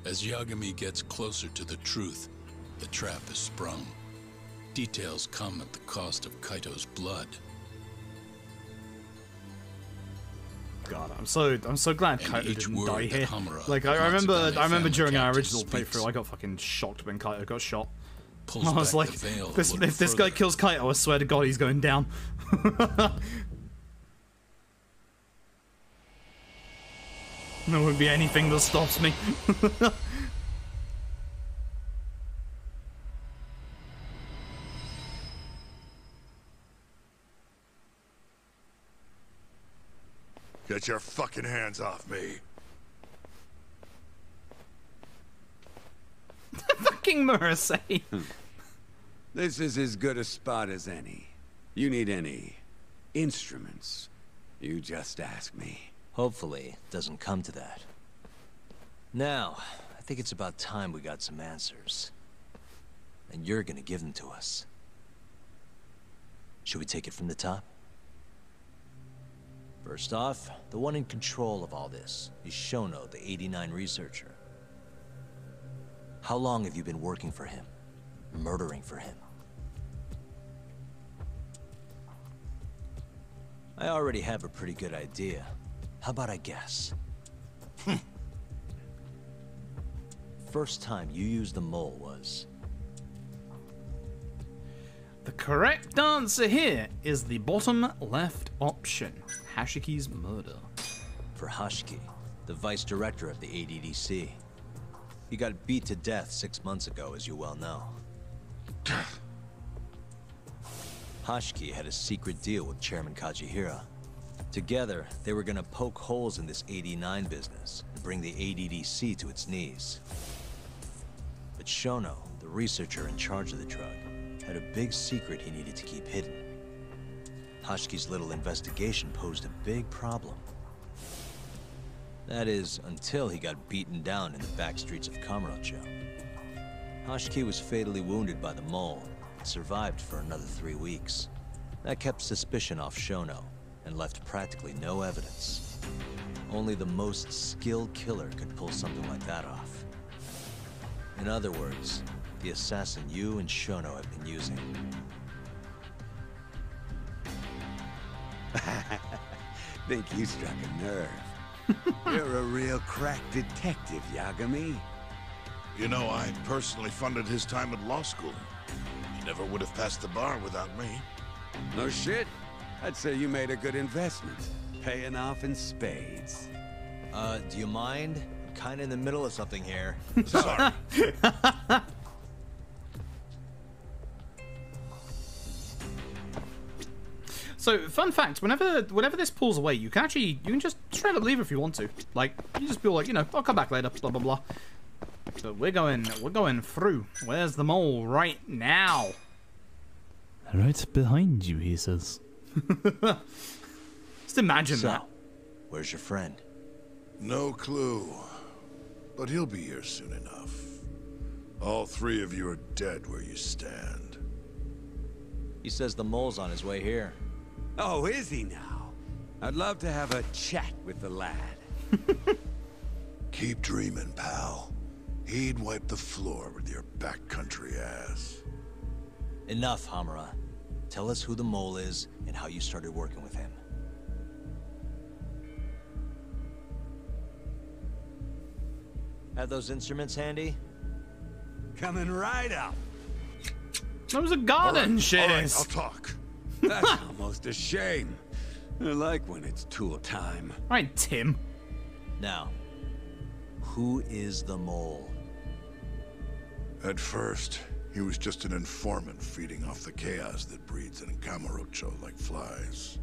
[SPEAKER 10] As Yagami gets closer to the truth, the trap is sprung. Details come at the cost of Kaito's blood.
[SPEAKER 1] God, I'm so glad
[SPEAKER 10] And
[SPEAKER 1] Kaito
[SPEAKER 10] each
[SPEAKER 1] didn't
[SPEAKER 10] word
[SPEAKER 1] die
[SPEAKER 10] that
[SPEAKER 1] here.
[SPEAKER 10] Hamura,
[SPEAKER 1] Like
[SPEAKER 10] the
[SPEAKER 1] I remember
[SPEAKER 10] family
[SPEAKER 1] during our
[SPEAKER 10] captain,
[SPEAKER 1] original
[SPEAKER 10] speaks.
[SPEAKER 1] playthrough, I got fucking shocked when Kaito got shot.
[SPEAKER 10] Pulls
[SPEAKER 1] I was
[SPEAKER 10] back
[SPEAKER 1] like,
[SPEAKER 10] the veil a
[SPEAKER 1] if
[SPEAKER 10] little
[SPEAKER 1] this guy
[SPEAKER 10] further.
[SPEAKER 1] kills Kaito, I swear to God, he's going down. There won't be anything that stops me.
[SPEAKER 18] Get your fucking hands off me.
[SPEAKER 1] Fucking Morrissey.
[SPEAKER 20] This is as good a spot as any. You need any instruments, you just ask me.
[SPEAKER 2] Hopefully, it doesn't come to that. Now, I think it's about time we got some answers. And you're gonna give them to us. Should we take it from the top? First off, the one in control of all this is Shono, the 89 researcher. How long have you been working for him? Murdering for him? I already have a pretty good idea. How about I guess? First time you used the mole was...
[SPEAKER 1] The correct answer here is the bottom left option. Hashiki's murder.
[SPEAKER 2] For Hashiki, the vice director of the ADDC. He got beat to death 6 months ago, as you well know. Hashiki had a secret deal with Chairman Kajihira. Together, they were gonna poke holes in this 89 business and bring the ADDC to its knees. But Shono, the researcher in charge of the drug, had a big secret he needed to keep hidden. Hashiki's little investigation posed a big problem. That is, until he got beaten down in the back streets of Kamurocho. Hashiki was fatally wounded by the mole and survived for another 3 weeks. That kept suspicion off Shono and left practically no evidence. Only the most skilled killer could pull something like that off. In other words, the assassin you and Shono have been using.
[SPEAKER 20] Think you struck a nerve. You're a real crack detective, Yagami.
[SPEAKER 18] You know, I personally funded his time at law school. He never would have passed the bar without me.
[SPEAKER 20] No shit. I'd say you made a good investment. Paying off in spades.
[SPEAKER 2] Do you mind? I'm kinda in the middle of something here.
[SPEAKER 18] Sorry.
[SPEAKER 1] So, fun fact, whenever this pulls away, you can just straight up leave if you want to. Like, you just feel like, you know, I'll come back later, blah blah blah. So we're going through. Where's the mole right now? Right behind you, he says. Just imagine that.
[SPEAKER 2] Where's your friend?
[SPEAKER 18] No clue. But he'll be here soon enough. All 3 of you are dead where you stand.
[SPEAKER 2] He says the mole's on his way here.
[SPEAKER 20] Oh, is he now? I'd love to have a chat with the lad.
[SPEAKER 18] Keep dreaming, pal. He'd wipe the floor with your backcountry ass.
[SPEAKER 2] Enough, Hamura. Tell us who the mole is and how you started working with him. Have those instruments handy?
[SPEAKER 20] Coming right up.
[SPEAKER 1] That was a garden shiz.
[SPEAKER 18] All right, I'll talk.
[SPEAKER 20] That's almost a shame. I like when it's tool time.
[SPEAKER 1] Right, Tim.
[SPEAKER 2] Now, who is the mole?
[SPEAKER 18] At first, he was just an informant feeding off the chaos that breeds in Kamurocho like flies.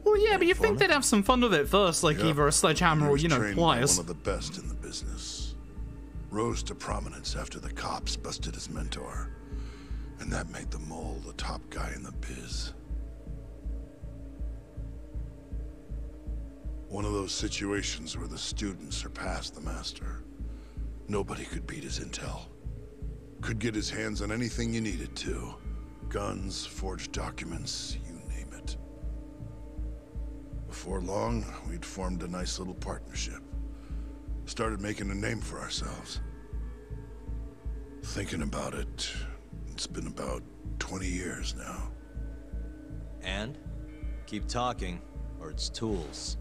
[SPEAKER 1] Well, yeah, but you'd think they'd have some fun with it first, like
[SPEAKER 18] Yep.
[SPEAKER 1] either a sledgehammer or, you know,
[SPEAKER 18] Trained by
[SPEAKER 1] pliers.
[SPEAKER 18] one of the best in the business. Rose to prominence after the cops busted his mentor. And that made the mole the top guy in the biz. One of those situations where the student surpassed the master. Nobody could beat his intel. Could get his hands on anything you needed to. Guns, forged documents, you name it. Before long, we'd formed a nice little partnership. Started making a name for ourselves. Thinking about it, it's been about 20 years now.
[SPEAKER 2] And? Keep talking, or it's tools.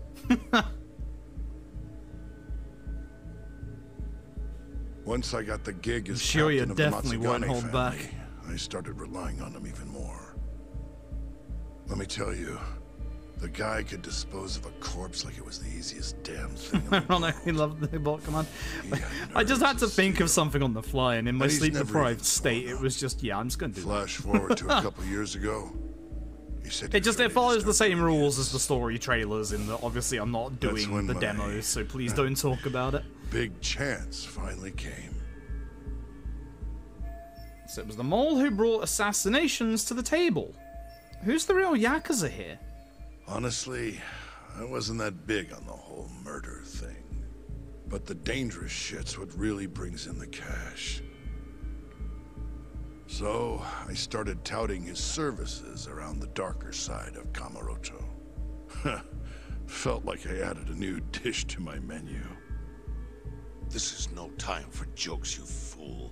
[SPEAKER 18] Once I got the gig as
[SPEAKER 1] Sure, you
[SPEAKER 18] captain of the
[SPEAKER 1] definitely won't
[SPEAKER 18] Matsugane
[SPEAKER 1] hold
[SPEAKER 18] family,
[SPEAKER 1] back.
[SPEAKER 18] I started relying on him even more. Let me tell you, the guy could dispose of a corpse like it was the easiest damn thing in the world.
[SPEAKER 1] Ironically, love the bot command. I just had to think of something on the fly, and in my
[SPEAKER 18] And he's never
[SPEAKER 1] sleep-deprived
[SPEAKER 18] even
[SPEAKER 1] state, it was just, yeah, I'm just gonna do
[SPEAKER 18] Flash forward to a couple years ago.
[SPEAKER 1] It follows the same rules as the story trailers in that obviously I'm not doing the demos, so please don't talk about it.
[SPEAKER 18] Big chance finally came.
[SPEAKER 1] So it was the mole who brought assassinations to the table. Who's the real Yakuza here?
[SPEAKER 18] Honestly, I wasn't that big on the whole murder thing. But the dangerous shit's what really brings in the cash. So, I started touting his services around the darker side of Kamurocho. Felt like I added a new dish to my menu.
[SPEAKER 19] This is no time for jokes, you fool.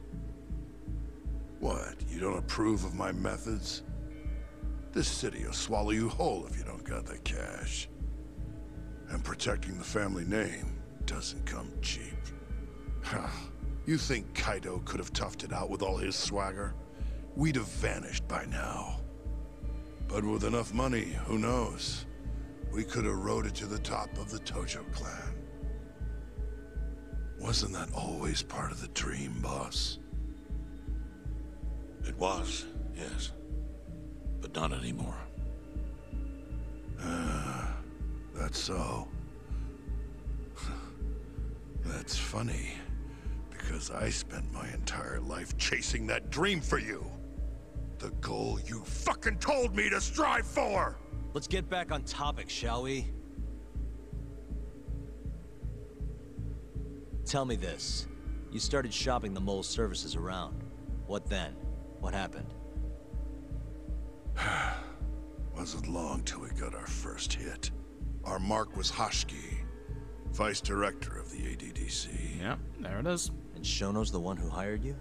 [SPEAKER 18] What, you don't approve of my methods? This city will swallow you whole if you don't got the cash. And protecting the family name doesn't come cheap. You think Kaido could have toughed it out with all his swagger? We'd have vanished by now. But with enough money, who knows? We could have rode it to the top of the Tojo clan. Wasn't that always part of the dream, boss?
[SPEAKER 19] It was, yes. But not anymore.
[SPEAKER 18] That's so. That's funny. Because I spent my entire life chasing that dream for you. The goal you fucking told me to strive for!
[SPEAKER 2] Let's get back on topic, shall we? Tell me this. You started shopping the mole's services around. What then? What happened?
[SPEAKER 18] Wasn't long till we got our first hit. Our mark was Hashiki, vice director of the ADDC.
[SPEAKER 1] Yep, there it is.
[SPEAKER 2] And Shono's the one who hired you?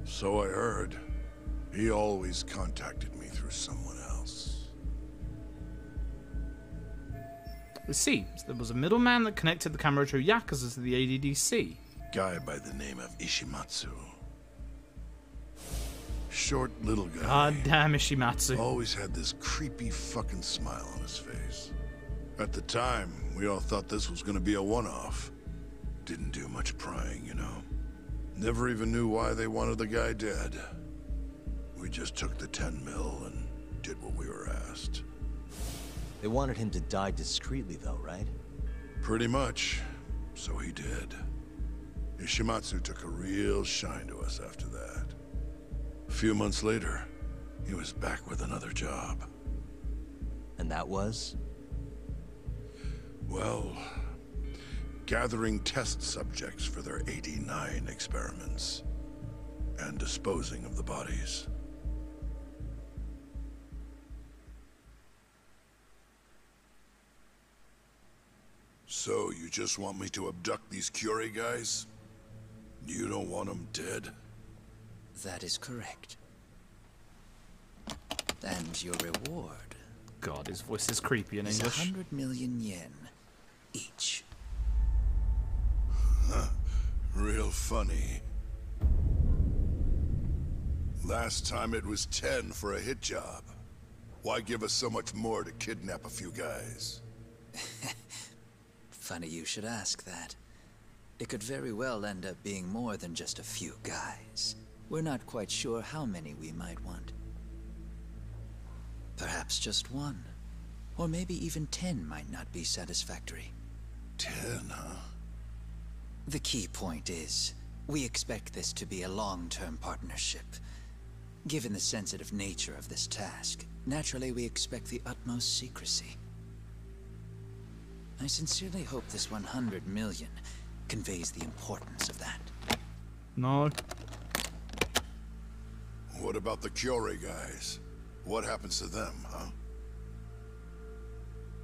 [SPEAKER 18] So I heard. He always contacted me through someone else.
[SPEAKER 1] Let's see. So there was a middleman that connected the Kamurocho Yakuza to the ADDC.
[SPEAKER 18] Guy by the name of Ishimatsu. Short little guy.
[SPEAKER 1] God damn Ishimatsu.
[SPEAKER 18] Always had this creepy fucking smile on his face. At the time, we all thought this was gonna be a one-off. Didn't do much prying, you know. Never even knew why they wanted the guy dead. We just took the 10 mil and did what we were asked.
[SPEAKER 2] They wanted him to die discreetly though, right?
[SPEAKER 18] Pretty much. So he did. Ishimatsu took a real shine to us after that. A few months later, he was back with another job.
[SPEAKER 2] And that was?
[SPEAKER 18] Well, gathering test subjects for their 89 experiments. And disposing of the bodies. So, you just want me to abduct these Curie guys? You don't want them dead?
[SPEAKER 17] That is correct. And your reward...
[SPEAKER 1] God, his voice is creepy in
[SPEAKER 17] is
[SPEAKER 1] English.
[SPEAKER 17] 100 million yen each.
[SPEAKER 18] Huh. Real funny. Last time it was 10 for a hit job. Why give us so much more to kidnap a few guys?
[SPEAKER 17] Funny you should ask that. It could very well end up being more than just a few guys. We're not quite sure how many we might want. Perhaps just one. Or maybe even 10 might not be satisfactory.
[SPEAKER 18] 10, huh?
[SPEAKER 17] The key point is, we expect this to be a long-term partnership. Given the sensitive nature of this task, naturally we expect the utmost secrecy. I sincerely hope this 100 million conveys the importance of that.
[SPEAKER 1] No.
[SPEAKER 18] What about the Curie guys? What happens to them, huh?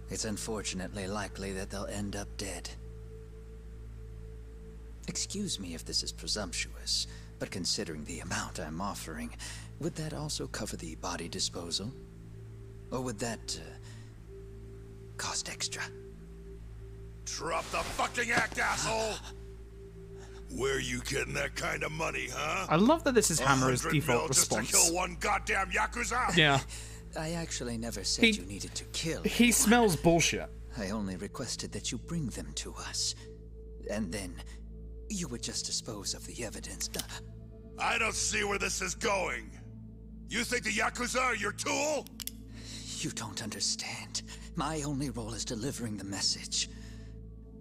[SPEAKER 17] It's unfortunately likely that they'll end up dead. Excuse me if this is presumptuous, but considering the amount I'm offering, would that also cover the body disposal? Or would that, cost extra?
[SPEAKER 18] Drop the fucking act, asshole! Where you getting that kind of money, huh?
[SPEAKER 1] I love that this is Hammer's
[SPEAKER 18] 100
[SPEAKER 1] default
[SPEAKER 18] mil
[SPEAKER 1] response.
[SPEAKER 18] Just to kill one goddamn Yakuza?
[SPEAKER 1] Yeah.
[SPEAKER 17] I actually never said you needed to kill
[SPEAKER 1] He
[SPEAKER 17] anyone.
[SPEAKER 1] smells bullshit.
[SPEAKER 17] I only requested that you bring them to us. And then, you would just dispose of the evidence.
[SPEAKER 18] I don't see where this is going. You think the Yakuza are your tool?
[SPEAKER 17] You don't understand. My only role is delivering the message.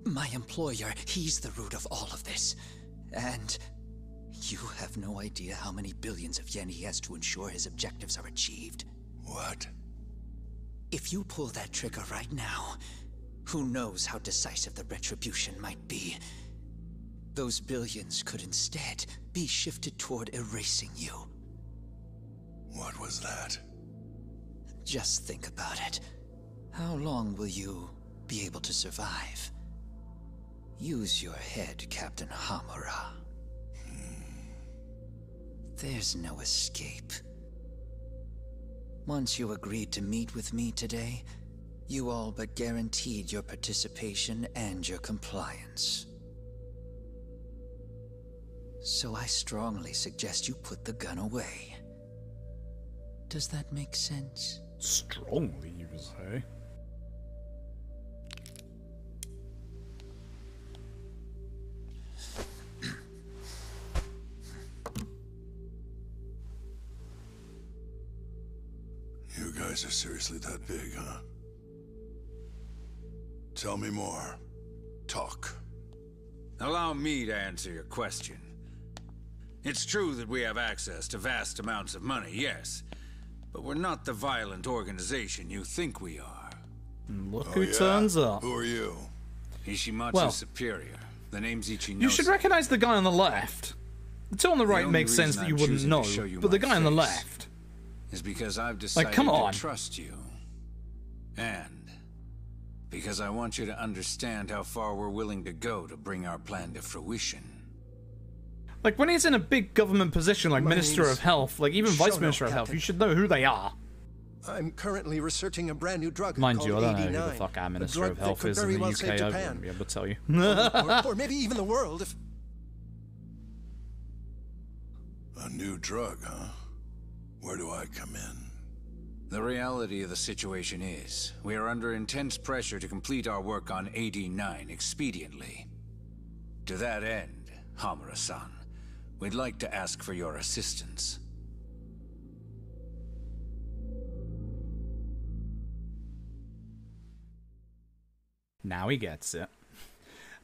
[SPEAKER 17] My employer, he's the root of all of this. And you have no idea how many billions of yen he has to ensure his objectives are achieved.
[SPEAKER 18] What?
[SPEAKER 17] If you pull that trigger right now, who knows how decisive the retribution might be. Those billions could instead be shifted toward erasing you.
[SPEAKER 18] What was that?
[SPEAKER 17] Just think about it. How long will you be able to survive? Use your head, Captain Hamura. There's no escape. Once you agreed to meet with me today, you all but guaranteed your participation and your compliance. So I strongly suggest you put the gun away. Does that make sense?
[SPEAKER 1] Strongly, you would say.
[SPEAKER 18] You guys are seriously that big, huh? Tell me more. Talk.
[SPEAKER 5] Allow me to answer your question. It's true that we have access to vast amounts of money, yes. But we're not the violent organization you think we are.
[SPEAKER 1] Look who turns up.
[SPEAKER 18] Who are you?
[SPEAKER 5] Ishimatsu Superior. The name's Ichinose.
[SPEAKER 1] You should recognize the guy on the left. The two on the right makes sense that you wouldn't know, but the guy on the left
[SPEAKER 5] is because I've decided to trust you. And because I want you to understand how far we're willing to go to bring our plan to fruition.
[SPEAKER 1] Like, when he's in a big government position like Minister of Health, like even Vice Minister of Health, you should know who they are.
[SPEAKER 8] I'm currently researching a brand new drug
[SPEAKER 1] Mind
[SPEAKER 8] called
[SPEAKER 1] you, I don't know
[SPEAKER 8] AD9,
[SPEAKER 1] who the fuck our Minister
[SPEAKER 8] drug
[SPEAKER 1] of Health
[SPEAKER 8] that
[SPEAKER 1] is
[SPEAKER 8] could
[SPEAKER 1] in the
[SPEAKER 8] very well
[SPEAKER 1] UK.
[SPEAKER 8] save
[SPEAKER 1] I
[SPEAKER 8] Japan.
[SPEAKER 1] wouldn't be able to tell you.
[SPEAKER 8] or maybe even the world if...
[SPEAKER 18] A new drug, huh? Where do I come in?
[SPEAKER 5] The reality of the situation is, we are under intense pressure to complete our work on AD9 expediently. To that end, Hamura-san, we'd like to ask for your assistance.
[SPEAKER 1] Now he gets it.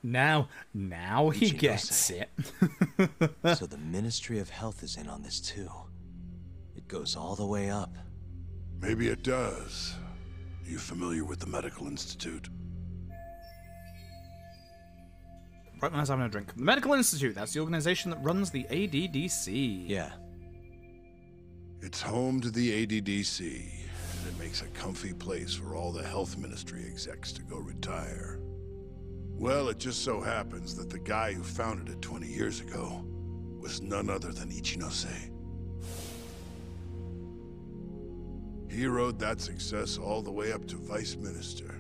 [SPEAKER 1] Now he gets it.
[SPEAKER 2] So the Ministry of Health is in on this too. It goes all the way up.
[SPEAKER 18] Maybe it does. Are you familiar with the Medical Institute?
[SPEAKER 1] Right when I was having a drink. The Medical Institute, that's the organization that runs the ADDC.
[SPEAKER 2] Yeah.
[SPEAKER 18] It's home to the ADDC, and it makes a comfy place for all the health ministry execs to go retire. Well, it just so happens that the guy who founded it 20 years ago was none other than Ichinose. He rode that success all the way up to Vice Minister.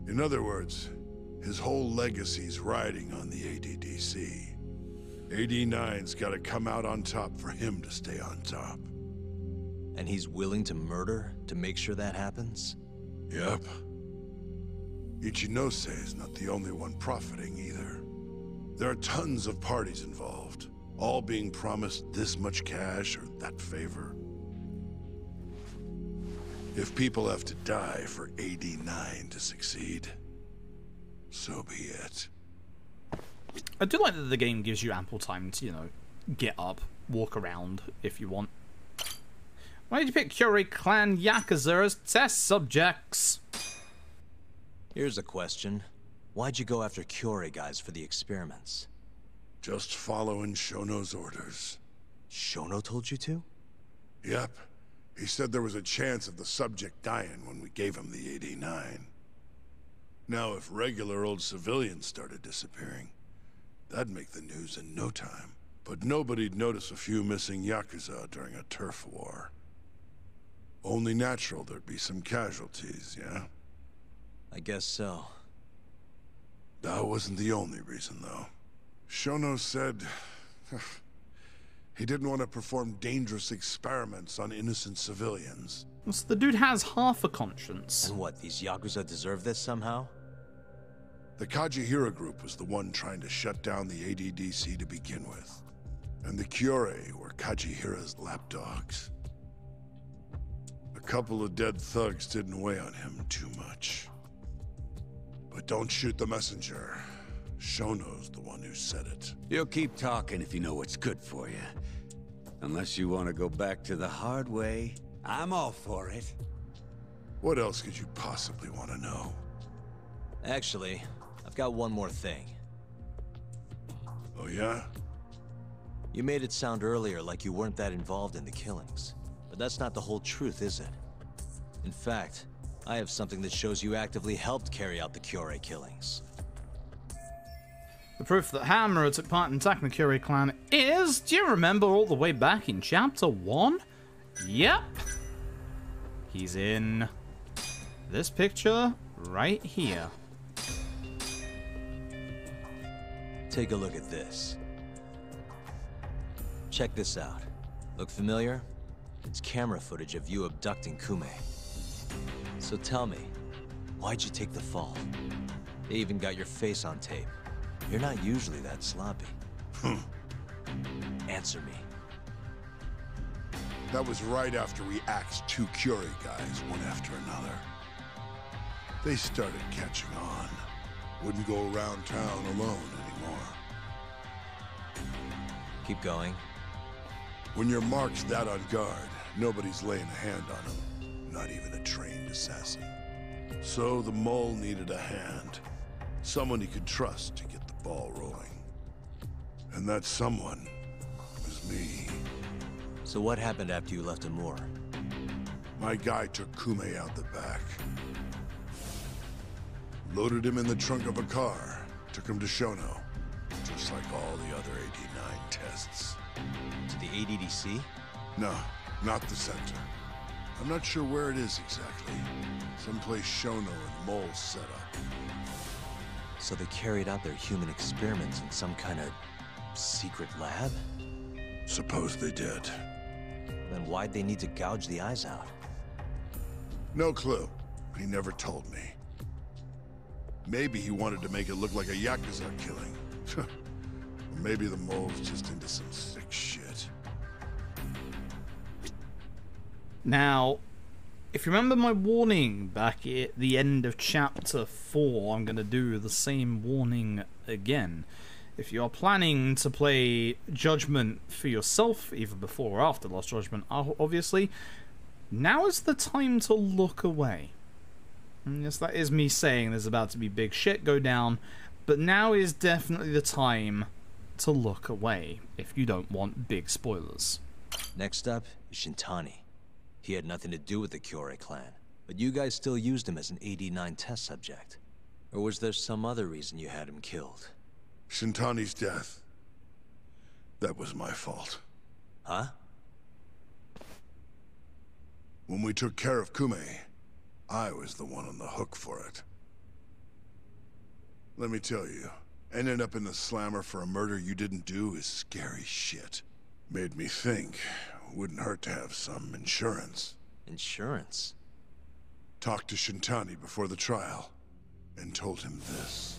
[SPEAKER 18] In other words, his whole legacy's riding on the ADDC. AD9's gotta come out on top for him to stay on top.
[SPEAKER 2] And he's willing to murder to make sure that happens?
[SPEAKER 18] Yep. Ichinose is not the only one profiting either. There are tons of parties involved, all being promised this much cash or that favor. If people have to die for AD9 to succeed, so be it.
[SPEAKER 1] I do like that the game gives you ample time to, get up, walk around if you want. Why did you pick Kyorei Clan Yakuza as test subjects?
[SPEAKER 2] Here's a question. Why'd you go after Kyorei guys for the experiments?
[SPEAKER 18] Just following Shono's orders.
[SPEAKER 2] Shono told you to?
[SPEAKER 18] Yep. He said there was a chance of the subject dying when we gave him the AD9. Now, if regular old civilians started disappearing, that'd make the news in no time. But nobody'd notice a few missing Yakuza during a turf war. Only natural there'd be some casualties, yeah?
[SPEAKER 2] I guess so.
[SPEAKER 18] That wasn't the only reason, though. Shono said... he didn't want to perform dangerous experiments on innocent civilians.
[SPEAKER 1] So the dude has half a conscience.
[SPEAKER 2] And what, these Yakuza deserve this somehow?
[SPEAKER 18] The Kajihira group was the one trying to shut down the ADDC to begin with. And the Kyorei were Kajihira's lapdogs. A couple of dead thugs didn't weigh on him too much. But don't shoot the messenger. Shono's the one who said it.
[SPEAKER 20] You'll keep talking if you know what's good for you. Unless you want to go back to the hard way, I'm all for it.
[SPEAKER 18] What else could you possibly want to know?
[SPEAKER 2] Actually, I've got one more thing.
[SPEAKER 18] Oh yeah?
[SPEAKER 2] You made it sound earlier like you weren't that involved in the killings. But that's not the whole truth, is it? In fact, I have something that shows you actively helped carry out the Kyorei killings.
[SPEAKER 1] The proof that Hamura took part in attacking the Kyorei clan is... Do you remember all the way back in Chapter 1? Yep. He's in this picture right here.
[SPEAKER 2] Take a look at this. Check this out. Look familiar? It's camera footage of you abducting Kume. So tell me, why'd you take the fall? They even got your face on tape. You're not usually that sloppy. Answer me.
[SPEAKER 18] That was right after we axed 2 Kyorei guys, one after another. They started catching on. Wouldn't go around town alone anymore.
[SPEAKER 2] Keep going.
[SPEAKER 18] When your mark's that on guard, nobody's laying a hand on them. Not even a trained assassin. So the mole needed a hand. Someone he could trust to get the ball rolling. And that someone was me.
[SPEAKER 2] So what happened after you left Amur?
[SPEAKER 18] My guy took Kume out the back. Loaded him in the trunk of a car. Took him to Shono. Just like all the other 89 tests.
[SPEAKER 2] To the ADDC?
[SPEAKER 18] No, not the center. I'm not sure where it is exactly. Someplace Shono and Mole set up.
[SPEAKER 2] So they carried out their human experiments in some kind of secret lab?
[SPEAKER 18] Suppose they did.
[SPEAKER 2] Then why'd they need to gouge the eyes out?
[SPEAKER 18] No clue. He never told me. Maybe he wanted to make it look like a Yakuza killing. Or maybe the mole's just into some sick shit.
[SPEAKER 1] Now, if you remember my warning back at the end of Chapter 4, I'm going to do the same warning again. If you're planning to play Judgment for yourself, either before or after Lost Judgment, obviously, now is the time to look away. And yes, that is me saying there's about to be big shit go down, but now is definitely the time to look away if you don't want big spoilers.
[SPEAKER 2] Next up is Shintani. He had nothing to do with the Kyorei clan, but you guys still used him as an AD-9 test subject. Or was there some other reason you had him killed?
[SPEAKER 18] Shintani's death. That was my fault.
[SPEAKER 2] Huh?
[SPEAKER 18] When we took care of Kume, I was the one on the hook for it. Let me tell you, ending up in the slammer for a murder you didn't do is scary shit. Made me think, wouldn't hurt to have some insurance.
[SPEAKER 2] Insurance?
[SPEAKER 18] Talked to Shintani before the trial, and told him this.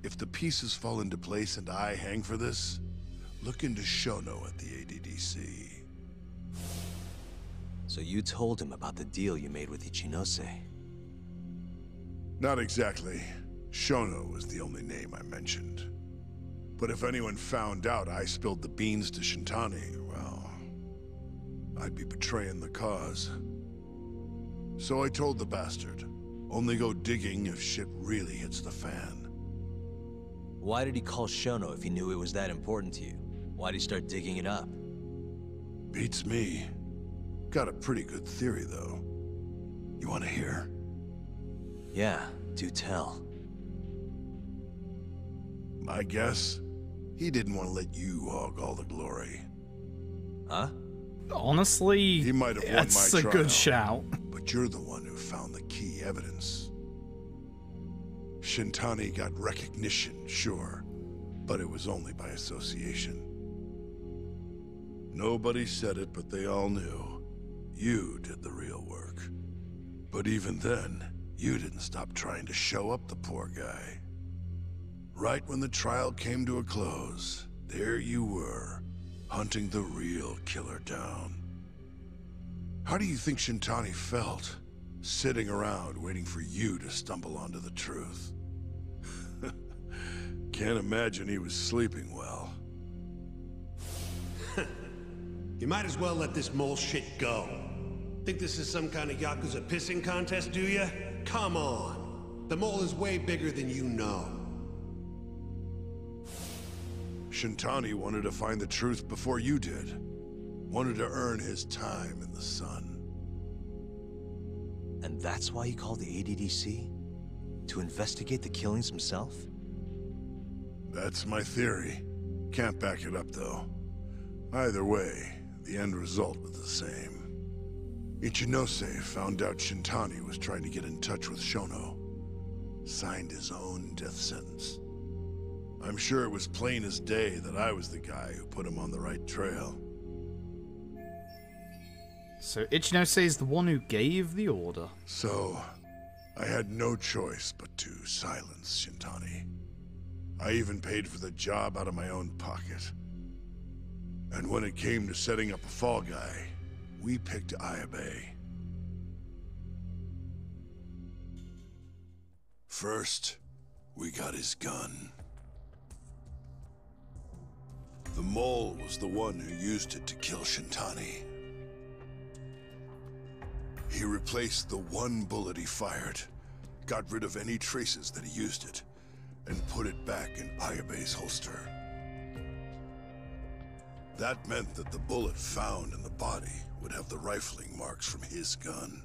[SPEAKER 18] If the pieces fall into place and I hang for this, look into Shono at the ADDC.
[SPEAKER 2] So you told him about the deal you made with Ichinose?
[SPEAKER 18] Not exactly. Shono was the only name I mentioned. But if anyone found out I spilled the beans to Shintani, well, I'd be betraying the cause. So I told the bastard, only go digging if shit really hits the fan.
[SPEAKER 2] Why did he call Shono if he knew it was that important to you? Why'd he start digging it up?
[SPEAKER 18] Beats me. Got a pretty good theory, though. You want to hear?
[SPEAKER 2] Yeah, do tell.
[SPEAKER 18] My guess? He didn't want to let you hog all the glory.
[SPEAKER 2] Huh?
[SPEAKER 1] Honestly,
[SPEAKER 18] he might have won
[SPEAKER 1] that's
[SPEAKER 18] my
[SPEAKER 1] a
[SPEAKER 18] trial,
[SPEAKER 1] good shout.
[SPEAKER 18] But you're the one who found the key evidence. Shintani got recognition, sure, but it was only by association. Nobody said it, but they all knew. You did the real work. But even then, you didn't stop trying to show up the poor guy. Right when the trial came to a close, there you were, hunting the real killer down. How do you think Shintani felt, sitting around waiting for you to stumble onto the truth? Can't imagine he was sleeping well.
[SPEAKER 21] You might as well let this mole shit go. Think this is some kind of Yakuza pissing contest, do ya? Come on. The mole is way bigger than you know.
[SPEAKER 18] Shintani wanted to find the truth before you did. Wanted to earn his time in the sun.
[SPEAKER 2] And that's why he called the ADDC? To investigate the killings himself?
[SPEAKER 18] That's my theory. Can't back it up, though. Either way, the end result was the same. Ichinose found out Shintani was trying to get in touch with Shono. Signed his own death sentence. I'm sure it was plain as day that I was the guy who put him on the right trail.
[SPEAKER 1] So Ichinose is the one who gave the order.
[SPEAKER 18] So, I had no choice but to silence Shintani. I even paid for the job out of my own pocket. And when it came to setting up a fall guy, we picked Ayabe. First, we got his gun. The mole was the one who used it to kill Shintani. He replaced the one bullet he fired, got rid of any traces that he used it, and put it back in Ayabe's holster. That meant that the bullet found in the body would have the rifling marks from his gun.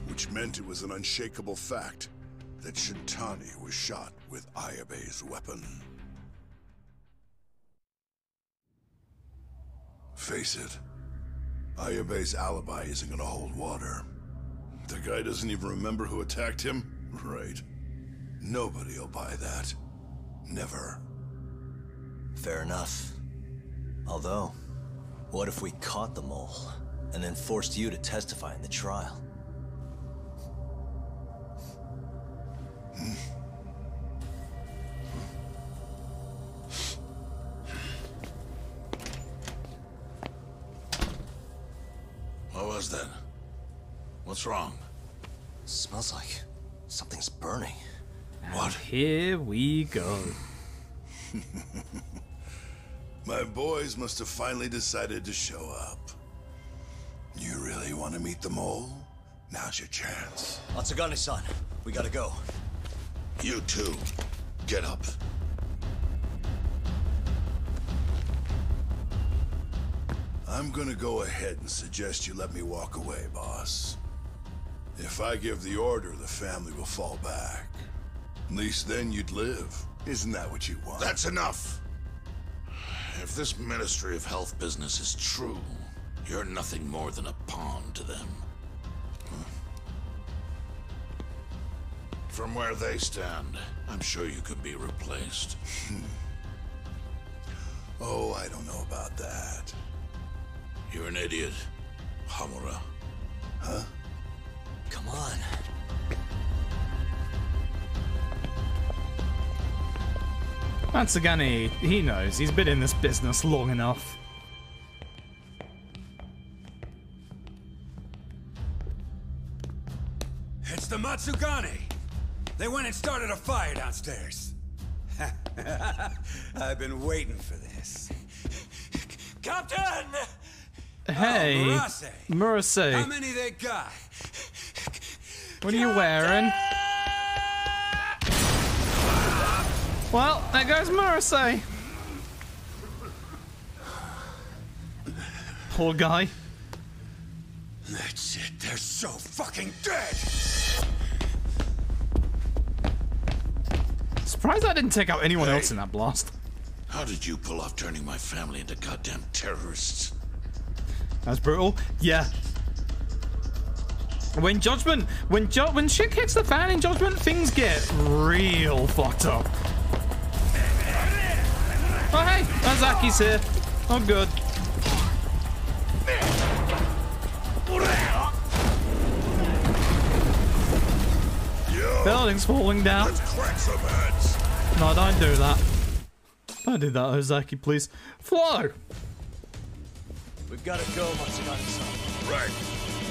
[SPEAKER 18] Which meant it was an unshakable fact that Shintani was shot with Ayabe's weapon. Face it, Ayabe's alibi isn't gonna hold water. The guy doesn't even remember who attacked him? Right. Nobody'll buy that. Never.
[SPEAKER 2] Fair enough. Although, what if we caught the mole, and then forced you to testify in the trial?
[SPEAKER 19] What was that? What's wrong?
[SPEAKER 2] Smells like something's burning.
[SPEAKER 1] What? Here we go.
[SPEAKER 18] My boys must have finally decided to show up. You really want to meet the mole? Now's your chance.
[SPEAKER 2] Atsugane-san, we gotta go.
[SPEAKER 19] You too. Get up.
[SPEAKER 18] I'm gonna go ahead and suggest you let me walk away, boss. If I give the order, the family will fall back. At least then you'd live. Isn't that what you want?
[SPEAKER 19] That's enough! If this Ministry of Health business is true, you're nothing more than a pawn to them. From where they stand, I'm sure you could be replaced.
[SPEAKER 18] Oh, I don't know about that.
[SPEAKER 19] You're an idiot, Hamura.
[SPEAKER 18] Huh?
[SPEAKER 2] Come on.
[SPEAKER 1] Atsugane, he knows. He's been in this business long enough.
[SPEAKER 20] It's the Matsugane! They went and started a fire downstairs. I've been waiting for this. Captain!
[SPEAKER 1] Hey,
[SPEAKER 20] Murase.
[SPEAKER 1] Murase.
[SPEAKER 20] How many they got?
[SPEAKER 1] What are you wearing? Well, there goes Murase. Poor guy.
[SPEAKER 20] That's it. They're so fucking dead.
[SPEAKER 1] Surprised I didn't take out anyone else in that blast.
[SPEAKER 19] How did you pull off turning my family into goddamn terrorists?
[SPEAKER 1] That's brutal. Yeah. When shit hits the fan in Judgment, things get real fucked up. Oh hey, Azaki's here. Oh good. Building's falling down.
[SPEAKER 19] Let's crack some heads.
[SPEAKER 1] No, don't do that. Don't do that, Ozaki, please. Flow!
[SPEAKER 12] We've got to go, Matsugane-san.
[SPEAKER 19] Right.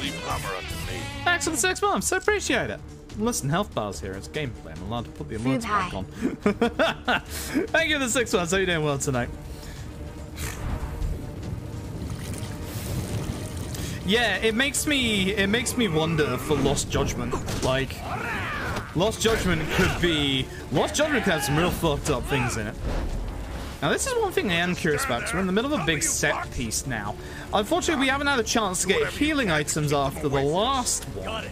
[SPEAKER 19] Leave Hamura to me.
[SPEAKER 1] Thanks for the 6 months. I appreciate it. Listen, health bars here. It's gameplay. I'm allowed to put the alerts back on. Thank you for the 6 months. How are you doing well tonight? Yeah, it makes me wonder for Lost Judgment. Like, Lost Judgment could have some real fucked up things in it. Now, this is one thing I am curious about, because we're in the middle of a big set piece now. Unfortunately, we haven't had a chance to get healing items after the last one.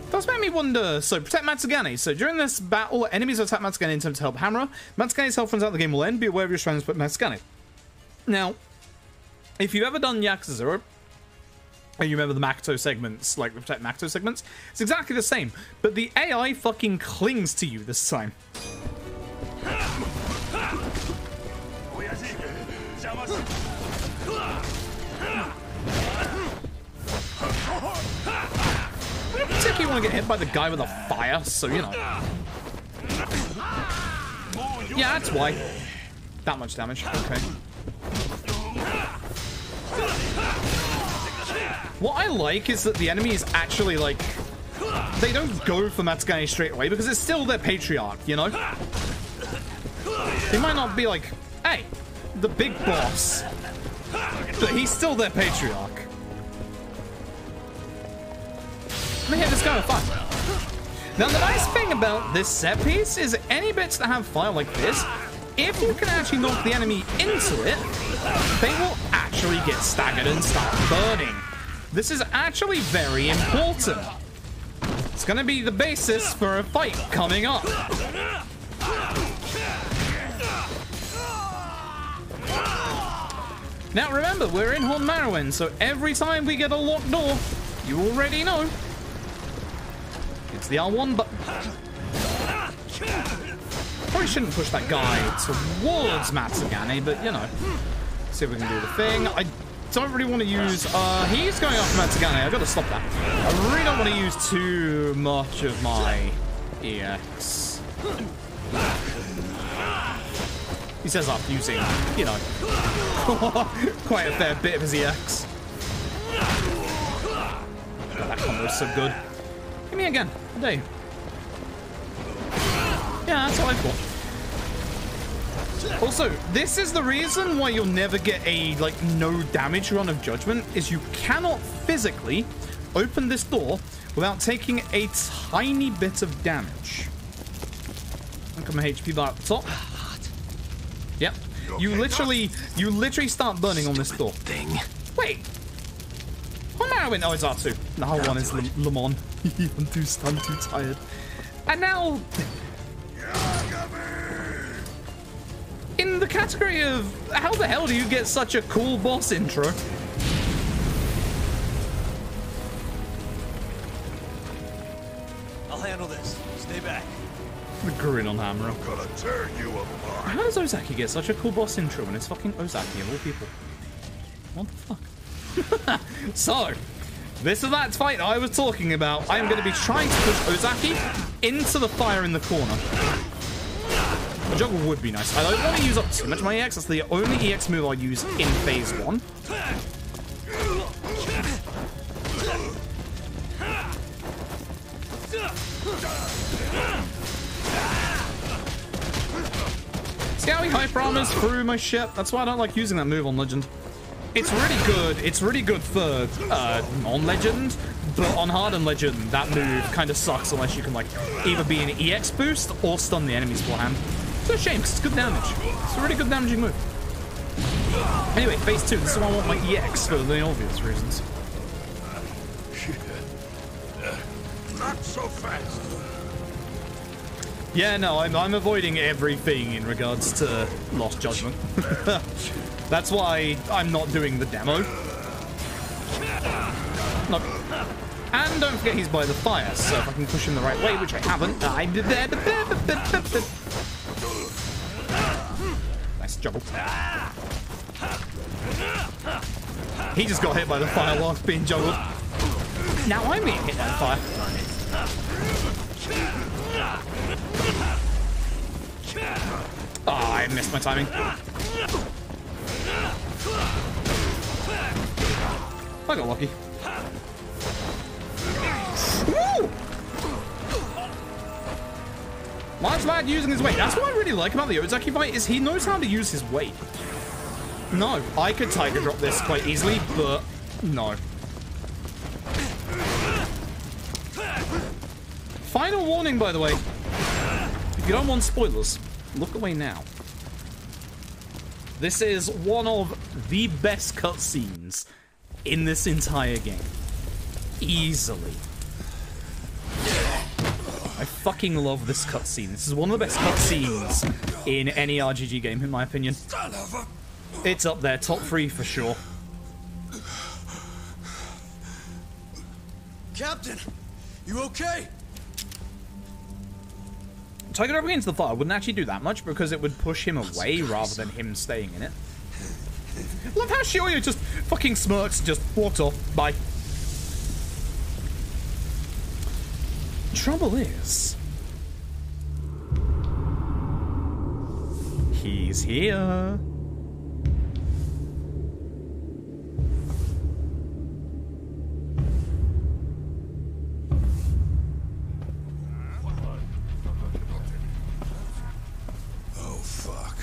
[SPEAKER 1] Does make me wonder, so protect Matsugane. So during this battle, enemies attack Matsugane in attempt to help Hamura. Matsugane's health runs out, the game will end. Be aware of your surroundings, but Matsugane. Now, if you've ever done Yakuza 0, and you remember the Makoto segments, like the Protect Makoto segments, it's exactly the same. But the AI fucking clings to you this time. I don't particularly want to get hit by the guy with the fire, so you know. Yeah, that's why. That much damage. Okay. What I like is that the enemy is actually like, they don't go for Matsugane straight away because it's still their patriarch, you know? They might not be like, hey, the big boss, but he's still their patriarch. Let me hit this guy with fire. Now the nice thing about this set piece is any bits that have fire like this, if you can actually knock the enemy into it, they will actually get staggered and start burning. This is actually very important. It's going to be the basis for a fight coming up. Now remember, we're in Horn Morrowind, so every time we get a locked door, you already know. It's the R1 button. Probably shouldn't push that guy towards Matsugane, but you know. See if we can do the thing. I don't really want to use... he's going after Matsugane. I've got to stop that. I really don't want to use too much of my EX. He says after using, you know, quite a fair bit of his EX. Oh, that combo's so good. Give me again. I dare you. Yeah, that's what I thought. Also, this is the reason why you'll never get a, like, no damage run of Judgment, is you cannot physically open this door without taking a tiny bit of damage. Look at my HP bar at the top. Yep. You literally start burning on this door. Wait. Oh, now I went. Oh, it's R2. The whole one is Le Mans. I'm too tired. And now, in the category of how the hell do you get such a cool boss intro?
[SPEAKER 12] I'll handle this. Stay back.
[SPEAKER 1] The grin on Hamura.
[SPEAKER 18] I'm gonna tear you apart.
[SPEAKER 1] How does Ozaki get such a cool boss intro when it's fucking Ozaki of all people? What the fuck? So, this is that fight I was talking about. I am going to be trying to push Ozaki into the fire in the corner. A juggle would be nice. I don't want to use up too much of my EX. That's the only EX move I'll use in phase 1. See how he hyper armors through my ship? That's why I don't like using that move on Legend. It's really good. It's really good for non-Legend, but on Hardened Legend, that move kind of sucks unless you can like either be an EX boost or stun the enemies beforehand. It's a shame because it's good damage. It's a really good damaging move. Anyway, phase 2. This is why I want my EX for the obvious reasons.
[SPEAKER 18] Not so fast.
[SPEAKER 1] Yeah, no, I'm avoiding everything in regards to Lost Judgment. That's why I'm not doing the demo. No. And don't forget he's by the fire, so if I can push him the right way, which I haven't, nice juggle. He just got hit by the fire while being juggled. Now I'm being hit by the fire. Oh, I missed my timing. I got lucky. Woo! Large lad using his weight. That's what I really like about the Ozaki fight, is he knows how to use his weight. No, I could Tiger Drop this quite easily, but no. Final warning, by the way. If you don't want spoilers, look away now. This is one of the best cutscenes in this entire game. Easily. I fucking love this cutscene. This is one of the best cutscenes in any RPG game, in my opinion. It's up there, top 3 for sure.
[SPEAKER 12] Captain, you okay?
[SPEAKER 1] Tiger Drop against the fire wouldn't actually do that much because it would push him away rather than him staying in it. Love how Shioya just fucking smirks, just walks off. Bye. Trouble is, he's here.
[SPEAKER 18] Oh, fuck.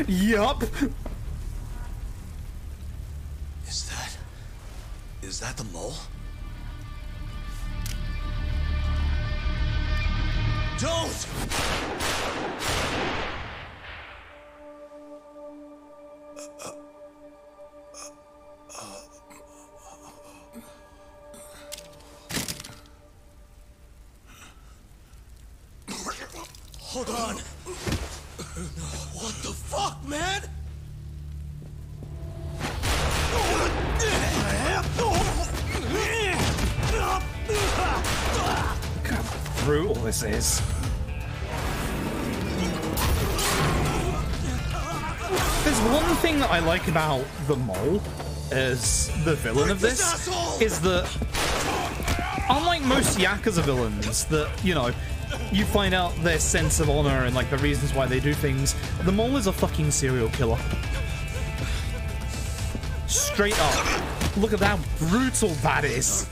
[SPEAKER 1] Yup.
[SPEAKER 12] Is that the mole? Don't! Hold on. What the fuck, man?
[SPEAKER 1] Look how brutal this is. There's one thing that I like about the mole as the villain of this, is that unlike most Yakuza villains that, you know, you find out their sense of honor and like the reasons why they do things, the mole is a fucking serial killer. Straight up. Look at how brutal that is.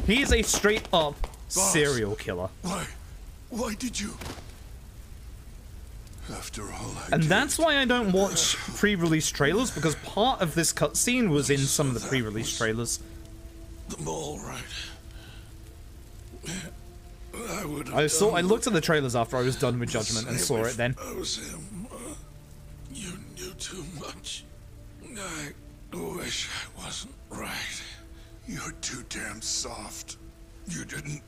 [SPEAKER 1] He is a straight up serial killer.
[SPEAKER 18] Why did you? After all
[SPEAKER 1] And that's why I don't watch pre-release trailers, because part of this cutscene was in some of the pre-release trailers.
[SPEAKER 18] The mole, right?
[SPEAKER 1] I looked at the trailers after I was done with Judgment and saw it then.
[SPEAKER 18] I was him. You knew too much. I wish I wasn't right. You're too damn soft. You didn't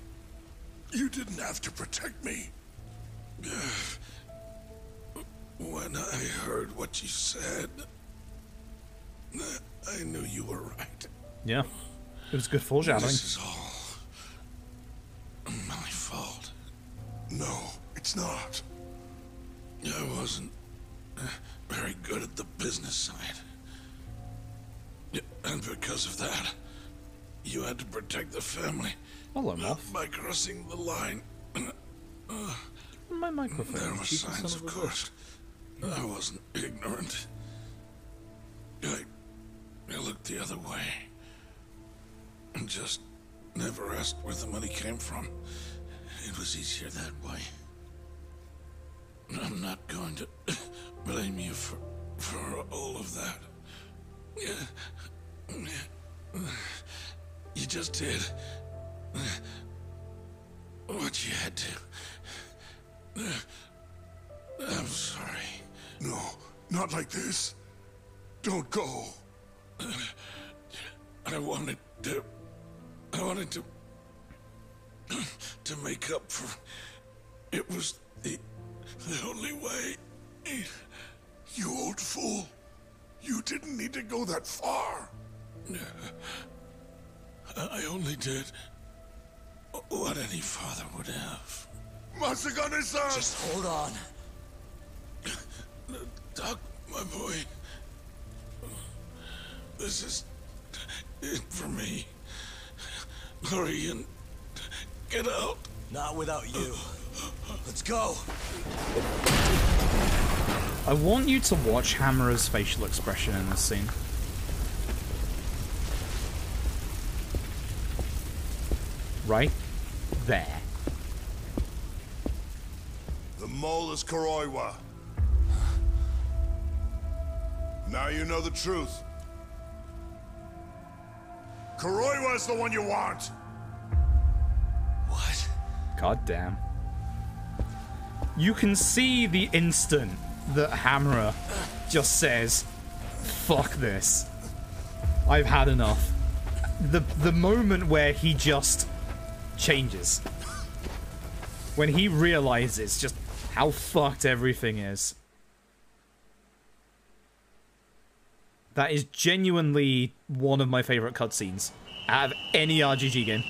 [SPEAKER 18] have to protect me. When I heard what you said, I knew you were right.
[SPEAKER 1] Yeah, it was good foreshadowing.
[SPEAKER 18] This is all my fault. No, it's not. I wasn't very good at the business side. And because of that, you had to protect the family.
[SPEAKER 1] Hello, Moth.
[SPEAKER 18] By crossing the line.
[SPEAKER 1] My microphone.
[SPEAKER 18] There were signs, of course. I wasn't ignorant. I looked the other way. And just never asked where the money came from. It was easier that way. I'm not going to blame you for all of that. You just did what you had to. I'm sorry. No, not like this. Don't go. I wanted to make up for. It was the only way. You old fool. You didn't need to go that far. I only did what any father would have. Masagane-san!
[SPEAKER 12] Just hold on.
[SPEAKER 18] Doc, my boy. This is it for me. Hurry and get out.
[SPEAKER 12] Not without you. Let's go.
[SPEAKER 1] I want you to watch Hamura's facial expression in this scene. Right there.
[SPEAKER 18] The mole is Kuroiwa. Now you know the truth. Kuroiwa is the one you want.
[SPEAKER 12] What?
[SPEAKER 1] God damn. You can see the instant that Hamura just says, fuck this. I've had enough. The moment where he just changes. When he realizes just how fucked everything is. That is genuinely one of my favorite cutscenes out of any RGG game.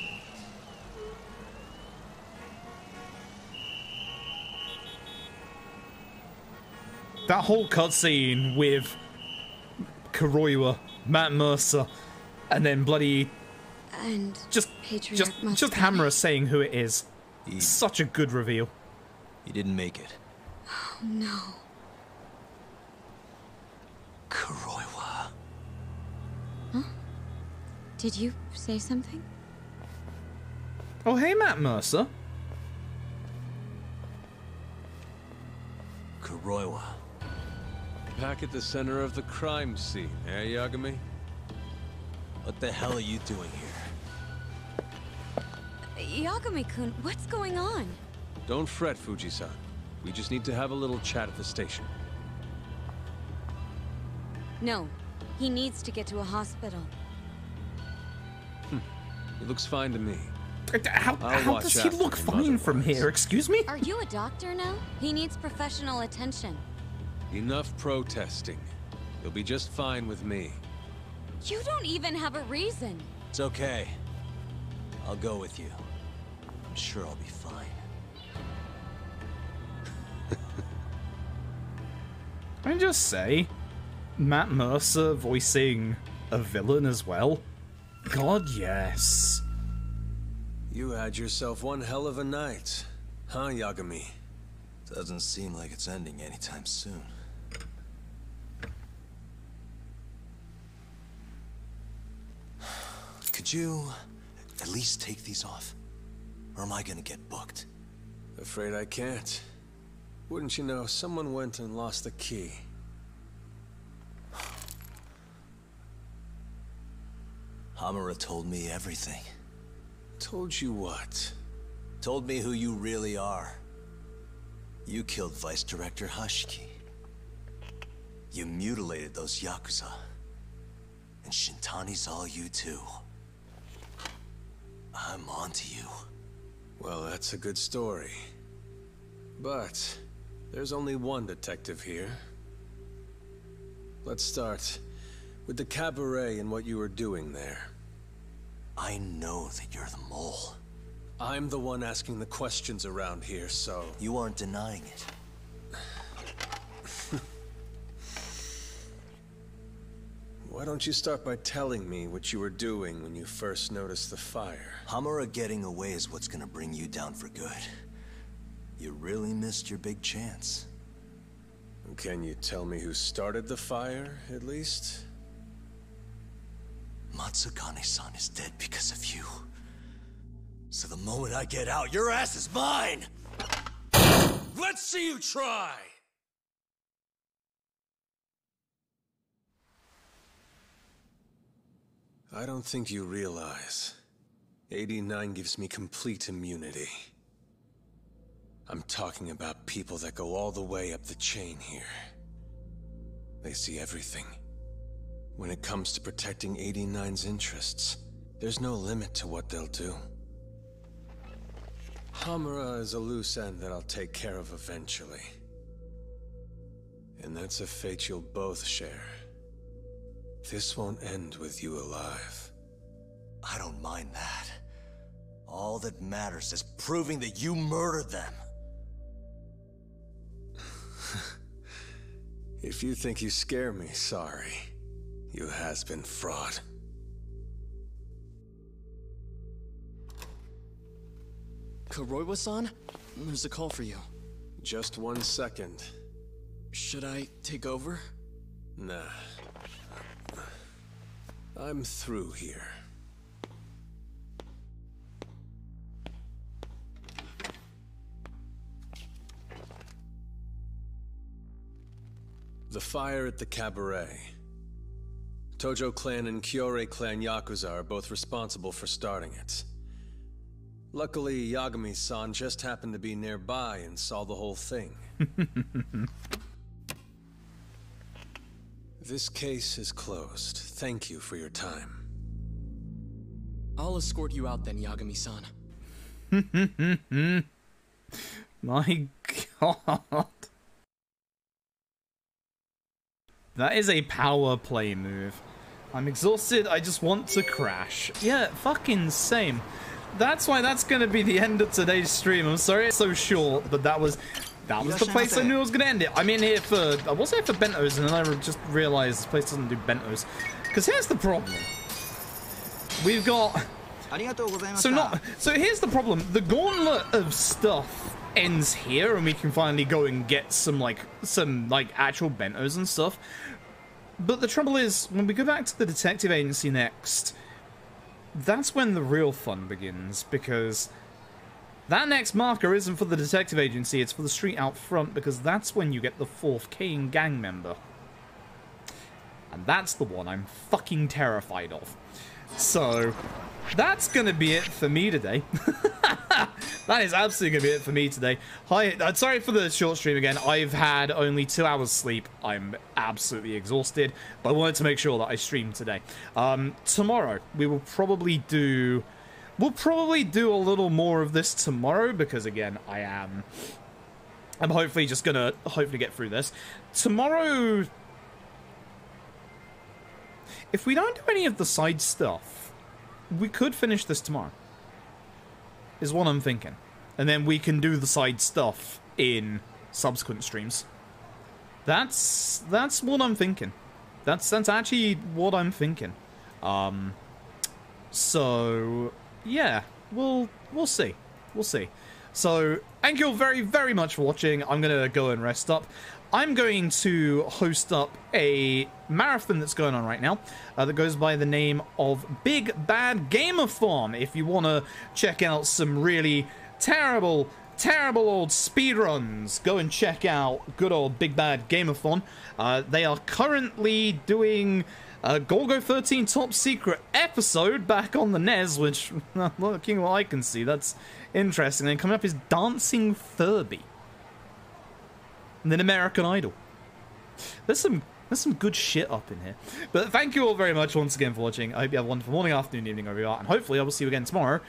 [SPEAKER 1] That whole cutscene with Kuroiwa, Matt Mercer, and then bloody just Hamura saying who it is. Such a good reveal.
[SPEAKER 2] He didn't make it.
[SPEAKER 4] Oh, no.
[SPEAKER 2] Kuroiwa.
[SPEAKER 4] Huh? Did you say something?
[SPEAKER 1] Oh, hey, Matt Mercer.
[SPEAKER 2] Kuroiwa.
[SPEAKER 11] Back at the center of the crime scene, eh, Yagami?
[SPEAKER 2] What the hell are you doing here?
[SPEAKER 4] Yagami-kun, what's going on?
[SPEAKER 11] Don't fret, Fuji-san. We just need to have a little chat at the station.
[SPEAKER 4] No, he needs to get to a hospital.
[SPEAKER 11] It looks fine to me.
[SPEAKER 1] How does he look fine from here? Excuse me?
[SPEAKER 4] Are you a doctor now? He needs professional attention.
[SPEAKER 11] Enough protesting. You'll be just fine with me.
[SPEAKER 4] You don't even have a reason.
[SPEAKER 2] It's okay. I'll go with you. I'm sure I'll be fine.
[SPEAKER 1] Can I just say, Matt Mercer voicing a villain as well? God, yes.
[SPEAKER 11] You had yourself one hell of a night, huh, Yagami?
[SPEAKER 2] Doesn't seem like it's ending anytime soon. Could you at least take these off? Or am I gonna get booked?
[SPEAKER 11] Afraid I can't. Wouldn't you know, someone went and lost the key.
[SPEAKER 2] Hamura told me everything.
[SPEAKER 11] Told you what?
[SPEAKER 2] Told me who you really are. You killed Vice Director Hashiki. You mutilated those Yakuza. And Shintani's all you too. I'm onto you.
[SPEAKER 11] Well, that's a good story. But there's only one detective here. Let's start with the cabaret and what you were doing there.
[SPEAKER 2] I know that you're the mole.
[SPEAKER 11] I'm the one asking the questions around here, so...
[SPEAKER 2] You aren't denying it.
[SPEAKER 11] Why don't you start by telling me what you were doing when you first noticed the fire?
[SPEAKER 2] Hamura getting away is what's gonna bring you down for good. You really missed your big chance.
[SPEAKER 11] Can you tell me who started the fire, at least?
[SPEAKER 2] Matsukane-san is dead because of you. So the moment I get out, your ass is mine!
[SPEAKER 11] Let's see you try! I don't think you realize. 89 gives me complete immunity. I'm talking about people that go all the way up the chain here. They see everything. When it comes to protecting 89's interests, there's no limit to what they'll do. Hamura is a loose end that I'll take care of eventually. And that's a fate you'll both share. This won't end with you alive.
[SPEAKER 2] I don't mind that. All that matters is proving that you murdered them.
[SPEAKER 11] If you think you scare me, sorry. You has-been fraud.
[SPEAKER 22] Kuroiwa-san? There's a call for you.
[SPEAKER 11] Just 1 second.
[SPEAKER 12] Should I take over?
[SPEAKER 11] Nah. I'm through here. The fire at the cabaret. Tojo clan and Kyorei clan Yakuza are both responsible for starting it. Luckily, Yagami-san just happened to be nearby and saw the whole thing. This case is closed. Thank you for your time.
[SPEAKER 12] I'll escort you out then, Yagami-san.
[SPEAKER 1] My god. That is a power play move. I'm exhausted, I just want to crash. Yeah, fucking same. That's why that's gonna be the end of today's stream. I'm sorry it's so short, but that was the place I knew I was gonna end it. I'm in here for, I was here for bentos, and then I just realized this place doesn't do bentos. Because here's the problem. We've got... So here's the problem. The gauntlet of stuff ends here, and we can finally go and get some actual bentos and stuff. But the trouble is, when we go back to the detective agency next, that's when the real fun begins, because that next marker isn't for the detective agency, it's for the street out front, because that's when you get the 4th Kane gang member. And that's the one I'm fucking terrified of. So, that's gonna be it for me today. That is absolutely gonna be it for me today. Hi, sorry for the short stream again. I've had only 2 hours sleep. I'm absolutely exhausted, but I wanted to make sure that I streamed today. Tomorrow, we will probably do... We'll probably do a little more of this tomorrow, because again, I'm hopefully just gonna get through this. Tomorrow... If we don't do any of the side stuff, we could finish this tomorrow. Is what I'm thinking. And then we can do the side stuff in subsequent streams. That's what I'm thinking. That's actually what I'm thinking. So yeah, we'll see. We'll see. So thank you all very, very much for watching. I'm gonna go and rest up. I'm going to host up a marathon that's going on right now that goes by the name of Big Bad Gameathon. If you want to check out some really terrible old speedruns, go and check out good old Big Bad Gameathon. They are currently doing a Golgo 13 Top Secret episode back on the NES, which, looking at what I can see, that's interesting. And coming up is Dancing Furby. And then American Idol. There's some good shit up in here. But thank you all very much once again for watching. I hope you have a wonderful morning, afternoon, evening, wherever you are. And hopefully I will see you again tomorrow